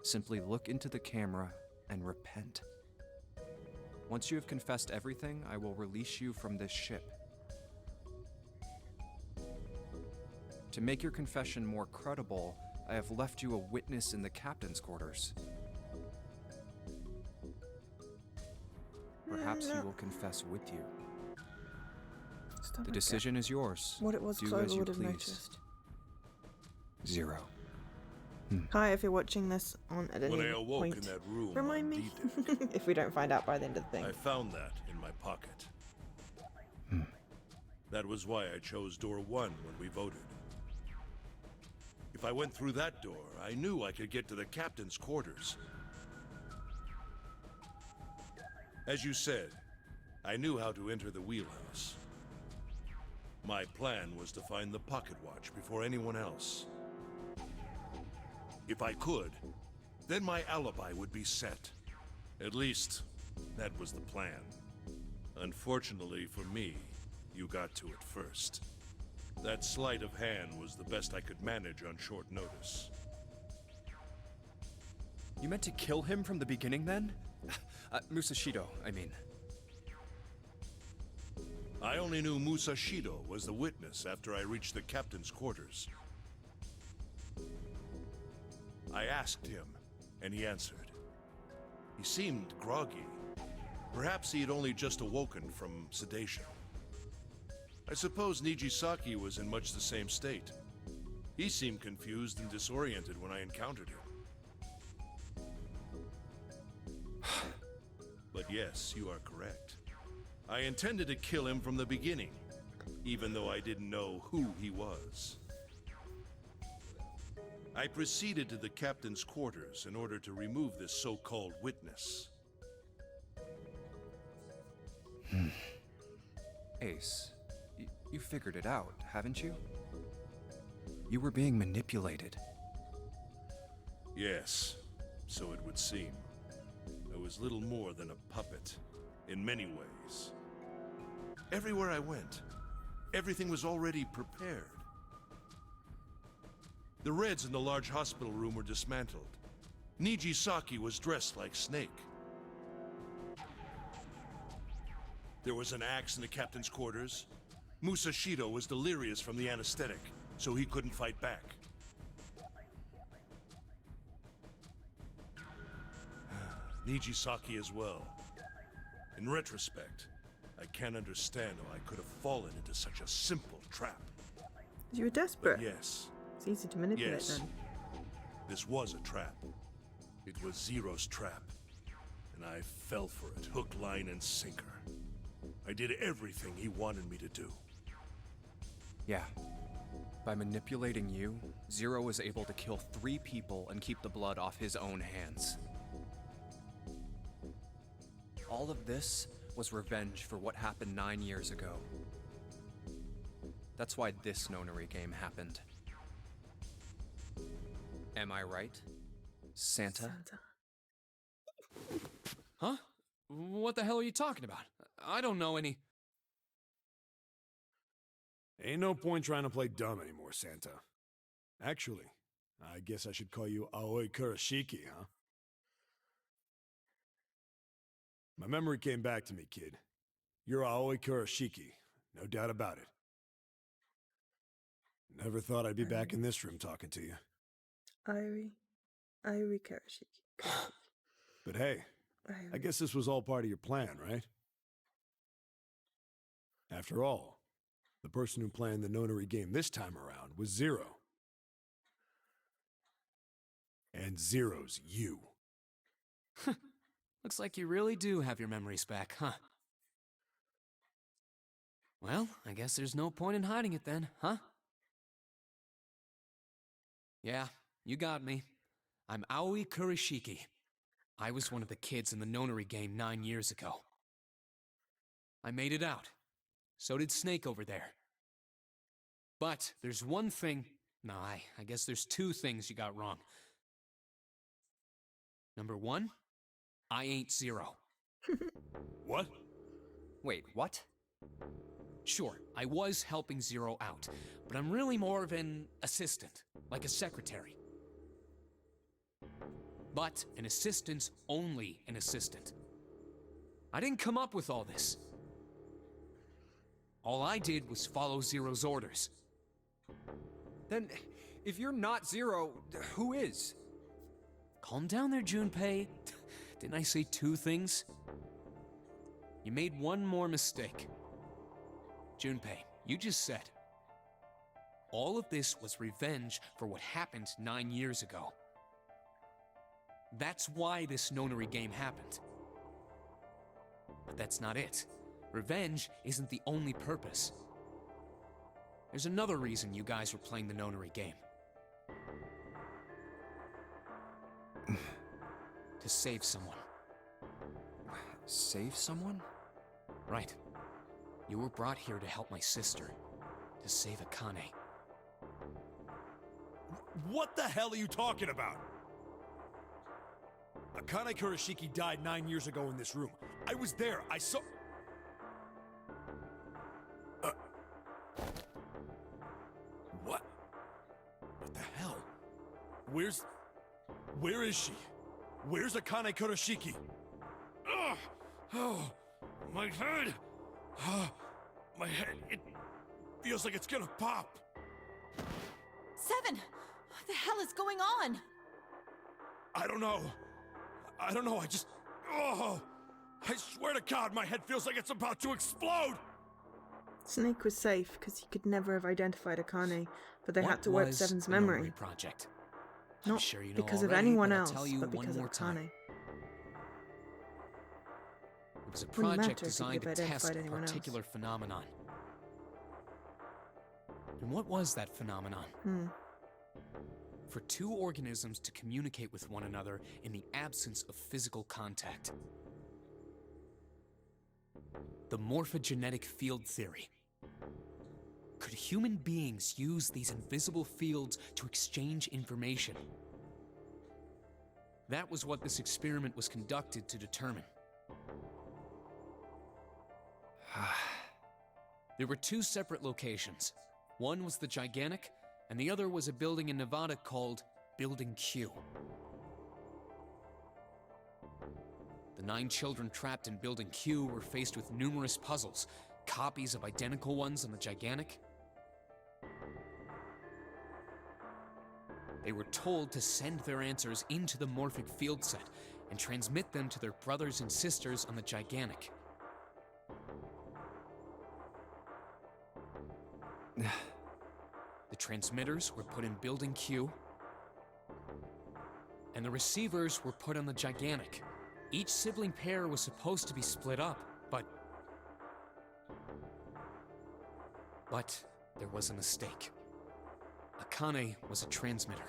Simply look into the camera and repent. Once you have confessed everything, I will release you from this ship. To make your confession more credible, I have left you a witness in the captain's quarters. Perhaps he will confess with you. Stop The it, decision is yours. What it was, Do Clover as you would have please. noticed. 0. Hi, if you're watching this on at any When I awoke point, in that room remind on me D-Deck, if we don't find out by the end of the thing. I found that in my pocket. That was why I chose door 1 when we voted. If I went through that door, I knew I could get to the captain's quarters. As you said, I knew how to enter the wheelhouse. My plan was to find the pocket watch before anyone else. If I could, then my alibi would be set. At least, that was the plan. Unfortunately for me, you got to it first. That sleight of hand was the best I could manage on short notice. You meant to kill him from the beginning, then? Musashido, I mean. I only knew Musashido was the witness after I reached the captain's quarters. I asked him, and he answered. He seemed groggy. Perhaps he had only just awoken from sedation. I suppose Nijisaki was in much the same state. He seemed confused and disoriented when I encountered him. But yes, you are correct. I intended to kill him from the beginning, even though I didn't know who he was. I proceeded to the captain's quarters in order to remove this so-called witness. Ace, you figured it out, haven't you? You were being manipulated. Yes, so it would seem. I was little more than a puppet, in many ways. Everywhere I went, everything was already prepared. The Reds in the large hospital room were dismantled. Nijisaki was dressed like Snake. There was an axe in the captain's quarters. Musashido was delirious from the anesthetic, so he couldn't fight back. Nijisaki as well. In retrospect, I can't understand how I could have fallen into such a simple trap. You were desperate. But yes. It's easy to manipulate Yes. then. This was a trap. It was Zero's trap. And I fell for it, hook, line, and sinker. I did everything he wanted me to do. Yeah. By manipulating you, Zero was able to kill 3 people and keep the blood off his own hands. All of this was revenge for what happened 9 years ago. That's why this Nonary game happened. Am I right, Santa? Huh? What the hell are you talking about? I don't know any... Ain't no point trying to play dumb anymore, Santa. Actually, I guess I should call you Aoi Kurashiki, huh? My memory came back to me, kid. You're Aoi Kurashiki, no doubt about it. Never thought I'd be back in this room talking to you. Irie Karashiki. But hey, I guess this was all part of your plan, right? After all, the person who planned the Nonary game this time around was Zero. And Zero's you. Looks like you really do have your memories back, huh? Well, I guess there's no point in hiding it then, huh? Yeah, you got me. I'm Aoi Kurashiki. I was one of the kids in the Nonary game 9 years ago. I made it out. So did Snake over there. But there's one thing... No, I guess there's 2 things you got wrong. Number 1, I ain't Zero. What? Wait, what? Sure, I was helping Zero out, but I'm really more of an assistant, like a secretary. but an assistant's only an assistant. I didn't come up with all this. All I did was follow Zero's orders. Then, if you're not Zero, who is? Calm down there, Junpei. Didn't I say 2 things? You made one more mistake. Junpei, you just said all of this was revenge for what happened 9 years ago. That's why this Nonary game happened. But that's not it. Revenge isn't the only purpose. There's another reason you guys were playing the Nonary game. To save someone. Save someone? Right. You were brought here to help my sister. To save Akane. What the hell are you talking about? Akane Kurashiki died 9 years ago in this room. I was there. I saw... What? What the hell? Where is she? Where's Akane Kurashiki? Ugh! Oh, my head! My head, it feels like it's gonna pop. 7! What the hell is going on? I don't know. I just... Oh! I swear to God, my head feels like it's about to explode! Snake was safe because he could never have identified Akane, but they What had to wipe was Seven's the memory. Nonary project? Not I'm sure you know because of already, anyone but I'll else, tell you but one because of more time. Akane. It was a Wouldn't matter project if he designed to could have test identified a anyone else. particular phenomenon. And what was that phenomenon? For 2 organisms to communicate with one another in the absence of physical contact. The morphogenetic field theory. Could human beings use these invisible fields to exchange information? That was what this experiment was conducted to determine. There were 2 separate locations. One was the Gigantic, and the other was a building in Nevada called Building Q. The 9 children trapped in Building Q were faced with numerous puzzles, copies of identical ones on the Gigantic. They were told to send their answers into the morphic field set and transmit them to their brothers and sisters on the Gigantic. The transmitters were put in Building Q, and the receivers were put on the Gigantic. Each sibling pair was supposed to be split up, but there was a mistake. Akane was a transmitter.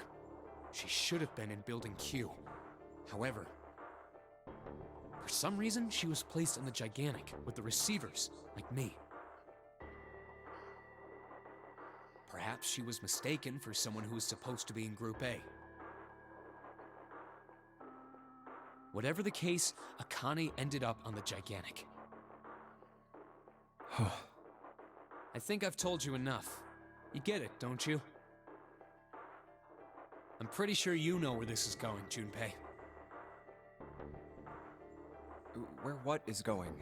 She should have been in Building Q. However, for some reason, she was placed on the Gigantic with the receivers, like me. Perhaps she was mistaken for someone who was supposed to be in Group A. Whatever the case, Akane ended up on the Gigantic. I think I've told you enough. You get it, don't you? I'm pretty sure you know where this is going, Junpei. Where what is going?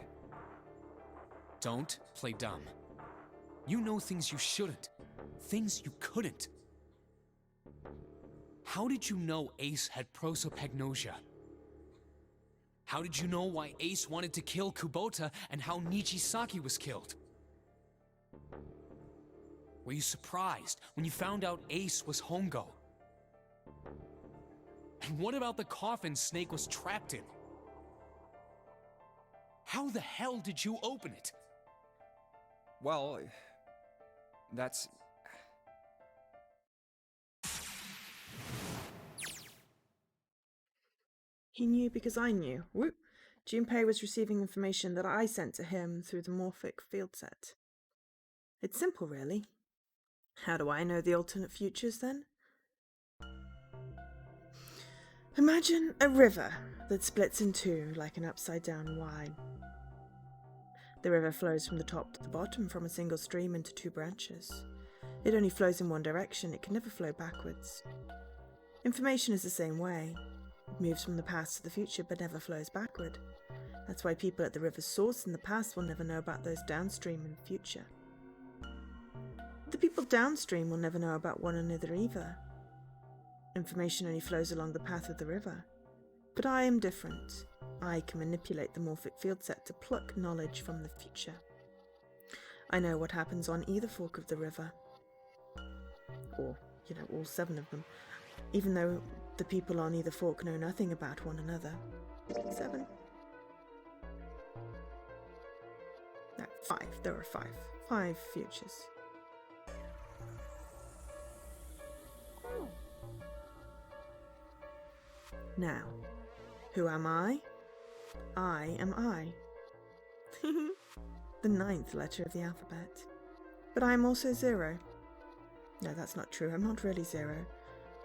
Don't play dumb. You know things you shouldn't. Things you couldn't. How did you know Ace had prosopagnosia? How did you know why Ace wanted to kill Kubota and how Nijisaki was killed? Were you surprised when you found out Ace was Hongo? And what about the coffin Snake was trapped in? How the hell did you open it? Well, that's... He knew because I knew. Whoop. Junpei was receiving information that I sent to him through the morphic field set. It's simple, really. How do I know the alternate futures, then? Imagine a river that splits in 2 like an upside-down Y. The river flows from the top to the bottom from a single stream into 2 branches. It only flows in one direction, it can never flow backwards. Information is the same way. It moves from the past to the future but never flows backward. That's why people at the river's source in the past will never know about those downstream in the future. The people downstream will never know about one another either. Information only flows along the path of the river. But I am different. I can manipulate the morphic field set to pluck knowledge from the future. I know what happens on either fork of the river. Or, all 7 of them. Even though the people on either fork know nothing about one another. 7? No, 5. There are 5. 5 futures. Now, who am I? I am I. The 9th letter of the alphabet. But I am also 0. No, that's not true. I'm not really 0.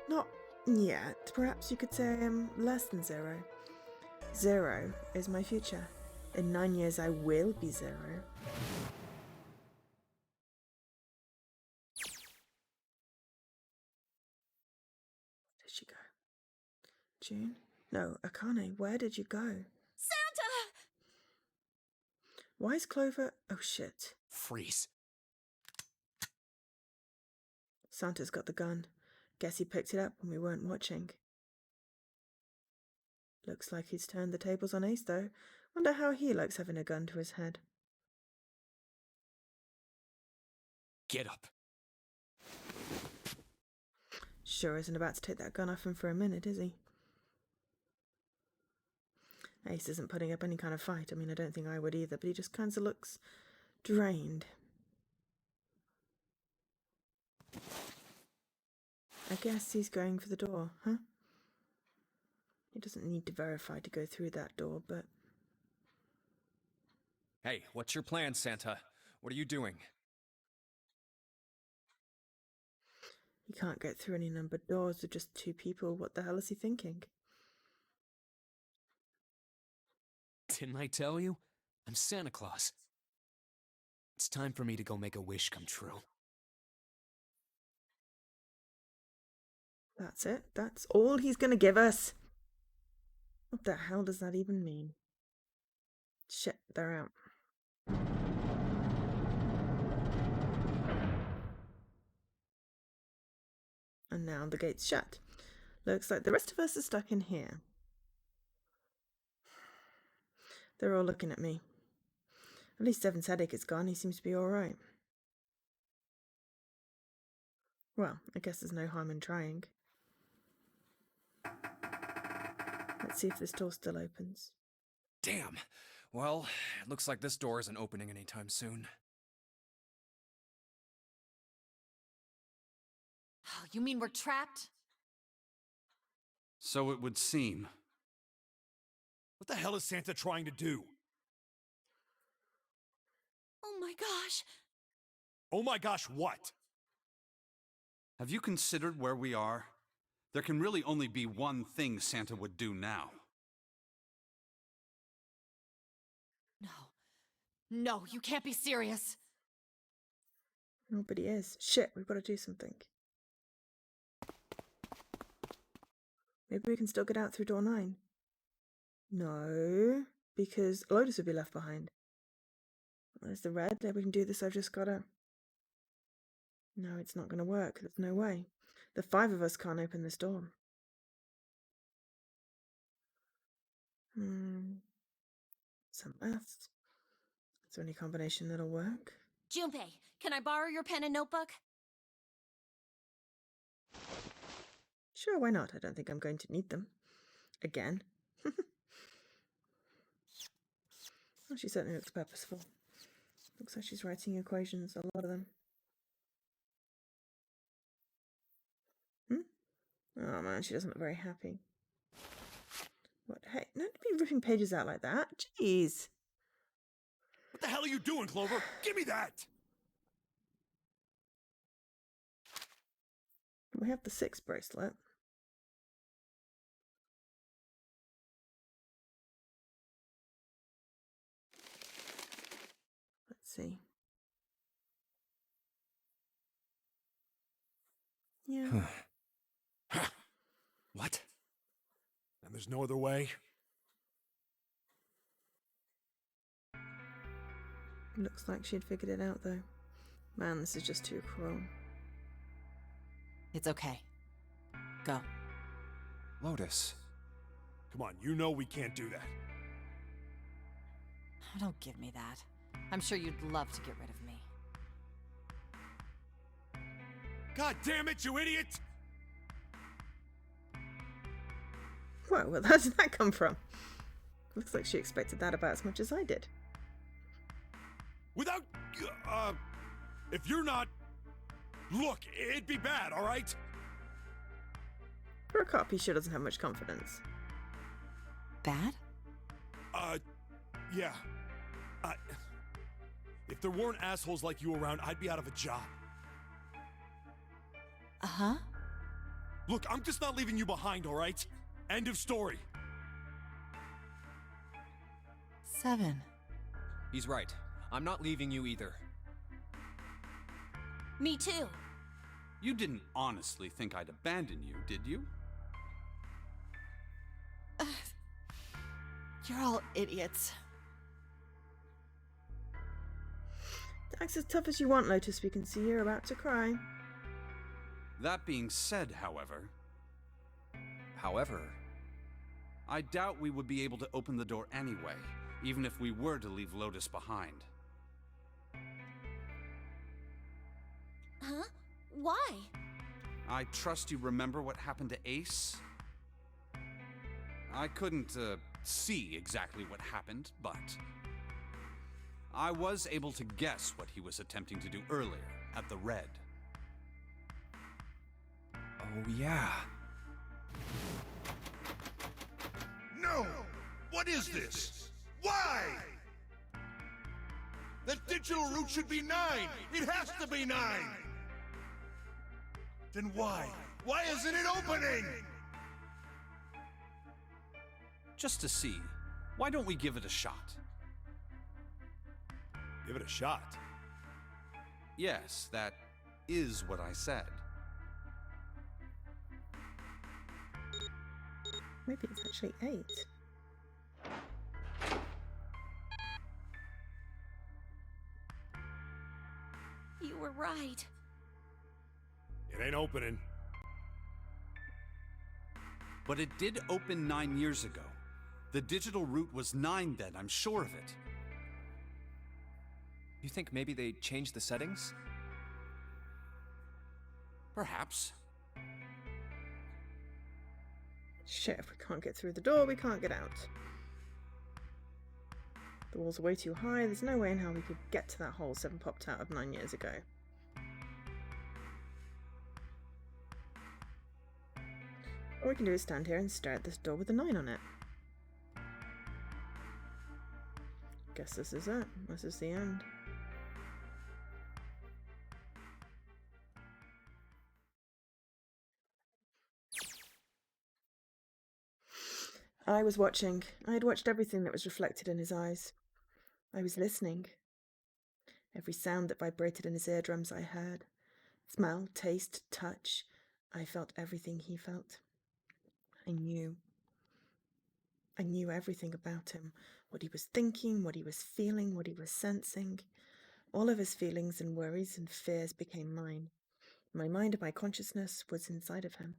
Not yet. Perhaps you could say I am less than 0. 0 is my future. In 9 years I will be 0. Where did she go? June? No, Akane, where did you go? Santa! Why is Clover... Oh shit. Freeze. Santa's got the gun. Guess he picked it up when we weren't watching. Looks like he's turned the tables on Ace, though. Wonder how he likes having a gun to his head. Get up. Sure isn't about to take that gun off him for a minute, is he? Ace isn't putting up any kind of fight. I mean, I don't think I would either, but he just kind of looks drained. I guess he's going for the door, huh? He doesn't need to verify to go through that door, but... Hey, what's your plan, Santa? What are you doing? He can't get through any numbered doors with just 2 people. What the hell is he thinking? Didn't I tell you? I'm Santa Claus. It's time for me to go make a wish come true. That's it. That's all he's gonna give us. What the hell does that even mean? Shit, they're out. And now the gate's shut. Looks like the rest of us are stuck in here. They're all looking at me. At least Seven's headache is gone. He seems to be alright. Well, I guess there's no harm in trying. Let's see if this door still opens. Damn. Well, it looks like this door isn't opening anytime soon. Oh, you mean we're trapped? So it would seem. What the hell is Santa trying to do? Oh my gosh! Oh my gosh, what? Have you considered where we are? There can really only be one thing Santa would do now. No. No, you can't be serious. Nobody is. Shit, we've got to do something. Maybe we can still get out through door 9. No, because Lotus would be left behind. There's the red. We can do this. I've just got to... No, it's not going to work. There's no way. The 5 of us can't open this door. Some maths. Is there any combination that'll work? Junpei, can I borrow your pen and notebook? Sure, why not? I don't think I'm going to need them. Again. Well, she certainly looks purposeful. Looks like she's writing equations, a lot of them. Oh man, she doesn't look very happy. What? Hey, not to be ripping pages out like that. Jeez. What the hell are you doing, Clover? Give me that! We have the 6 bracelet. Let's see. Yeah. What? And there's no other way? Looks like she'd figured it out, though. Man, this is just too cruel. It's okay. Go. Lotus. Come on, you know we can't do that. Oh, don't give me that. I'm sure you'd love to get rid of me. God damn it, you idiot! Whoa, where did that come from? Looks like she expected that about as much as I did. Without, if you're not... Look, it'd be bad, alright? For a cop, he sure doesn't have much confidence. Bad? Yeah. If there weren't assholes like you around, I'd be out of a job. Uh-huh. Look, I'm just not leaving you behind, alright? End of story. 7. He's right. I'm not leaving you either. Me too. You didn't honestly think I'd abandon you, did you? You're all idiots. Act as tough as you want, Lotus. We can see you're about to cry. That being said, however, However, I doubt we would be able to open the door anyway, even if we were to leave Lotus behind. Huh? Why? I trust you remember what happened to Ace? I couldn't, see exactly what happened, but I was able to guess what he was attempting to do earlier at the Red. oh yeah. No! What is this? Why? The digital route should be 9! It has to be 9! Then why? Why isn't it opening? Just to see, why don't we give it a shot? Give it a shot. Yes, that is what I said. Maybe it's actually 8. You were right. It ain't opening. But it did open 9 years ago. The digital route was 9 then, I'm sure of it. You think maybe they changed the settings? Perhaps. Shit, if we can't get through the door, we can't get out. The walls are way too high. There's no way in how we could get to that hole 7 popped out of 9 years ago. All we can do is stand here and stare at this door with a 9 on it. Guess this is it. This is the end. I was watching. I had watched everything that was reflected in his eyes. I was listening. Every sound that vibrated in his eardrums I heard. Smell, taste, touch. I felt everything he felt. I knew. I knew everything about him. What he was thinking, what he was feeling, what he was sensing. All of his feelings and worries and fears became mine. My mind and my consciousness was inside of him.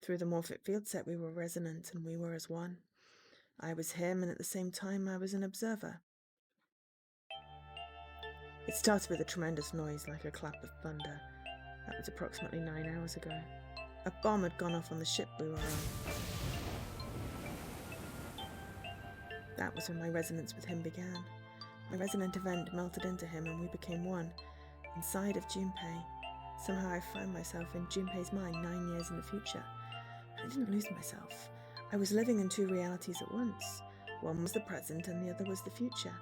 Through the morphic field set we were resonant and we were as one. I was him and at the same time I was an observer. It started with a tremendous noise like a clap of thunder. That was approximately 9 hours ago. A bomb had gone off on the ship we were on. That was when my resonance with him began. My resonant event melted into him and we became one, inside of Junpei. Somehow I found myself in Junpei's mind 9 years in the future. I didn't lose myself. I was living in 2 realities at once. One was the present and the other was the future.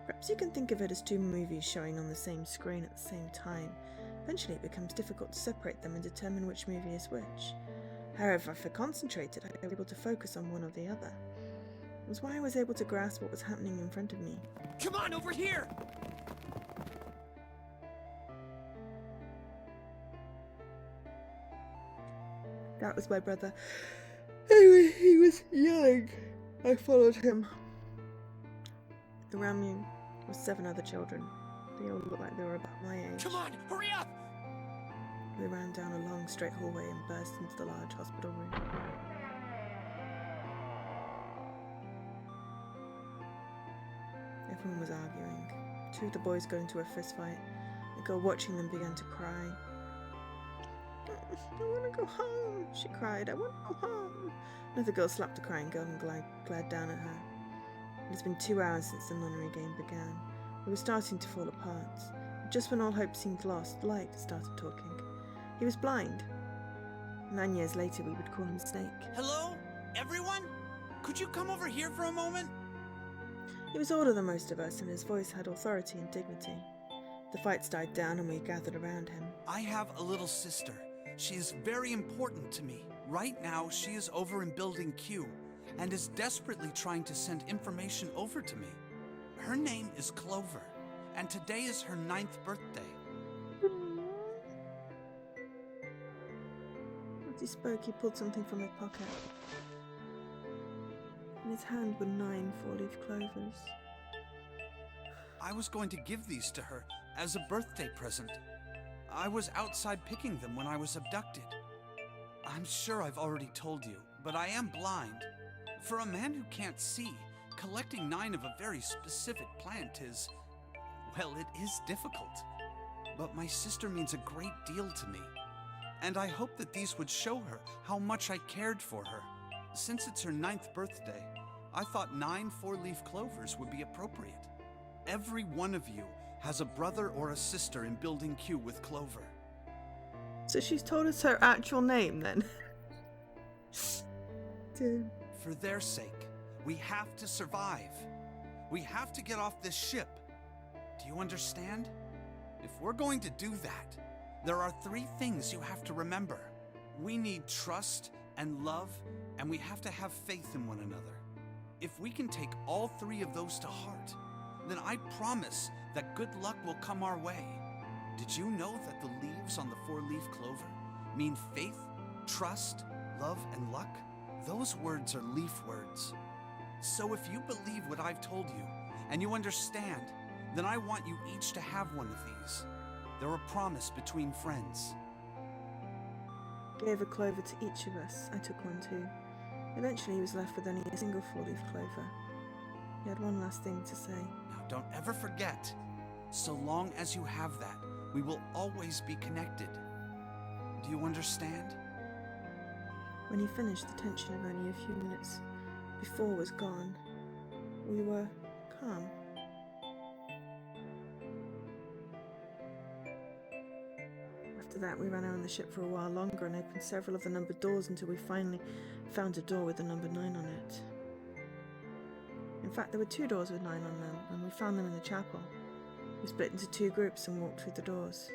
Perhaps you can think of it as 2 movies showing on the same screen at the same time. Eventually it becomes difficult to separate them and determine which movie is which. However, if I concentrated, I was able to focus on one or the other. It was why I was able to grasp what was happening in front of me. Come on, over here! That was my brother. Anyway, he was yelling. I followed him. Around me were 7 other children. They all looked like they were about my age. Come on, hurry up! We ran down a long, straight hallway and burst into the large hospital room. Everyone was arguing. 2 of the boys got into a fist fight. The girl watching them began to cry. I want to go home, she cried. I want to go home. Another girl slapped the crying girl and glared down at her. It has been 2 hours since the Nonary game began. We were starting to fall apart. Just when all hope seemed lost, Light started talking. He was blind. 9 years later, we would call him Snake. Hello? Everyone? Could you come over here for a moment? He was older than most of us, and his voice had authority and dignity. The fights died down, and we gathered around him. I have a little sister. She is very important to me. Right now, she is over in Building Q, and is desperately trying to send information over to me. Her name is Clover, and today is her 9th birthday. As he spoke, he pulled something from his pocket. In his hand were 9 4-leaf clovers. I was going to give these to her as a birthday present. I was outside picking them when I was abducted. I'm sure I've already told you, but I am blind. For a man who can't see, collecting 9 of a very specific plant is, well, it is difficult. But my sister means a great deal to me, and I hope that these would show her how much I cared for her. Since it's her 9th birthday, I thought 9 4-leaf clovers would be appropriate. Every one of you has a brother or a sister in Building Q with Clover. So she's told us her actual name, then? Dude. For their sake, we have to survive. We have to get off this ship. Do you understand? If we're going to do that, there are 3 things you have to remember. We need trust and love, and we have to have faith in one another. If we can take all 3 of those to heart, then I promise that good luck will come our way. Did you know that the leaves on the 4-leaf clover mean faith, trust, love, and luck? Those words are leaf words. So if you believe what I've told you, and you understand, then I want you each to have one of these. They're a promise between friends. Gave a clover to each of us. I took one too. Eventually he was left with only a single 4-leaf clover. He had one last thing to say. Now don't ever forget, so long as you have that, we will always be connected. Do you understand? When he finished, the tension of only a few minutes before was gone. We were calm. After that, we ran around the ship for a while longer and opened several of the numbered doors until we finally found a door with the number 9 on it. In fact, there were 2 doors with 9 on them, and we found them in the chapel. We split into 2 groups and walked through the doors.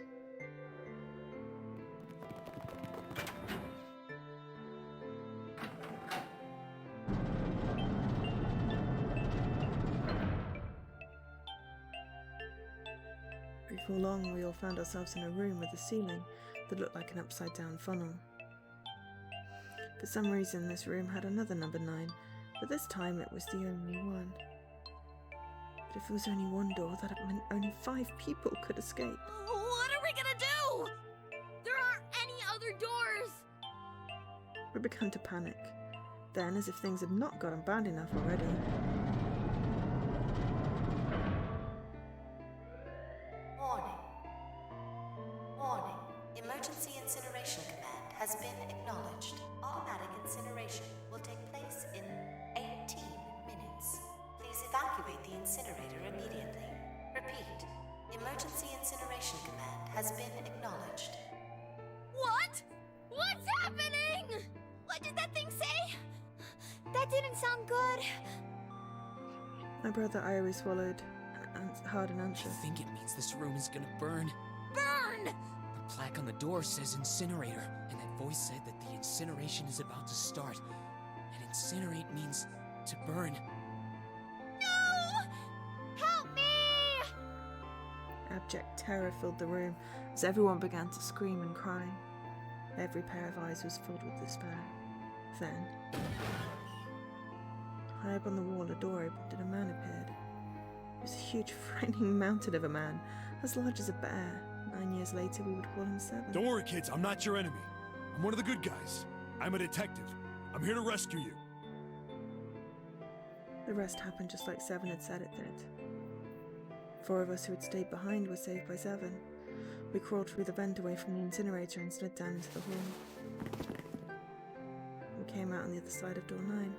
Before long, we all found ourselves in a room with a ceiling that looked like an upside-down funnel. For some reason, this room had another number 9, but this time it was the only one. But if there was only one door, that meant only 5 people could escape. What are we gonna do? There aren't any other doors. We began to panic. Then, as if things had not gotten bad enough already, Warning. Warning. Emergency incineration command has been acknowledged. Automatic incineration will take place in 18 minutes. Please evacuate the incinerator immediately. Repeat. Emergency incineration command has been acknowledged. What? What's happening? What did that thing say? That didn't sound good. my brother Iris swallowed hard an answer. I think it means this room is gonna burn. Burn! The plaque on the door says incinerator, and that voice said that the incineration is about to start. And incinerate means to burn. No! Help me! Abject terror filled the room as everyone began to scream and cry. Every pair of eyes was filled with despair. Then, high up on the wall, a door opened and a man appeared. He was a huge, frightening mountain of a man, as large as a bear. 9 years later, we would call him 7. Don't worry, kids. I'm not your enemy. I'm one of the good guys. I'm a detective. I'm here to rescue you. The rest happened just like 7 had said it did. 4 of us who had stayed behind were saved by 7. We crawled through the vent away from the incinerator and slid down into the hall. We came out on the other side of door 9.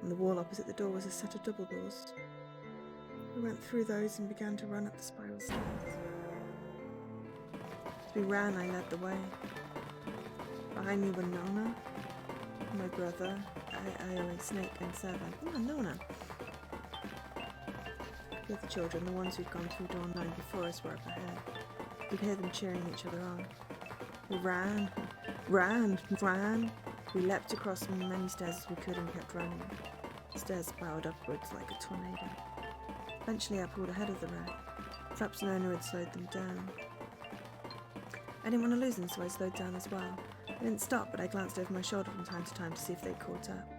On the wall opposite the door was a set of double doors. We went through those and began to run up the spiral stairs. As we ran, I led the way. Behind me were Nona, my brother, Iowa, Snake, and 7. Oh, Nona! The other children, the ones who'd gone through door 9 before us, were up ahead. We'd hear them cheering each other on. We ran. We leapt across as many stairs as we could and kept running. The stairs spiraled upwards like a tornado. Eventually I pulled ahead of the wreck. Perhaps Nona had slowed them down. I didn't want to lose them, so I slowed down as well. I didn't stop, but I glanced over my shoulder from time to time to see if they'd caught up.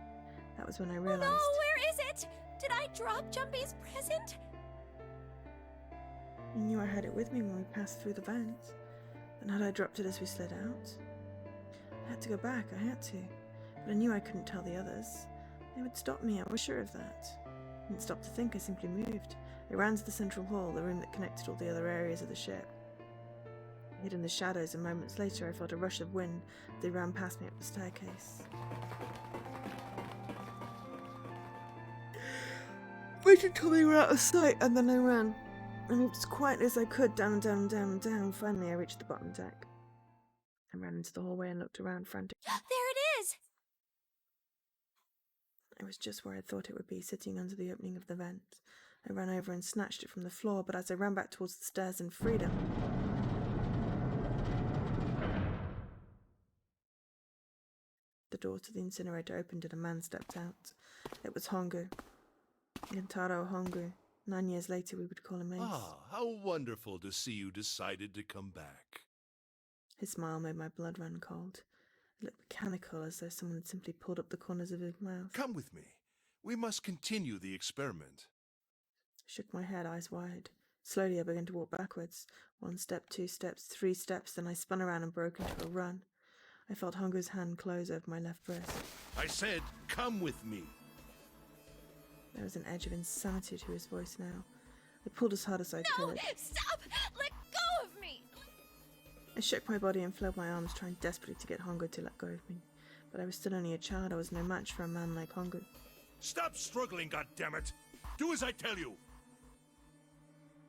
That was when I realized... Oh no, where is it? Did I drop Jumpy's present? I knew I had it with me when we passed through the vents. Then had I dropped it as we slid out? I had to go back, I had to. But I knew I couldn't tell the others. They would stop me, I was sure of that. I didn't stop to think, I simply moved. I ran to the central hall, the room that connected all the other areas of the ship. I hid in the shadows, and moments later I felt a rush of wind as they ran past me up the staircase. Waited till they were out of sight, and then I ran. I moved as quietly as I could, down and down and down and down. Finally I reached the bottom deck. I ran into the hallway and looked around frantically. There it is! It was just where I thought it would be, sitting under the opening of the vent. I ran over and snatched it from the floor, but as I ran back towards the stairs in freedom... The door to the incinerator opened and a man stepped out. It was Hongu. Gentaro Hongu. 9 years later we would call him Ace. Ah, how wonderful to see you decided to come back. His smile made my blood run cold. It looked mechanical, as though someone had simply pulled up the corners of his mouth. Come with me. We must continue the experiment. I shook my head, eyes wide. Slowly I began to walk backwards. 1 step, 2 steps, 3 steps, then I spun around and broke into a run. I felt Hongu's hand close over my left wrist. I said, come with me. There was an edge of insanity to his voice now. I pulled as hard as I could. No! Stop! Let go of me! I shook my body and flailing my arms, trying desperately to get Hongu to let go of me. But I was still only a child. I was no match for a man like Hongu. Stop struggling, goddammit! Do as I tell you!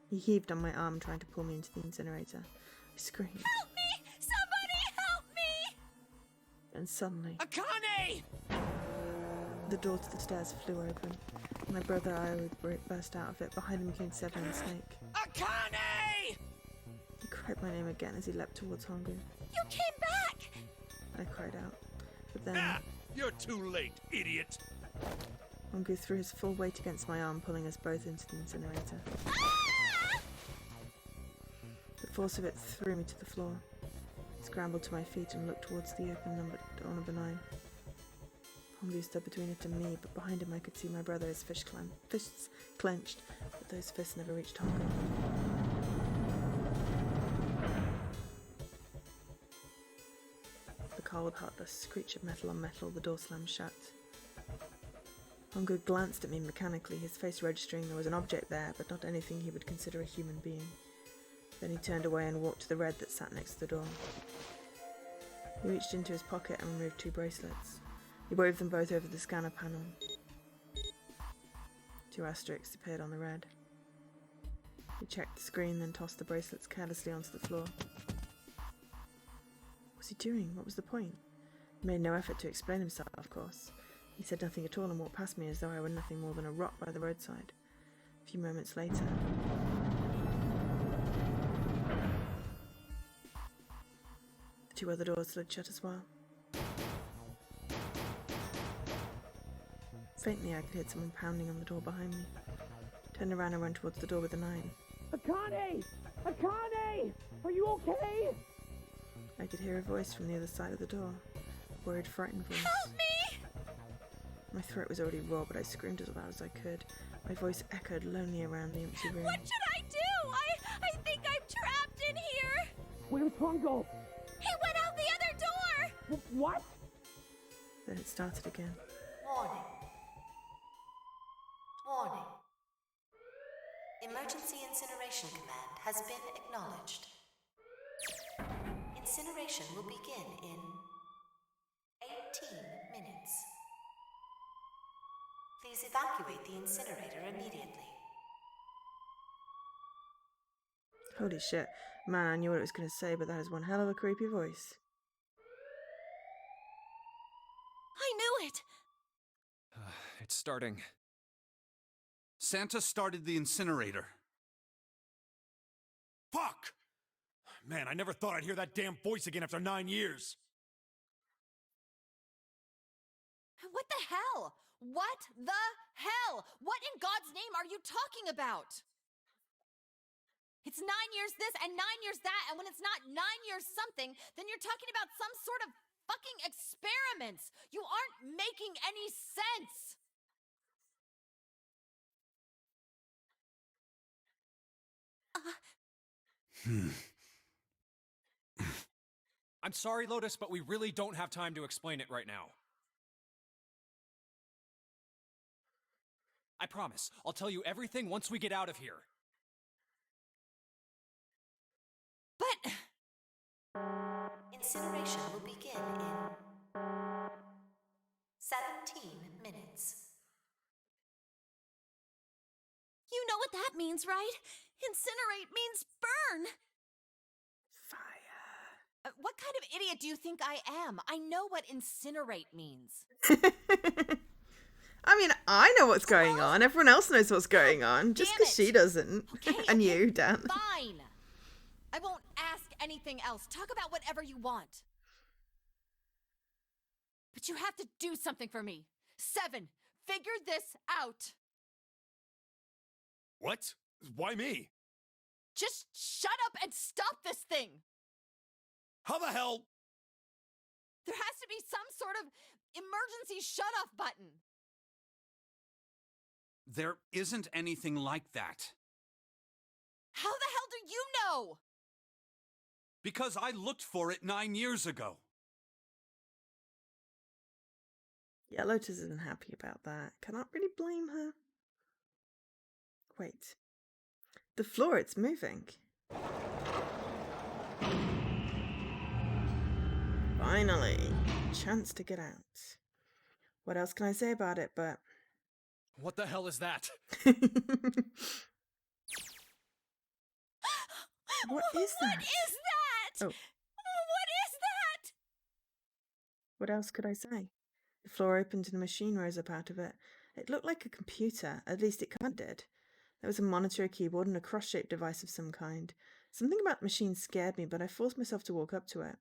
He heaved on my arm, trying to pull me into the incinerator. I screamed. Help me! Somebody help me! And suddenly... Akane! The door to the stairs flew open. My brother Io burst out of it. Behind him came 7 and Snake. Akane! He cried my name again as he leapt towards Hongu. You came back! I cried out. But then... Ah! You're too late, idiot! Hongu threw his full weight against my arm, pulling us both into the incinerator. Ah! The force of it threw me to the floor. I scrambled to my feet and looked towards the open door number 9. Hongu stood between it and me, but behind him I could see my brother, his fists clenched, but those fists never reached Hongu. The cold, heartless screech of metal on metal, the door slammed shut. Hongu glanced at me mechanically, his face registering there was an object there, but not anything he would consider a human being. Then he turned away and walked to the red that sat next to the door. He reached into his pocket and removed 2 bracelets. He waved them both over the scanner panel. 2 asterisks appeared on the red. He checked the screen, then tossed the bracelets carelessly onto the floor. What was he doing? What was the point? He made no effort to explain himself, of course. He said nothing at all and walked past me as though I were nothing more than a rock by the roadside. A few moments later... the 2 other doors slid shut as well. Faintly I could hear someone pounding on the door behind me. Turned around and ran towards the door with the 9. Akane! Akane! Are you okay? I could hear a voice from the other side of the door. A worried, frightened voice. Help me! throat was already raw, but I screamed as loud as I could. My voice echoed lonely around the empty room. What should I do? I think I'm trapped in here. Where's Hongo? He went out the other door. What? Then it started again. Warning. Warning. Emergency incineration command has been acknowledged. Incineration will begin in 18 minutes. Please evacuate the incinerator immediately. Holy shit. Man, I knew what it was going to say, but that is one hell of a creepy voice. I knew it. It's starting. Santa started the incinerator. Fuck! Man, I never thought I'd hear that damn voice again after 9 years. What the hell? What the hell? What in God's name are you talking about? It's 9 years this and 9 years that, and when it's not 9 years something, then you're talking about some sort of fucking experiments. You aren't making any sense. I'm sorry, Lotus, but we really don't have time to explain it right now. I promise, I'll tell you everything once we get out of here. But Incineration will begin in 17 minutes. You know what that means, right? Incinerate means burn. Fire. what kind of idiot do you think I am? I know what incinerate means. I mean, I know what's going on. Everyone else knows what's going on. Just because she doesn't. Okay, And okay, you, Dan. Fine. I won't ask anything else. Talk about whatever you want. But you have to do something for me. 7, figure this out. What? Why me? Just shut up and stop this thing. How the hell? There has to be some sort of emergency shut-off button. There isn't anything like that. How the hell do you know? Because I looked for it 9 years ago. Yeah, Lotus isn't happy about that. Cannot really blame her. Wait. The floor, it's moving. Finally. Chance to get out. What else can I say about it, but... What the hell is that? What is that? What is that? Oh. What is that? What else could I say? The floor opened and a machine rose up out of it. It looked like a computer, at least it kind of did. There was a monitor, a keyboard, and a cross-shaped device of some kind. Something about the machine scared me, but I forced myself to walk up to it.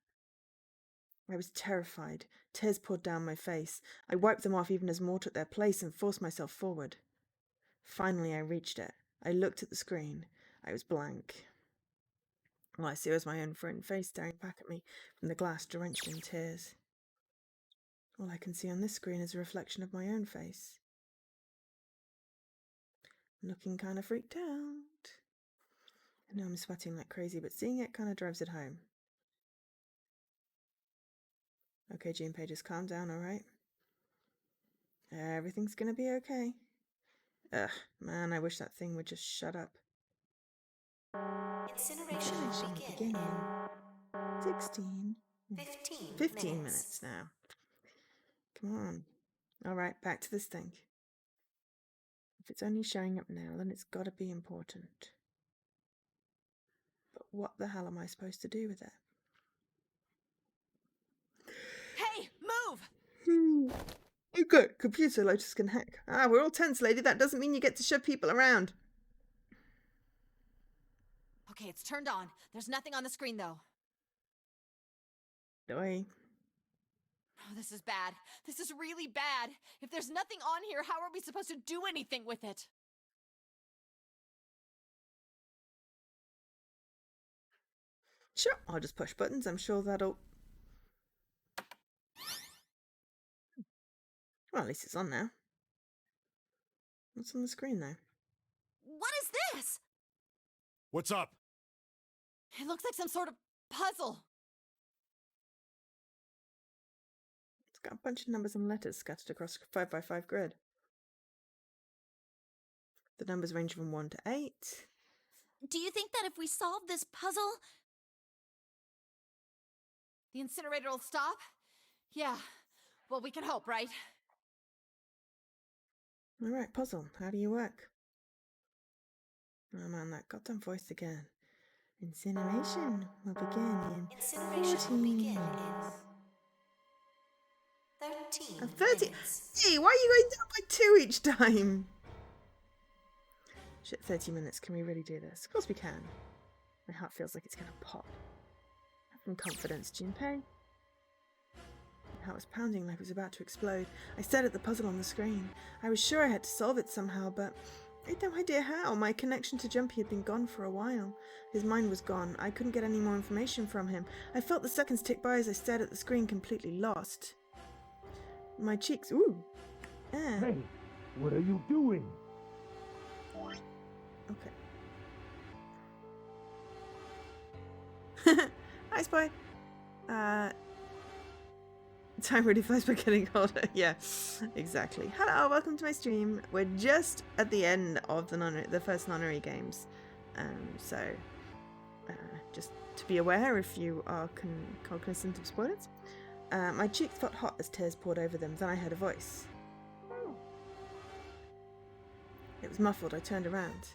I was terrified. Tears poured down my face. I wiped them off even as more took their place and forced myself forward. Finally, I reached it. I looked at the screen. I was blank. All I see was my own frozen face staring back at me from the glass drenched in tears. All I can see on this screen is a reflection of my own face. I'm looking kind of freaked out. I know I'm sweating like crazy, but seeing it kind of drives it home. Okay, Gene Pages, calm down, alright? Everything's gonna be okay. Ugh, man, I wish that thing would just shut up. Incineration will begin in 16. 15 minutes now. Come on. Alright, back to this thing. If it's only showing up now, then it's gotta be important. But what the hell am I supposed to do with it? Hey, move! Okay, computer Lotus can hack. We're all tense, lady. That doesn't mean you get to shove people around. Okay, it's turned on. There's nothing on the screen, though. Oi. Oh, this is bad. This is really bad. If there's nothing on here, how are we supposed to do anything with it? Sure, I'll just push buttons. I'm sure that'll... Well, at least it's on now. What's on the screen though? What is this? What's up? It looks like some sort of puzzle. It's got a bunch of numbers and letters scattered across a 5x5 grid. The numbers range from 1 to 8. Do you think that if we solve this puzzle, The incinerator will stop? Yeah. Well, we can hope, right? Alright, puzzle. How do you work? Oh man, that goddamn voice again. Incineration will begin in Incineration will begin 14. in 13 30. minutes. Hey, why are you going down by 2 each time? Shit, 30 minutes. Can we really do this? Of course we can. My heart feels like it's gonna pop. Have some confidence, Junpei. My heart was pounding like it was about to explode. I stared at the puzzle on the screen. I was sure I had to solve it somehow, but I had no idea how. My connection to Jumpy had been gone for a while. His mind was gone. I couldn't get any more information from him. I felt the seconds tick by as I stared at the screen, completely lost. My cheeks... Ooh! Hey, what are you doing? Okay. Hi, Spy. Time really flies by getting older. Yeah, exactly. Hello, welcome to my stream. We're just at the end of the first Nonary games. So, just to be aware if you are cognizant of spoilers. My cheeks felt hot as tears poured over them. Then I heard a voice. It was muffled. I turned around.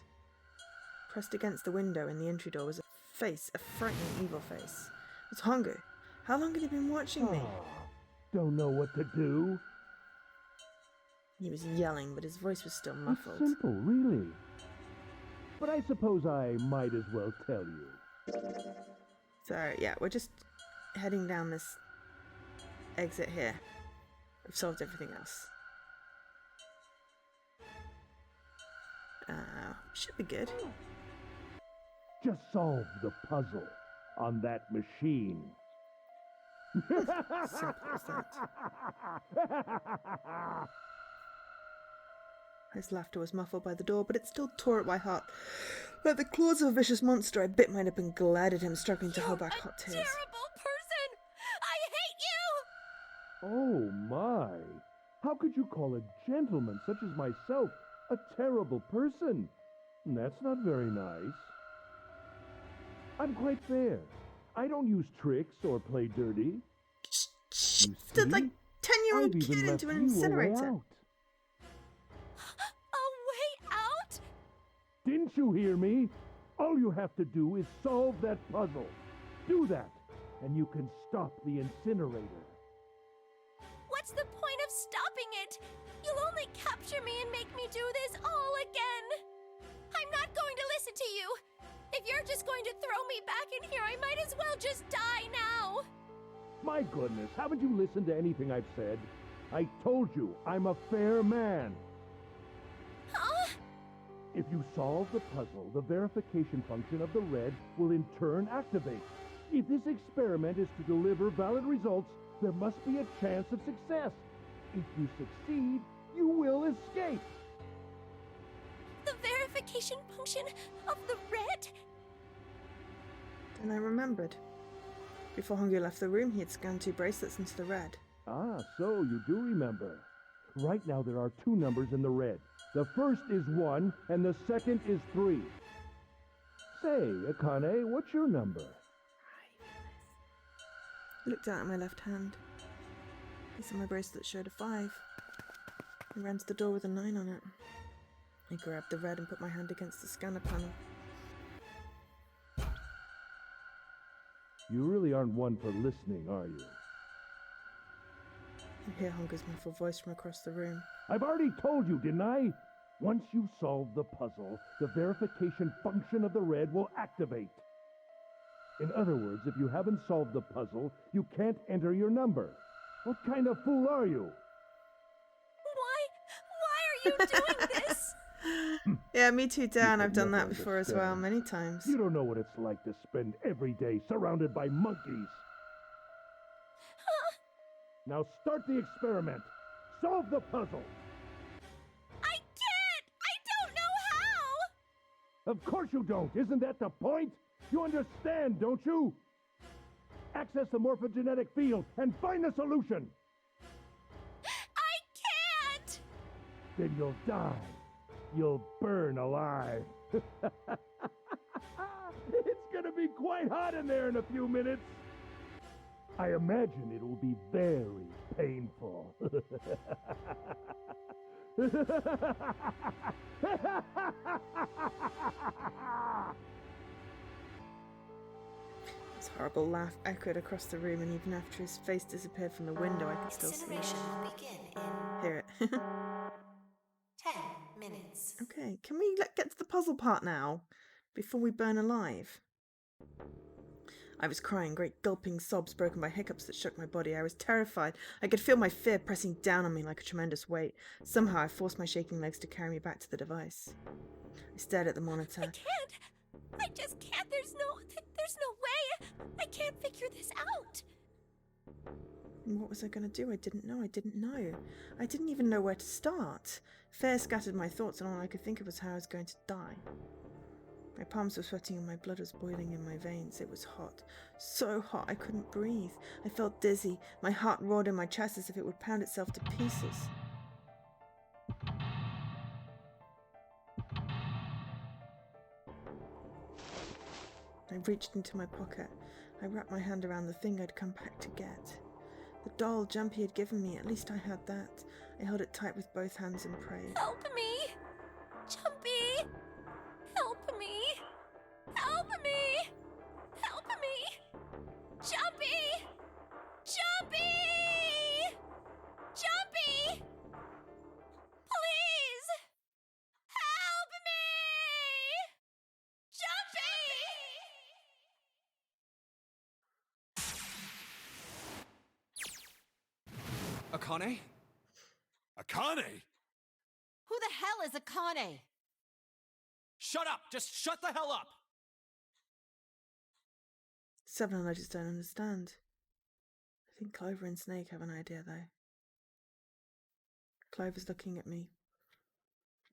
Pressed against the window in the entry door was a face, a frightening evil face. It was Hongu. How long had he been watching me? Don't know what to do. He was yelling, but his voice was still muffled. It's simple, really. But I suppose I might as well tell you. So, yeah, we're just heading down this exit here. We've solved everything else. Should be good. Just solve the puzzle on that machine. Simple as that. His laughter was muffled by the door, but it still tore at my heart. Like the claws of a vicious monster, I bit my lip and glared at him, struggling to hold back hot tears. Terrible person! I hate you! Oh my! How could you call a gentleman such as myself a terrible person? That's not very nice. I'm quite fair. I don't use tricks or play dirty. Stood like 10-year-old kid into an incinerator. A way out? Didn't you hear me? All you have to do is solve that puzzle. Do that, and you can stop the incinerator. what's the point of stopping it? You'll only capture me and make me do this all again. I'm not going to listen to you. If you're just going to throw me back in here, I might as well just die now. My goodness, haven't you listened to anything I've said? I told you, I'm a fair man. Huh? If you solve the puzzle, the verification function of the red will in turn activate. If this experiment is to deliver valid results, there must be a chance of success. If you succeed, you will escape. The verification function of the red? Then I remembered. Before Hongu left the room, he had scanned 2 bracelets into the red. Ah, so you do remember. Right now there are 2 numbers in the red. The first is 1, and the second is 3. Say, Akane, what's your number? I looked down at my left hand. I saw my bracelet showed a 5. I ran to the door with a 9 on it. I grabbed the red and put my hand against the scanner panel. You really aren't one for listening, are you? I hear Hongu's muffled voice from across the room. I've already told you, didn't I? Once you solve the puzzle, the verification function of the red will activate. In other words, if you haven't solved the puzzle, you can't enter your number. What kind of fool are you? Why are you doing this? Yeah, me too, Dan. You I've done never that before as well, understand. many times. You don't know what it's like to spend every day surrounded by monkeys. Now start the experiment. Solve the puzzle. I can't! Of course you don't. Isn't that the point? You understand, don't you? Access the morphogenetic field and find the solution. I can't! Then you'll die. You'll burn alive. It's gonna be quite hot in there in a few minutes. I imagine it will be very painful. His horrible laugh echoed across the room, and even after his face disappeared from the window, I could still see it. Incineration will begin in Hear it. 10 minutes. Okay, can we get to the puzzle part now? Before we burn alive? I was crying, great gulping sobs broken by hiccups that shook my body. I was terrified. I could feel my fear pressing down on me like a tremendous weight. Somehow I forced my shaking legs to carry me back to the device. I stared at the monitor. I can't! I just can't! There's no way! I can't figure this out! What was I going to do? I didn't know. I didn't even know where to start. Fear scattered my thoughts, and all I could think of was how I was going to die. My palms were sweating and my blood was boiling in my veins. It was hot. So hot I couldn't breathe. I felt dizzy. My heart roared in my chest as if it would pound itself to pieces. I reached into my pocket. I wrapped my hand around the thing I'd come back to get. The doll Jumpy had given me, at least I had that. I held it tight with both hands and prayed. Help me! Jumpy! Help me! Help me! Help me! Jumpy! Jumpy! Jumpy! Please! Help me! Jumpy! Akane? Akane! Who the hell is Akane? Shut up! Just shut the hell up! Seven, I just don't understand. I think Clover and Snake have an idea, though. Clover's looking at me.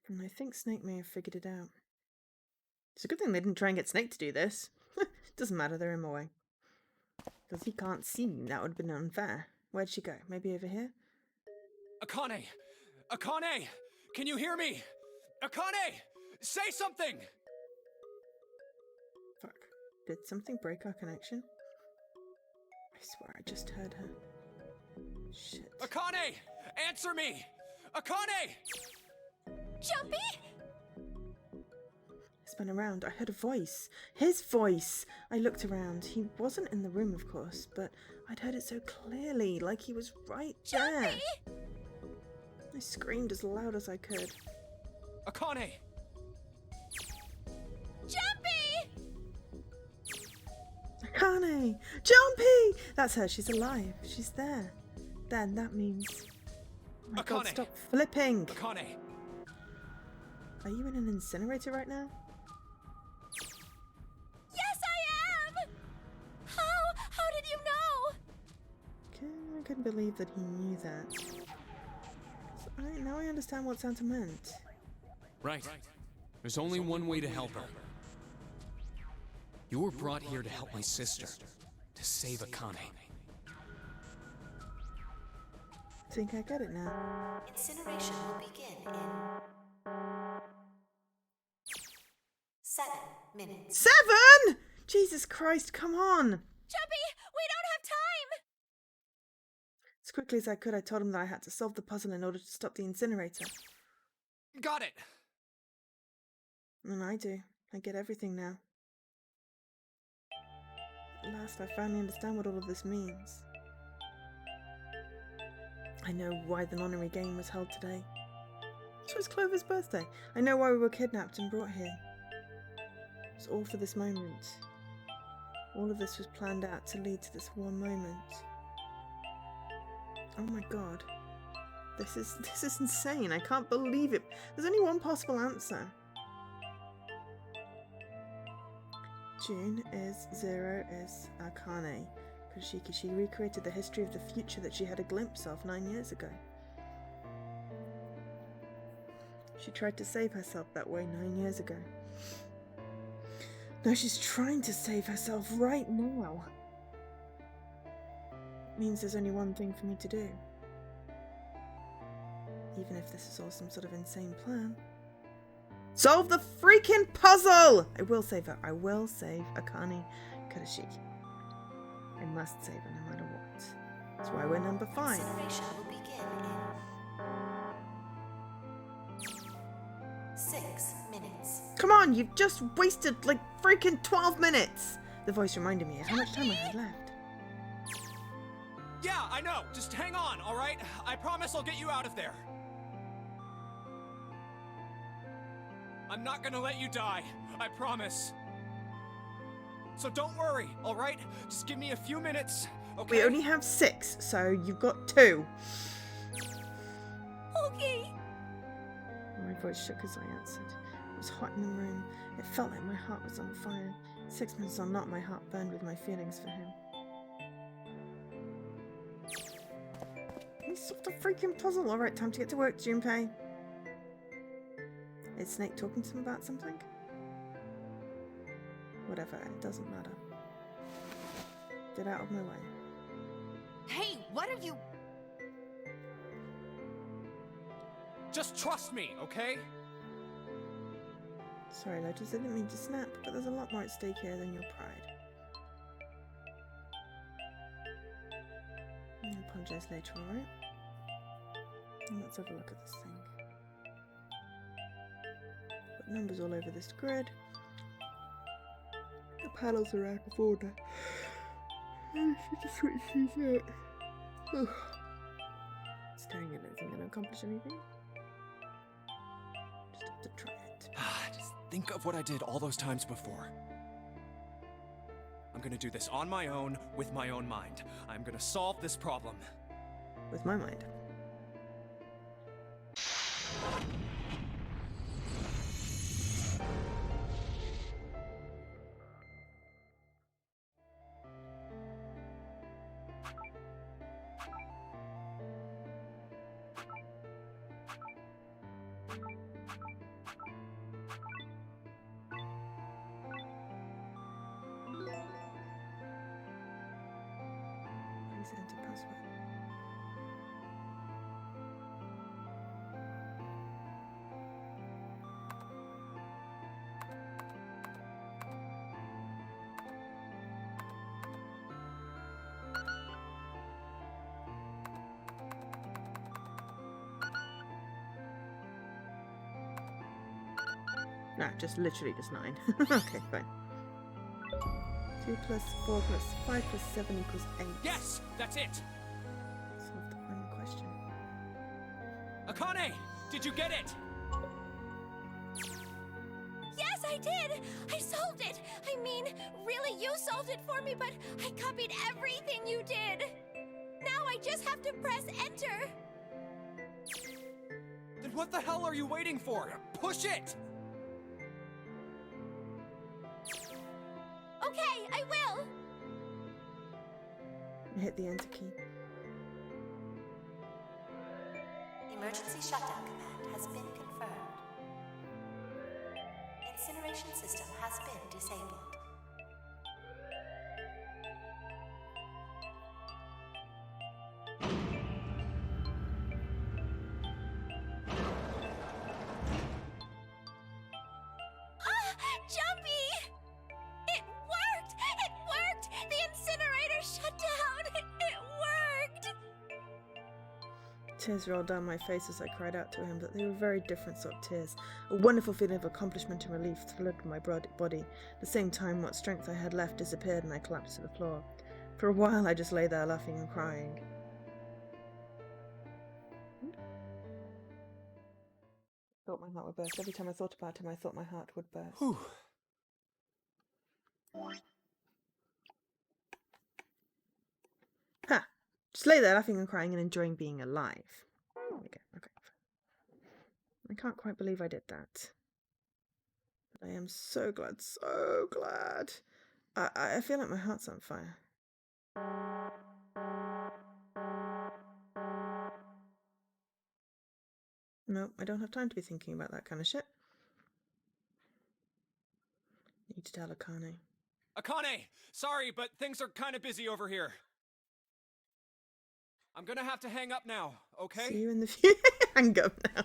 And I think Snake may have figured it out. It's a good thing they didn't try and get Snake to do this. Doesn't matter, they're in my way. Because he can't see me, that would have been unfair. Where'd she go? Maybe over here? Akane! Akane! Can you hear me? Akane! Say something! Fuck. Did something break our connection? I swear I just heard her. Shit. Akane! Answer me! Akane! Jumpy? I spun around. I heard a voice. His voice! I looked around. He wasn't in the room, of course, but I'd heard it so clearly, like he was right there. Jumpy! I screamed as loud as I could. Akane! Jumpy! Akane! Jumpy! That's her. She's alive. She's there. Then that means... Oh my god, Akane! stop flipping! Akane! Are you in an incinerator right now? Yes, I am! How did you know? I couldn't believe that he knew that. So now I understand what Santa meant. Right. There's only one way to help her. You were brought here to help my sister, to save Akane. I think I get it now. Incineration will begin in 7 minutes. 7?! Jesus Christ, come on! Jumpy, we don't have time! As quickly as I could, I told him that I had to solve the puzzle in order to stop the incinerator. Got it! And I do. I get everything now. At last, I finally understand what all of this means. I know why the Nonary game was held today. This was Clover's birthday. I know why we were kidnapped and brought here. It's all for this moment. All of this was planned out to lead to this one moment. Oh my god. This is insane. I can't believe it. There's only one possible answer. June is 0 is Akane. Kurashiki, she recreated the history of the future that she had a glimpse of 9 years ago. She tried to save herself that way 9 years ago. No, she's trying to save herself right now. It means there's only one thing for me to do. Even if this is all some sort of insane plan. Solve the freaking puzzle! I will save her. I will save Akane Kadashiki. I must save her no matter what. That's why we're number 5. Incineration will begin in 6 minutes. Come on, you've just wasted like freaking 12 minutes! The voice reminded me of how much time I had left. Yeah, I know. Just hang on, all right? I promise I'll get you out of there. I'm not gonna let you die. I promise. So don't worry, all right? Just give me a few minutes, okay? We only have 6, so you've got 2. Okay. My voice shook as I answered. It was hot in the room. It felt like my heart was on fire. 6 minutes or not, my heart burned with my feelings for him. He solved the freaking puzzle. Alright, time to get to work, Junpei. Is Snake talking to him about something? Whatever, it doesn't matter. Get out of my way. Hey, what are you... Just trust me, okay? Sorry, Lotus, I didn't mean to snap, but there's a lot more at stake here than your pride. I'll apologize later, alright? Let's have a look at this thing. Got numbers all over this grid. The panels are out of order. I should just switch these out. Staring at it isn't going to accomplish anything. Just have to try it. Just think of what I did all those times before. I'm gonna do this on my own, with my own mind. I'm gonna solve this problem. With my mind. Please enter password. No, just literally just 9. Okay, fine. 2 plus 4 plus 5 plus 7 equals 8. Yes, that's it. Solve the final question. Akane, did you get it? Yes, I did! I solved it! I mean, really, you solved it for me, but I copied everything you did! Now I just have to press enter! Then what the hell are you waiting for? Push it! Okay, I will! I hit the enter key. Emergency shutdown command has been confirmed. Incineration system has been disabled. Ah! Jumpy! It worked! It worked! The incinerator shut down! It worked! Tears rolled down my face as I cried out to him, but they were very different sort of tears. A wonderful feeling of accomplishment and relief flooded my body. At the same time, what strength I had left disappeared and I collapsed to the floor. For a while, I just lay there laughing and crying. I thought my heart would burst. Every time I thought about him, I thought my heart would burst. Whew. Ha! Just lay there laughing and crying and enjoying being alive. There we go. Okay. I can't quite believe I did that. But I am so glad, so glad. I feel like my heart's on fire. No, I don't have time to be thinking about that kind of shit. Need to tell Akane. Akane! Sorry, but things are kind of busy over here. I'm gonna have to hang up now, okay? See you in the future. Hang up now.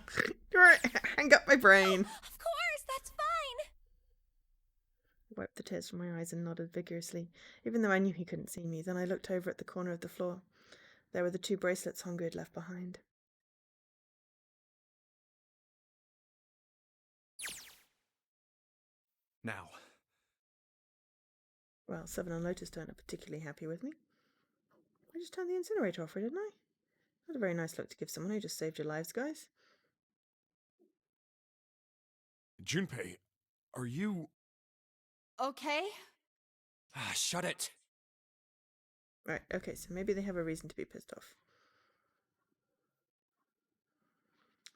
Right, hang up my brain. Of course, that's fine. I wiped the tears from my eyes and nodded vigorously, even though I knew he couldn't see me. Then I looked over at the corner of the floor. There were the 2 bracelets Hongo had left behind. Now. Well, Seven and Lotus weren't particularly happy with me. I just turned the incinerator off, didn't I? Not a very nice look to give someone who just saved your lives, guys. Junpei, are you... Okay? Ah, shut it. Right, okay, so maybe they have a reason to be pissed off.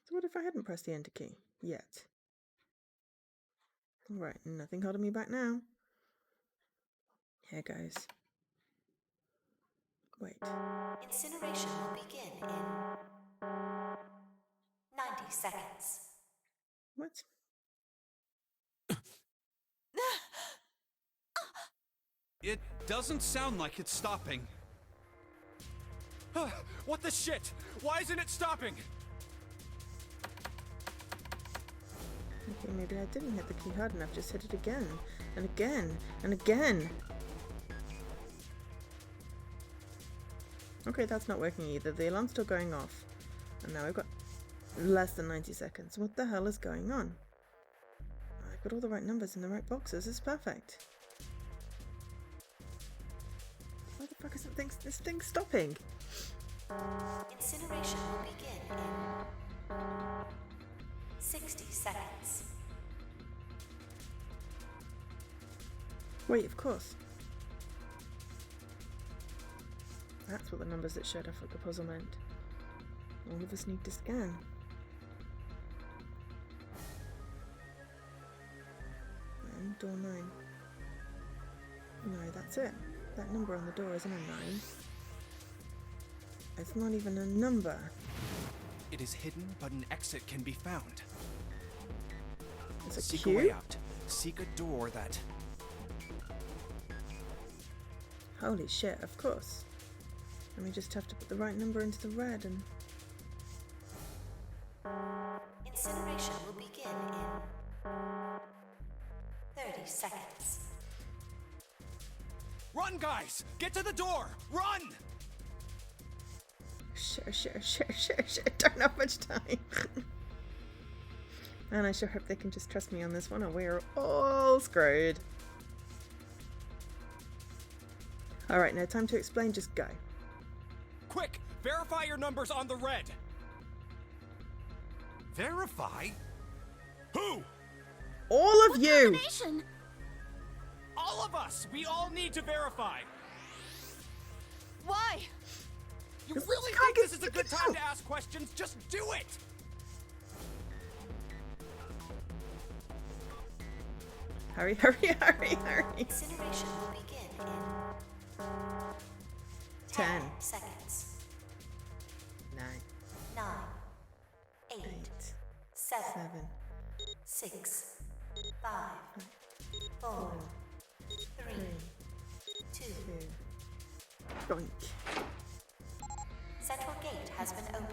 So what if I hadn't pressed the enter key? Yet. Alright, nothing holding me back now. Here goes. Wait. Incineration will begin in 90 seconds. What? It doesn't sound like it's stopping. What the shit? Why isn't it stopping? Okay, maybe I didn't hit the key hard enough, just hit it again, and again, and again. Okay, that's not working either. The alarm's still going off. And now I've got less than 90 seconds. What the hell is going on? I've got all the right numbers in the right boxes. It's perfect. Why the fuck isn't this thing stopping? Incineration will begin in 60 seconds. Wait, of course. That's what the numbers that showed up at the puzzle meant. All of us need to scan. And door 9. No, that's it. That number on the door isn't a 9. It's not even a number. It is hidden, but an exit can be found. It's a Seek Q? a way out. Seek a door that... Holy shit, of course. And we just have to put the right number into the red and... Incineration will begin in 30 seconds. Run, guys! Get to the door! Run! Sure. Don't have much time. And I sure hope they can just trust me on this one or we're all screwed. Alright, now time to explain, just go. Quick! Verify your numbers on the red! Verify? Who? All of you! Combination? All of us! We all need to verify! Why? You really think this is a good time to ask questions? Just do it! Hurry. Incineration will begin in 10 seconds. 9 9, 8, 8 7, 7 6, 5, 4, 3, 2. 2 Doink. Central gate has been opened.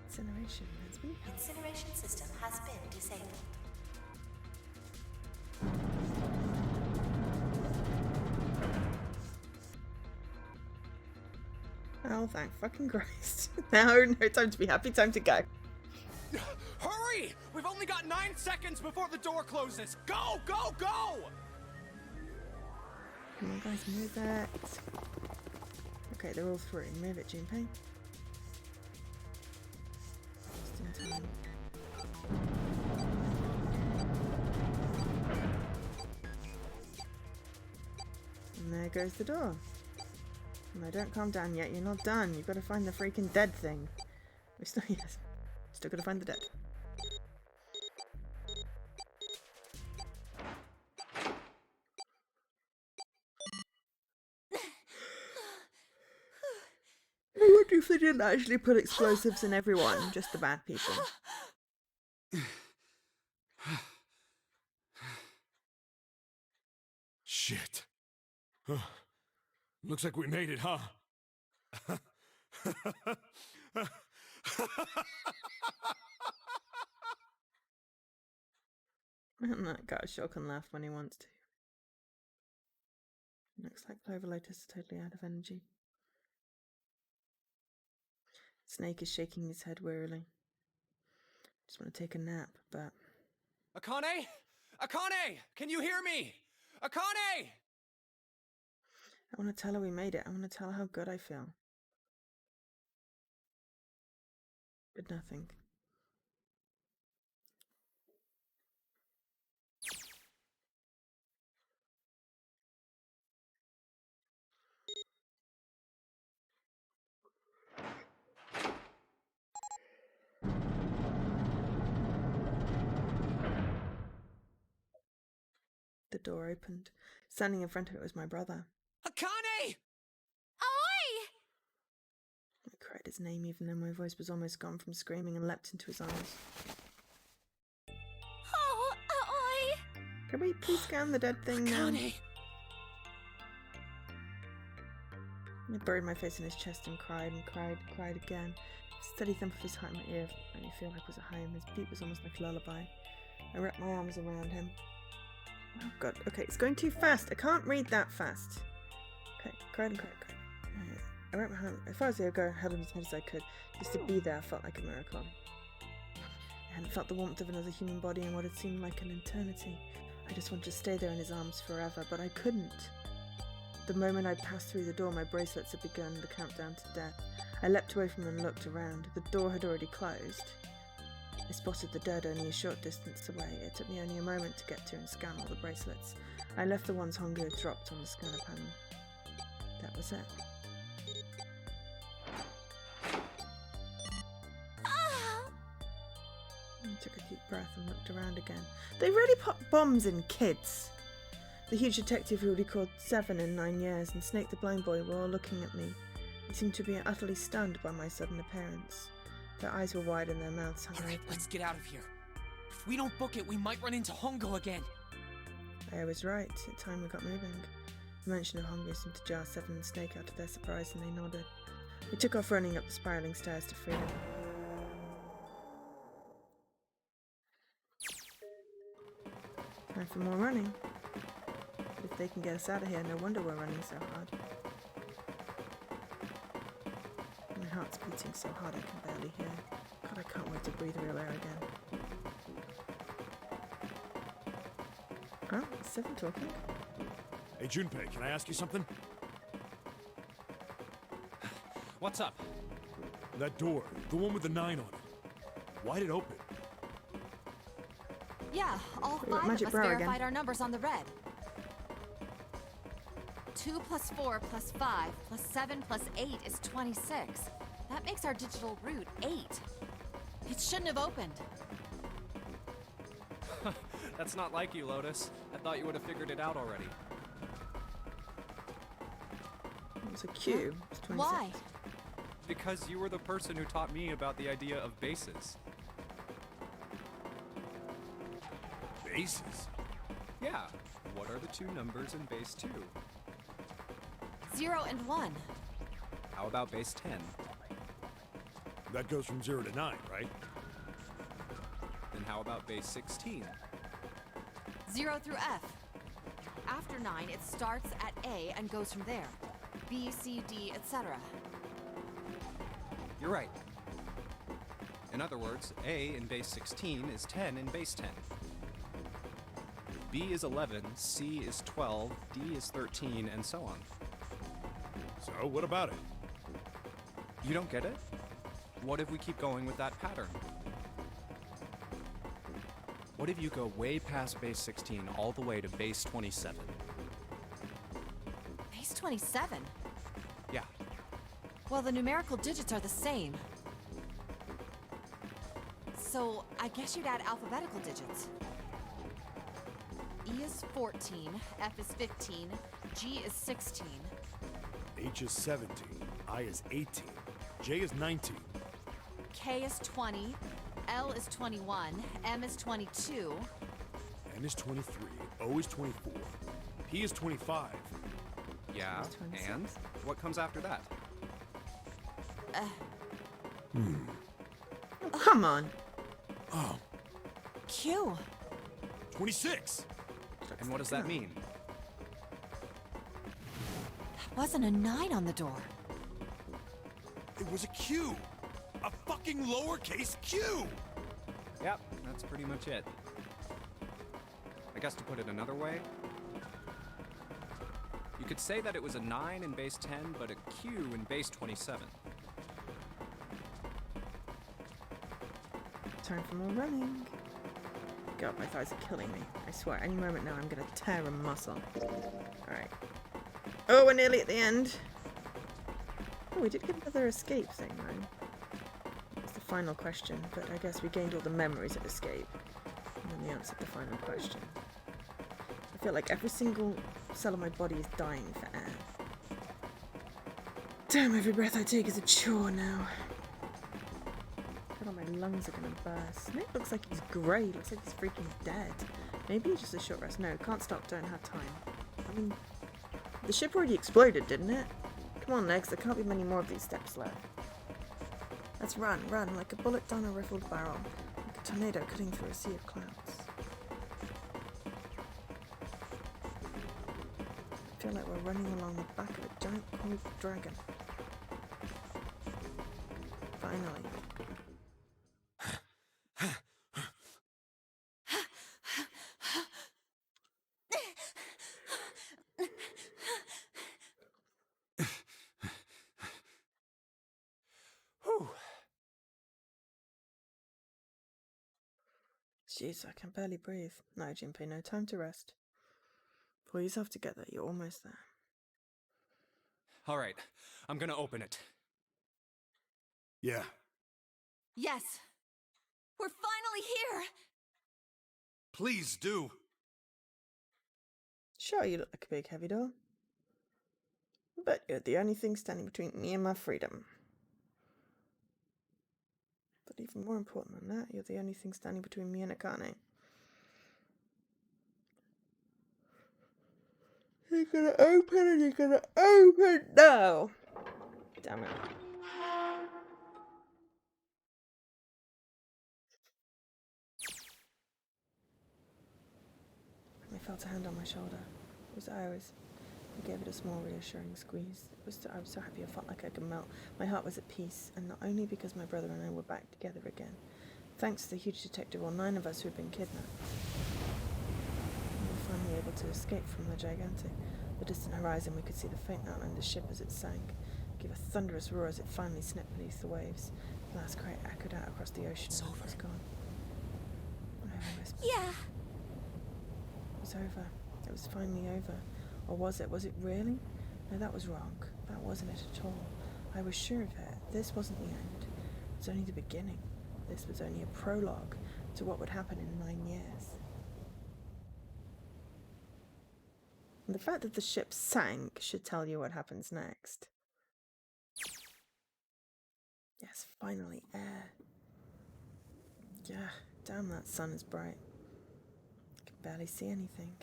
Incineration has been... Incineration system has been disabled. Oh, thank fucking Christ. No time to be happy, time to go. Hurry! We've only got 9 seconds before the door closes! Go, go, go! Come on, guys, move it. Okay, they're all through. Move it, Junpei. Just in time. And there goes the door. No, don't calm down yet. You're not done. You've got to find the freaking dead thing. We still, yes. Still got to find the dead. I wonder if they didn't actually put explosives in everyone, just the bad people. Shit. Looks like we made it, huh? And that Garshaw can laugh when he wants to. Looks like Clover Lotus is totally out of energy. Snake is shaking his head wearily. Just want to take a nap, but... Akane? Akane! Can you hear me? Akane! I want to tell her we made it. I want to tell her how good I feel. But nothing. The door opened. Standing in front of it was my brother. Akane! Oi! I cried his name even though my voice was almost gone from screaming and leapt into his arms. Oh, oi! Can we please scan the dead thing now? Akane! I buried my face in his chest and cried again. The steady thump of his heart in my ear made me feel like I was at home. His beat was almost like a lullaby. I wrapped my arms around him. Oh god, okay, it's going too fast. I can't read that fast. Okay, cried. Right. I wrapped my hand as far as I go, held him as much as I could. Just to be there felt like a miracle. I hadn't felt the warmth of another human body in what had seemed like an eternity. I just wanted to stay there in his arms forever, but I couldn't. The moment I passed through the door, my bracelets had begun the countdown to death. I leapt away from them and looked around. The door had already closed. I spotted the dead only a short distance away. It took me only a moment to get to and scan all the bracelets. I left the ones Hongo had dropped on the scanner panel. That was it. I took a deep breath and looked around again. They really put bombs in kids! The huge detective who had recalled 7 in 9 years and Snake the blind boy were all looking at me. They seemed to be utterly stunned by my sudden appearance. Their eyes were wide and their mouths hung Alright, open. let's get out of here. If we don't book it, we might run into Hongo again. I was right. It's time we got moving. The mention of Hongo seemed to jar Seven and Snake out of their surprise, and they nodded. We took off running up the spiraling stairs to freedom. Time for more running. But if they can get us out of here, no wonder we're running so hard. My heart's beating so hard I can barely hear. God, I can't wait to breathe real air again. Oh, is Seven talking? Hey, Junpei, can I ask you something? What's up? That door, the one with the 9 on it. Why'd it open? Yeah, all We got 5 Magic of us Brow verified again. our numbers on the red. 2 plus 4 plus 5 plus 7 plus 8 is 26. That makes our digital route 8. It shouldn't have opened. That's not like you, Lotus. I thought you would have figured it out already. It was a Q. It's 26. Why? Because you were the person who taught me about the idea of bases. Bases? Yeah. What are the 2 numbers in base 2? 0 and 1. How about base 10? That goes from 0 to 9, right? Then how about base 16? 0 through F. After 9, it starts at A and goes from there. B, C, D, etc. You're right. In other words, A in base 16 is 10 in base 10. B is 11, C is 12, D is 13, and so on. So, what about it? You don't get it? What if we keep going with that pattern? What if you go way past base 16 all the way to base 27? Base 27? Yeah. Well, the numerical digits are the same. So, I guess you'd add alphabetical digits. E is 14, F is 15, G is 16. H is 17, I is 18, J is 19. K is 20, L is 21, M is 22. N is 23, O is 24, He is 25. Yeah, He's 26. and what comes after that? Oh, come on. Oh, Q. 26. And what does that mean? Wasn't a 9 on the door. It was a Q. A fucking lowercase q. Yep, that's pretty much it. I guess to put it another way, you could say that it was a 9 in base 10, but a Q in base 27. Time for more running. God, my thighs are killing me. I swear, any moment now I'm gonna tear a muscle. Alright. Oh, we're nearly at the end. Oh, we did get another escape thing, though. That's the final question, but I guess we gained all the memories of escape. And then the answer to the final question. I feel like every single cell of my body is dying for air. Damn, every breath I take is a chore now. I feel like my lungs are gonna burst. Snake looks like he's grey, looks like he's freaking dead. Maybe he's just a short rest. No, can't stop, don't have time. I mean, the ship already exploded, didn't it? Come on, Legs, there can't be many more of these steps left. Let's run, run, like a bullet down a riffled barrel, like a tornado cutting through a sea of clouds. I feel like we're running along the back of a giant cold dragon. Finally. Whew. Jeez, I can barely breathe. No, Jinpei, no time to rest. Pull yourself together, you're almost there. All right, I'm gonna open it. Yeah. Yes. We're finally here. Please do. Sure, you look like a big heavy door. But you're the only thing standing between me and my freedom. But even more important than that, you're the only thing standing between me and Akane. You're gonna open and you're gonna open now! Damn it. I felt a hand on my shoulder. It was Iris. I gave it a small, reassuring squeeze. I was so happy I felt like I could melt. My heart was at peace, and not only because my brother and I were back together again. Thanks to the huge detective, all 9 of us who had been kidnapped. We were finally able to escape from the gigantic. The distant horizon, we could see the faint outline of the ship as it sank, give a thunderous roar as it finally snipped beneath the waves. The last cry echoed out across the ocean. It was gone. I whispered. Yeah. It was over. It was finally over. Or was it? Was it really? No, that was wrong. That wasn't it at all. I was sure of it. This wasn't the end. It was only the beginning. This was only a prologue to what would happen in 9 years. And the fact that the ship sank should tell you what happens next. Yes, finally, air. Yeah, damn, that sun is bright. I can barely see anything.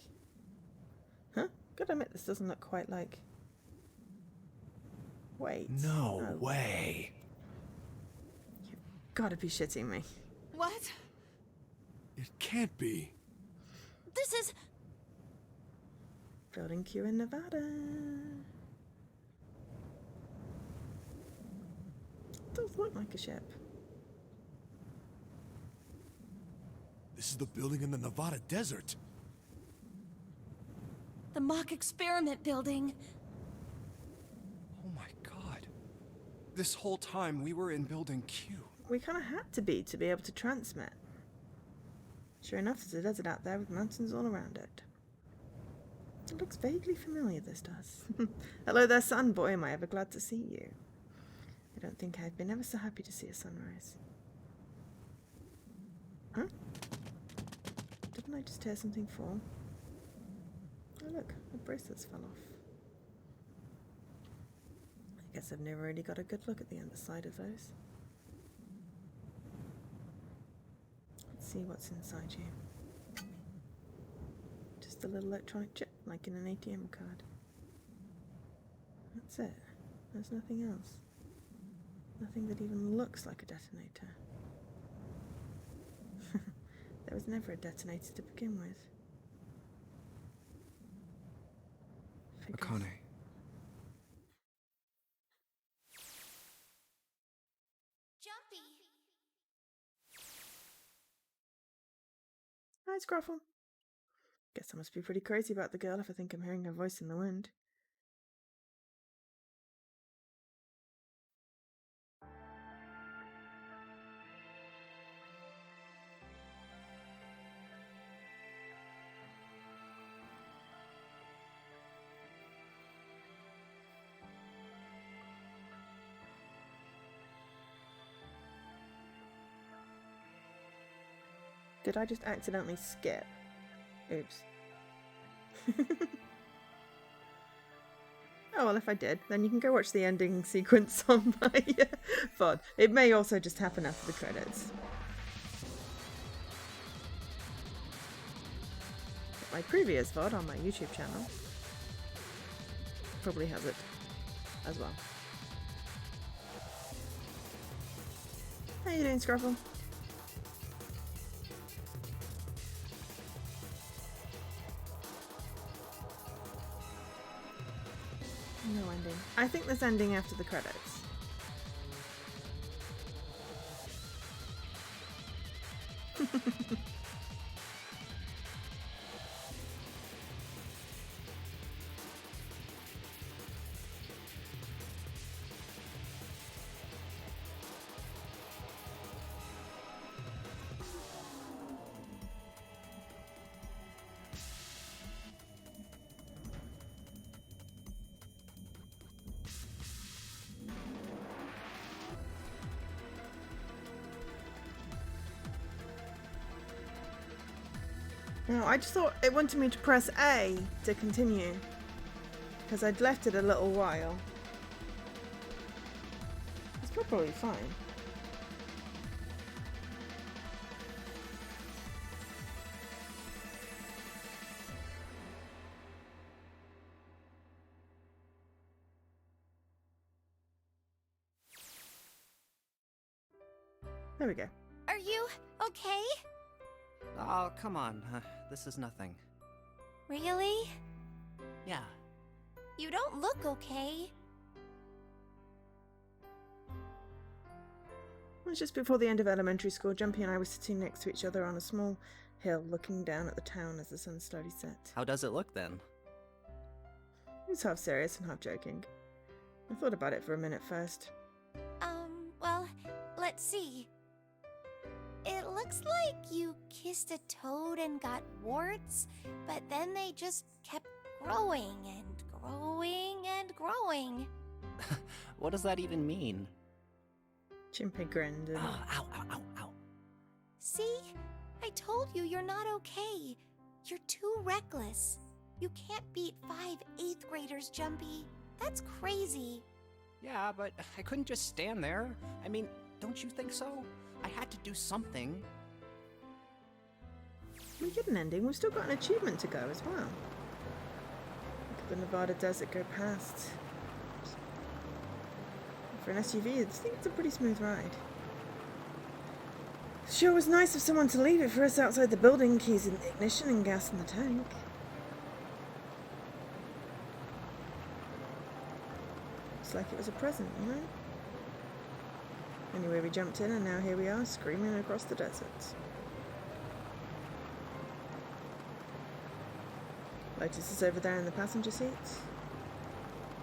Huh? Gotta admit, this doesn't look quite like... Wait. No way. You've gotta be shitting me. What? It can't be. This is... Building Q in Nevada. It does look like a ship. This is the building in the Nevada desert. the mock experiment building. Oh my god. This whole time we were in Building Q. We kind of had to be able to transmit. Sure enough, there's a desert out there with mountains all around it. It looks vaguely familiar, this does. Hello there, son. Boy, am I ever glad to see you. I don't think I've been ever so happy to see a sunrise. Huh? Didn't I just hear something fall? Oh look, the bracelets fell off. I guess I've never really got a good look at the underside of those. Let's see what's inside you. Just a little electronic chip. like in an ATM card. That's it. There's nothing else. Nothing that even looks like a detonator. There was never a detonator to begin with. Akane. Jumpy! Hi, Scruffle. Guess I must be pretty crazy about the girl if I think I'm hearing her voice in the wind. Did I just accidentally skip? Oops. Oh, well, if I did, then you can go watch the ending sequence on my VOD. It may also just happen after the credits. My previous VOD on my YouTube channel probably has it as well. How you doing, Scruffle? No ending. I think there's ending after the credits. No, I just thought it wanted me to press A to continue, because I'd left it a little while. It's probably fine. There we go. Are you okay? Oh, come on. This is nothing. Really? Yeah. You don't look okay. It was just before the end of elementary school. Jumpy and I were sitting next to each other on a small hill, looking down at the town as the sun slowly set. How does it look then? He was half serious and half joking. I thought about it for a minute first. Well, let's see. It looks like you kissed a toad and got warts, but then they just kept growing and growing and growing. What does that even mean? Chimpy grinned and... Ow, ow, ow, ow. See? I told you you're not okay. You're too reckless. You can't beat 5 8th graders, Jumpy. That's crazy. Yeah, but I couldn't just stand there. I mean, don't you think so? I had to do something. We get an ending. We've still got an achievement to go as well. Look at the Nevada desert go past. For an SUV, I think it's a pretty smooth ride. Sure was nice of someone to leave it for us outside the building. Keys in the ignition and gas in the tank. Looks like it was a present, you know? Anyway, we jumped in and now here we are, screaming across the desert. Lotus is over there in the passenger seat.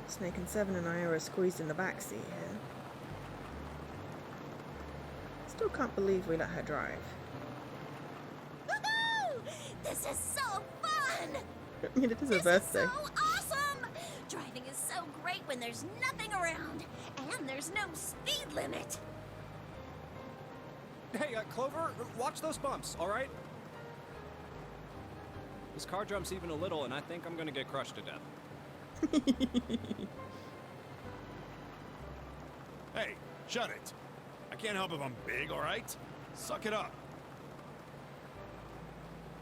Snake and Seven and I are squeezed in the back seat here. Still can't believe we let her drive. Woohoo! This is so fun! I mean, it is a birthday. This is so awesome! Driving is so great when there's nothing around, and there's no speed limit. Hey, Clover, watch those bumps, all right? This car jumps even a little, and I think I'm gonna get crushed to death. Hey, shut it. I can't help if I'm big, all right? Suck it up.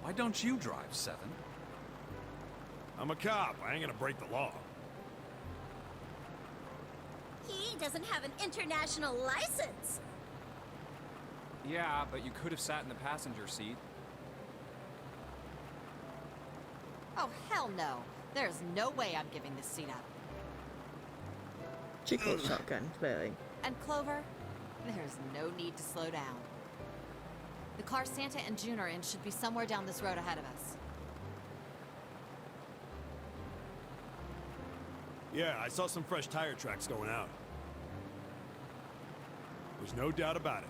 Why don't you drive, Seven? I'm a cop. I ain't gonna break the law. He doesn't have an international license. Yeah, but you could have sat in the passenger seat. Oh, hell no. There's no way I'm giving this seat up. She calls shotgun, clearly. And Clover, there's no need to slow down. The car Santa and June are in should be somewhere down this road ahead of us. Yeah, I saw some fresh tire tracks going out. There's no doubt about it.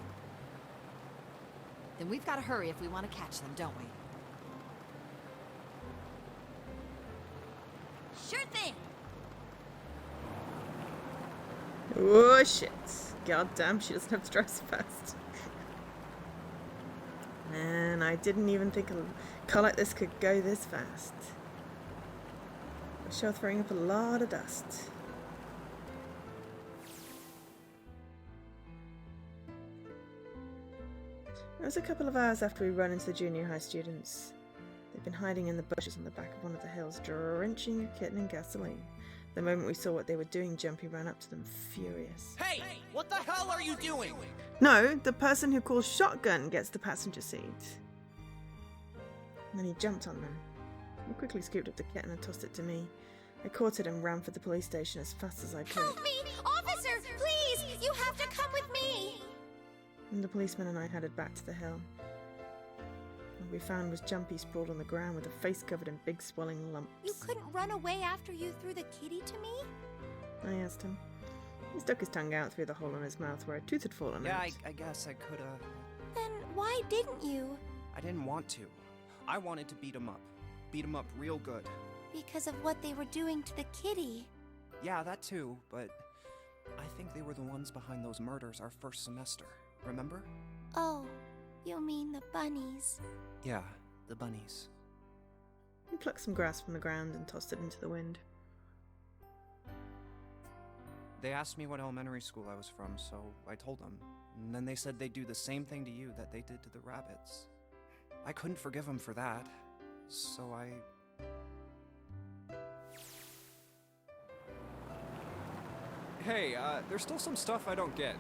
Then we've got to hurry if we want to catch them, don't we? Sure thing. Oh shit. God damn, she doesn't have to drive so fast. Man, I didn't even think a car like this could go this fast. Sure throwing up a lot of dust. It was a couple of hours after we run into the junior high students. They'd been hiding in the bushes on the back of one of the hills, drenching a kitten in gasoline. The moment we saw what they were doing, Jumpy ran up to them, furious. Hey! What the hell are you doing? No, the person who calls shotgun gets the passenger seat. And then he jumped on them. I quickly scooped up the kitten and tossed it to me. I caught it and ran for the police station as fast as I could. Help me! Officer, please! You have to come with me! And the policeman and I headed back to the hill. What we found was Jumpy sprawled on the ground with a face covered in big swelling lumps. You couldn't run away after you threw the kitty to me? I asked him. He stuck his tongue out through the hole in his mouth where a tooth had fallen Yeah, out. I guess I could've... Then why didn't you? I didn't want to. I wanted to beat him up. Beat him up real good. Because of what they were doing to the kitty. Yeah, that too, but... I think they were the ones behind those murders our first semester. Remember? Oh, you mean the bunnies. Yeah, the bunnies. He plucked some grass from the ground and tossed it into the wind. They asked me what elementary school I was from, so I told them. And then they said they'd do the same thing to you that they did to the rabbits. I couldn't forgive them for that, so I... Hey, there's still some stuff I don't get.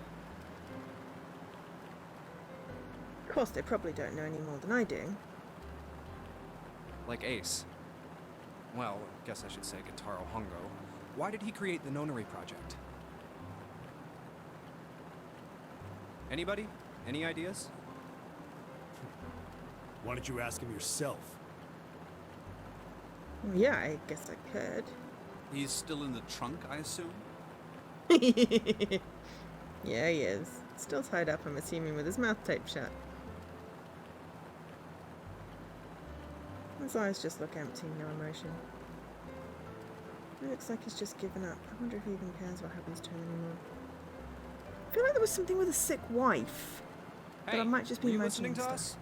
Of course, they probably don't know any more than I do. Like Ace. Well, I guess I should say Gentaro Hongo. Why did he create the Nonary project? Anybody? Any ideas? Why don't you ask him yourself? Well, yeah, I guess I could. He's still in the trunk, I assume? Yeah, he is. Still tied up, I'm assuming, with his mouth taped shut. His eyes just look empty, no emotion. It looks like he's just given up. I wonder if he even cares what happens to him anymore. I feel like there was something with a sick wife. Hey, but I might just be were you imagining listening to stuff. us?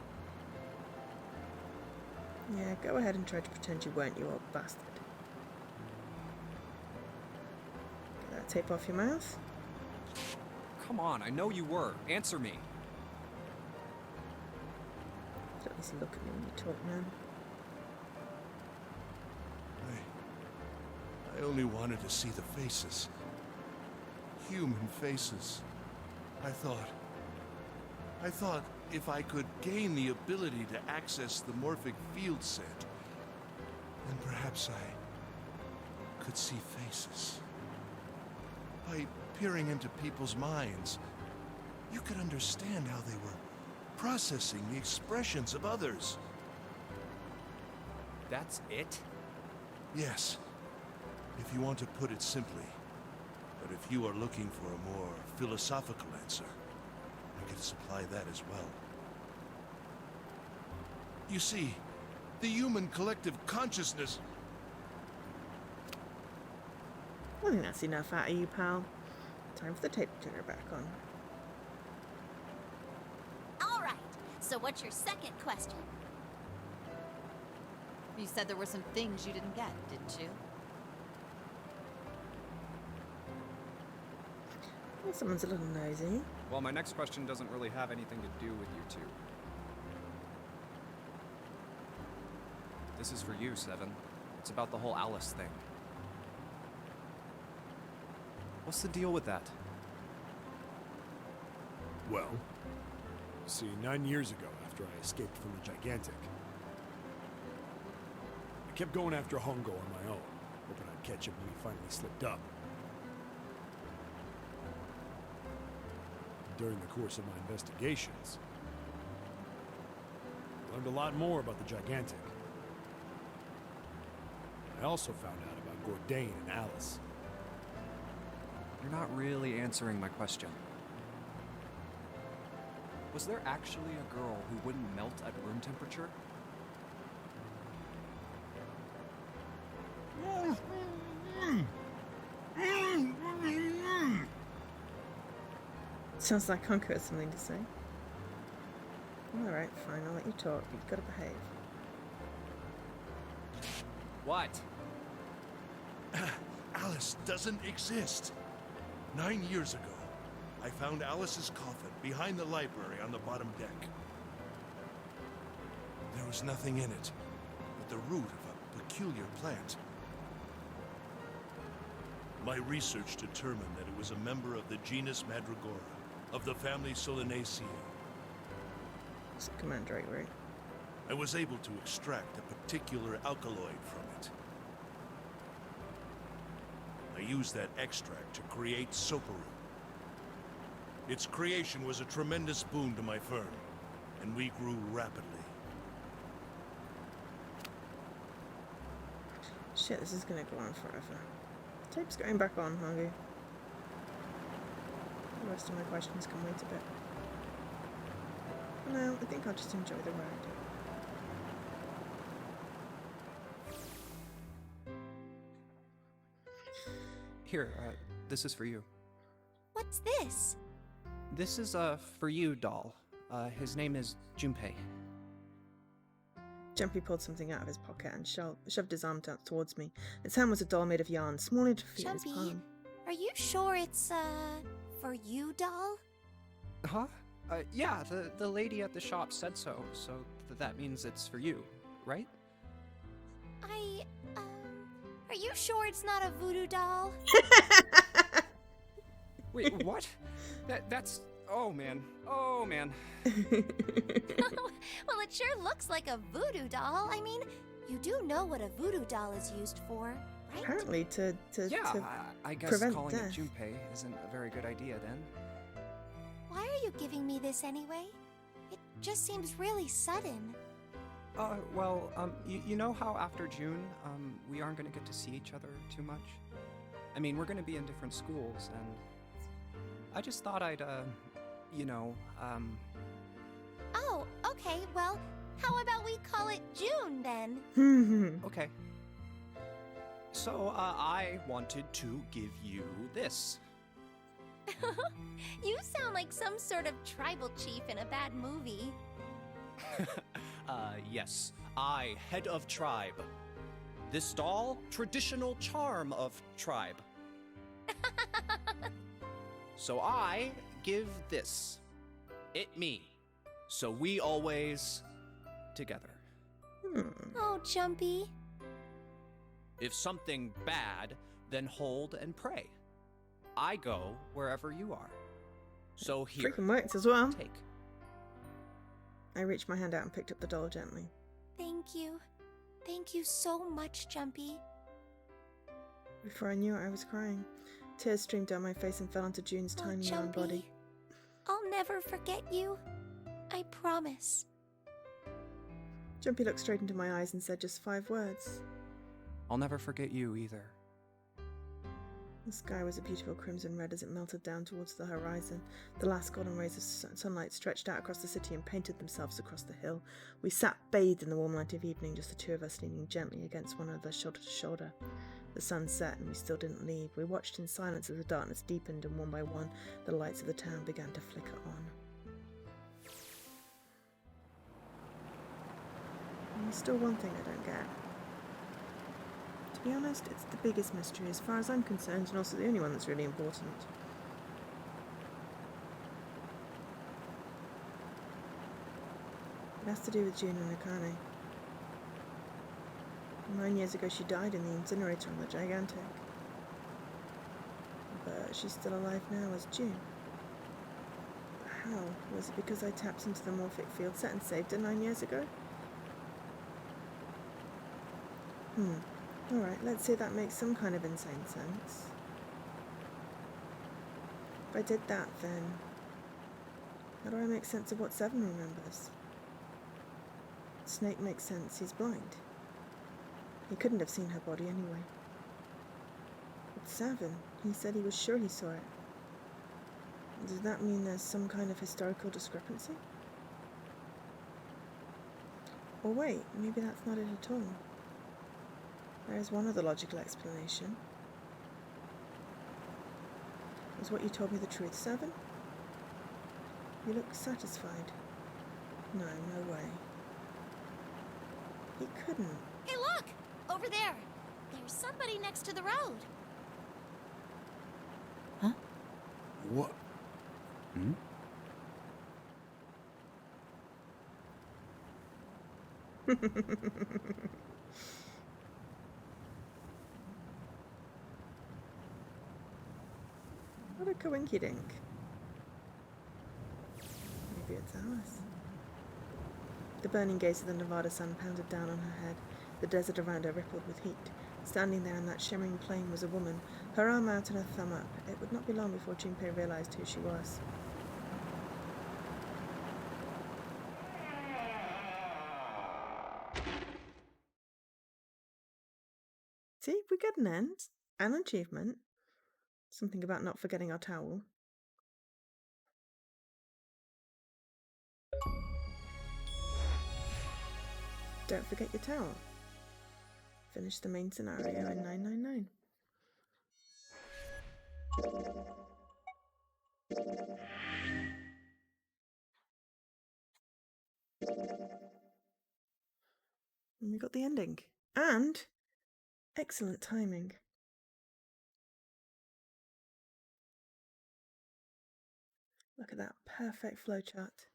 Yeah, go ahead and try to pretend you weren't, you old bastard. Get that tape off your mouth. Come on, I know you were. Answer me. Don't at least look at me when you talk, man. I only wanted to see the faces. Human faces. I thought if I could gain the ability to access the morphic field set, then perhaps I could see faces. By peering into people's minds, you could understand how they were processing the expressions of others. That's it? Yes, if you want to put it simply. But if you are looking for a more philosophical answer, I can supply that as well. You see, the human collective consciousness... I think that's enough out of you, pal. Time for the tape to turn her back on. All right. So what's your second question? You said there were some things you didn't get, didn't you? Well, someone's a little nosy. Well, my next question doesn't really have anything to do with you two. This is for you, Seven. It's about the whole Alice thing. What's the deal with that? Well, see, 9 years ago, after I escaped from the Gigantic, I kept going after Hongo on my own, hoping I'd catch him when he finally slipped up. During the course of my investigations, I learned a lot more about the Gigantic. I also found out about Gordain and Alice. You're not really answering my question. Was there actually a girl who wouldn't melt at room temperature? Sounds like Honko has something to say. Alright, fine, I'll let you talk, but you've got to behave. What? Alice doesn't exist. 9 years ago, I found Alice's coffin behind the library on the bottom deck. There was nothing in it but the root of a peculiar plant. My research determined that it was a member of the genus Mandragora, of the family Solanaceae. It's a commanderate root. I was able to extract a particular alkaloid from it. I used that extract to create Soparu. Its creation was a tremendous boon to my firm, and we grew rapidly. Shit, this is gonna go on forever. Tape's going back on, Hongo. The rest of my questions can wait a bit. For now, I think I'll just enjoy the ride. Here, this is for you. What's this? This is a for you doll. His name is Junpei. Jumpy pulled something out of his pocket and shoved his arm down towards me. Its hand was a doll made of yarn, small enough to fit his Jumpy, palm. are you sure it's, for you, doll? Huh? Yeah, the lady at the shop said so, so that means it's for you, right? Are you sure it's not a voodoo doll? Wait, what? That's... Oh, man. Oh, man. Well, it sure looks like a voodoo doll. I mean, you do know what a voodoo doll is used for, right? Apparently to I guess prevent calling death. it Junpei isn't a very good idea, then. Why are you giving me this anyway? It just seems really sudden. Well, you know how after June, we aren't gonna get to see each other too much? I mean, we're gonna be in different schools, and I just thought I'd, Oh, okay, well, how about we call it June, then? Okay. So, I wanted to give you this. You sound like some sort of tribal chief in a bad movie. Yes. I, head of tribe. This doll, traditional charm of tribe. So I give this. It me. So we always together. Oh, Jumpy. If something bad, then hold and pray. I go wherever you are. So here. Freaking works as well. Take. I reached my hand out and picked up the doll gently. Thank you. Thank you so much, Jumpy. Before I knew it, I was crying. Tears streamed down my face and fell onto June's Oh, tiny round Jumpy, body. I'll never forget you. I promise. Jumpy looked straight into my eyes and said just 5 words. I'll never forget you either. The sky was a beautiful crimson red as it melted down towards the horizon. The last golden rays of sunlight stretched out across the city and painted themselves across the hill. We sat bathed in the warm light of evening, just the two of us leaning gently against one another, shoulder to shoulder. The sun set and we still didn't leave. We watched in silence as the darkness deepened and one by one the lights of the town began to flicker on. And there's still one thing I don't get. To be honest, it's the biggest mystery as far as I'm concerned, and also the only one that's really important. It has to do with June and Akane. 9 years ago she died in the incinerator on the Gigantic. But she's still alive now as June. But how? Was it because I tapped into the morphic field set and saved her 9 years ago? Alright, let's say that makes some kind of insane sense. If I did that, then how do I make sense of what Seven remembers? Snake makes sense, he's blind. He couldn't have seen her body anyway. But Seven, he said he was sure he saw it. Does that mean there's some kind of historical discrepancy? Or wait, maybe that's not it at all. There is one other logical explanation. Was what you told me the truth, Seven? You look satisfied. No, no way. He couldn't. Hey, look! Over there! There's somebody next to the road. Huh? What? Hmm? What a coinky-dink. Maybe it's Alice. The burning gaze of the Nevada sun pounded down on her head. The desert around her rippled with heat. Standing there on that shimmering plain was a woman, her arm out and her thumb up. It would not be long before Junpei realized who she was. See, we get an end, an achievement. Something about not forgetting our towel. Don't forget your towel. Finish the main scenario in 999. And we got the ending. And excellent timing. Look at that perfect flowchart.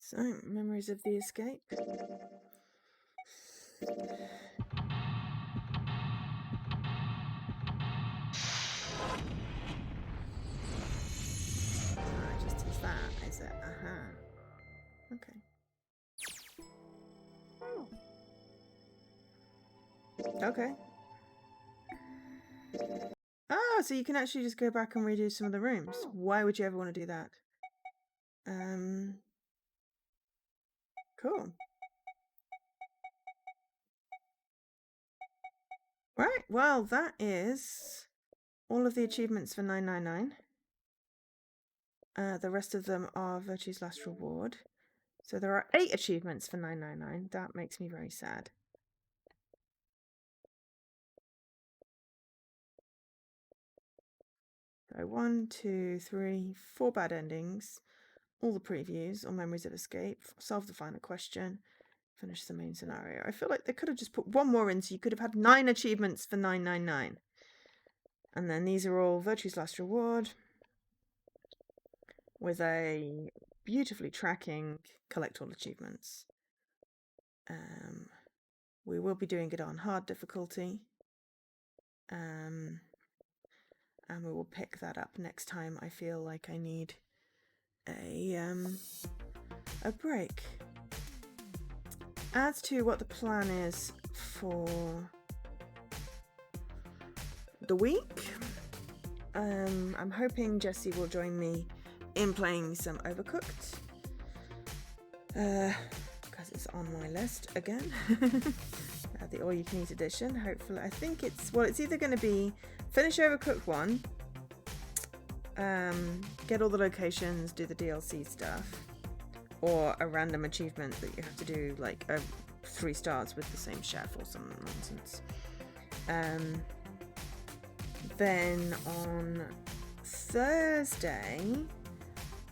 So, memories of the escape. Just as that, is it? Okay. Okay. Oh, so you can actually just go back and redo some of the rooms. Why would you ever want to do that? Cool. Right, well, that is all of the achievements for 999. The rest of them are Virtue's Last Reward. So there are 8 achievements for 999. That makes me very sad. So 1, 2, 3, 4 bad endings, all the previews, all memories of escape, solve the final question, finish the main scenario. I feel like they could have just put one more in so you could have had 9 achievements for 999. And then these are all Virtue's Last Reward with a beautifully tracking collect all achievements. We will be doing it on hard difficulty. And we will pick that up next time I feel like I need a break. As to what the plan is for the week, I'm hoping Jessie will join me in playing some Overcooked, because it's on my list again. The all-you-can-eat edition. Hopefully, I think it's either going to be finish Overcooked 1, get all the locations, do the DLC stuff, or a random achievement that you have to do, like 3 stars with the same chef or some nonsense. Then on Thursday,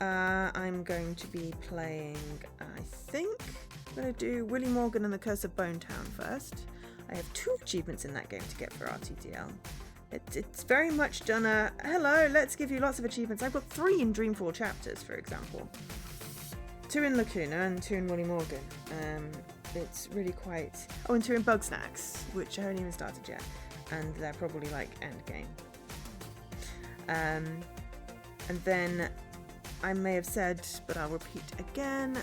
I'm going to be playing, I think I'm going to do Willie Morgan and the Curse of Bone Town first. I have 2 achievements in that game to get for RTTL. It's very much done a, hello, let's give you lots of achievements. I've got 3 in Dreamfall chapters, for example. 2 in Lacuna and 2 in Willie Morgan. It's really quite... Oh, and 2 in Bug Snacks, which I haven't even started yet. And they're probably like end game. And then I may have said, but I'll repeat again,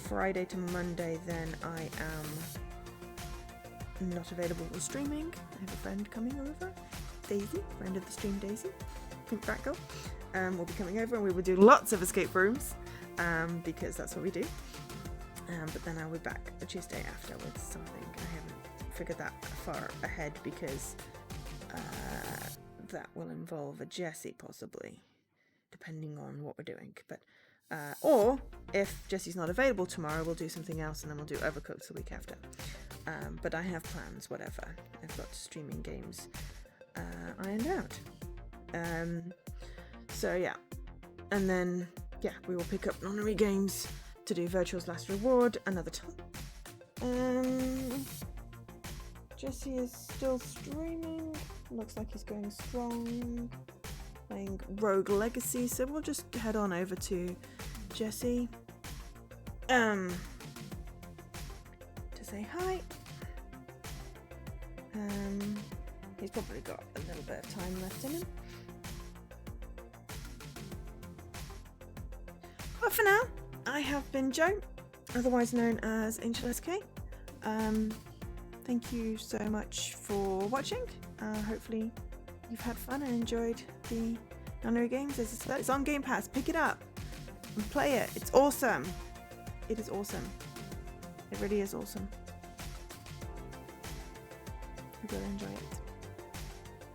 Friday to Monday then I am not available for streaming. I have a friend coming over, Daisy, friend of the stream Daisy, Pink Rat Girl, will be coming over and we will do lots of escape rooms, because that's what we do. But then I'll be back the Tuesday afterwards, so I think I haven't figured that far ahead because that will involve a Jessie possibly, depending on what we're doing. But or if Jessie's not available tomorrow, we'll do something else and then we'll do Overcooked the week after. But I have plans, whatever. I've got streaming games ironed out. So yeah, and then yeah, we will pick up Nonary games to do Virtual's Last Reward another time. Jessie is still streaming. Looks like he's going strong. Playing Rogue Legacy, so we'll just head on over to Jessie. To say hi. He's probably got a little bit of time left in him. But for now, I have been Jo, otherwise known as Angel SK. Thank you so much for watching. Hopefully you've had fun and enjoyed the Nonary games. As I said, it's on Game Pass. Pick it up and play it. It's awesome. It is awesome. It really is awesome. You will enjoy it.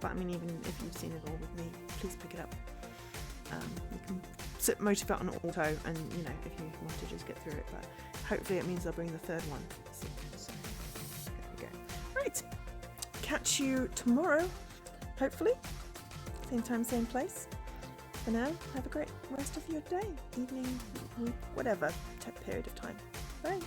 But I mean, even if you've seen it all with me, please pick it up. You can sit motivate on auto, and you know, if you want to just get through it. But hopefully, it means I'll bring the 3rd one. So there we go. Right. Catch you tomorrow, hopefully. Same time, same place. For now, have a great rest of your day, evening, week, whatever period of time. Bye.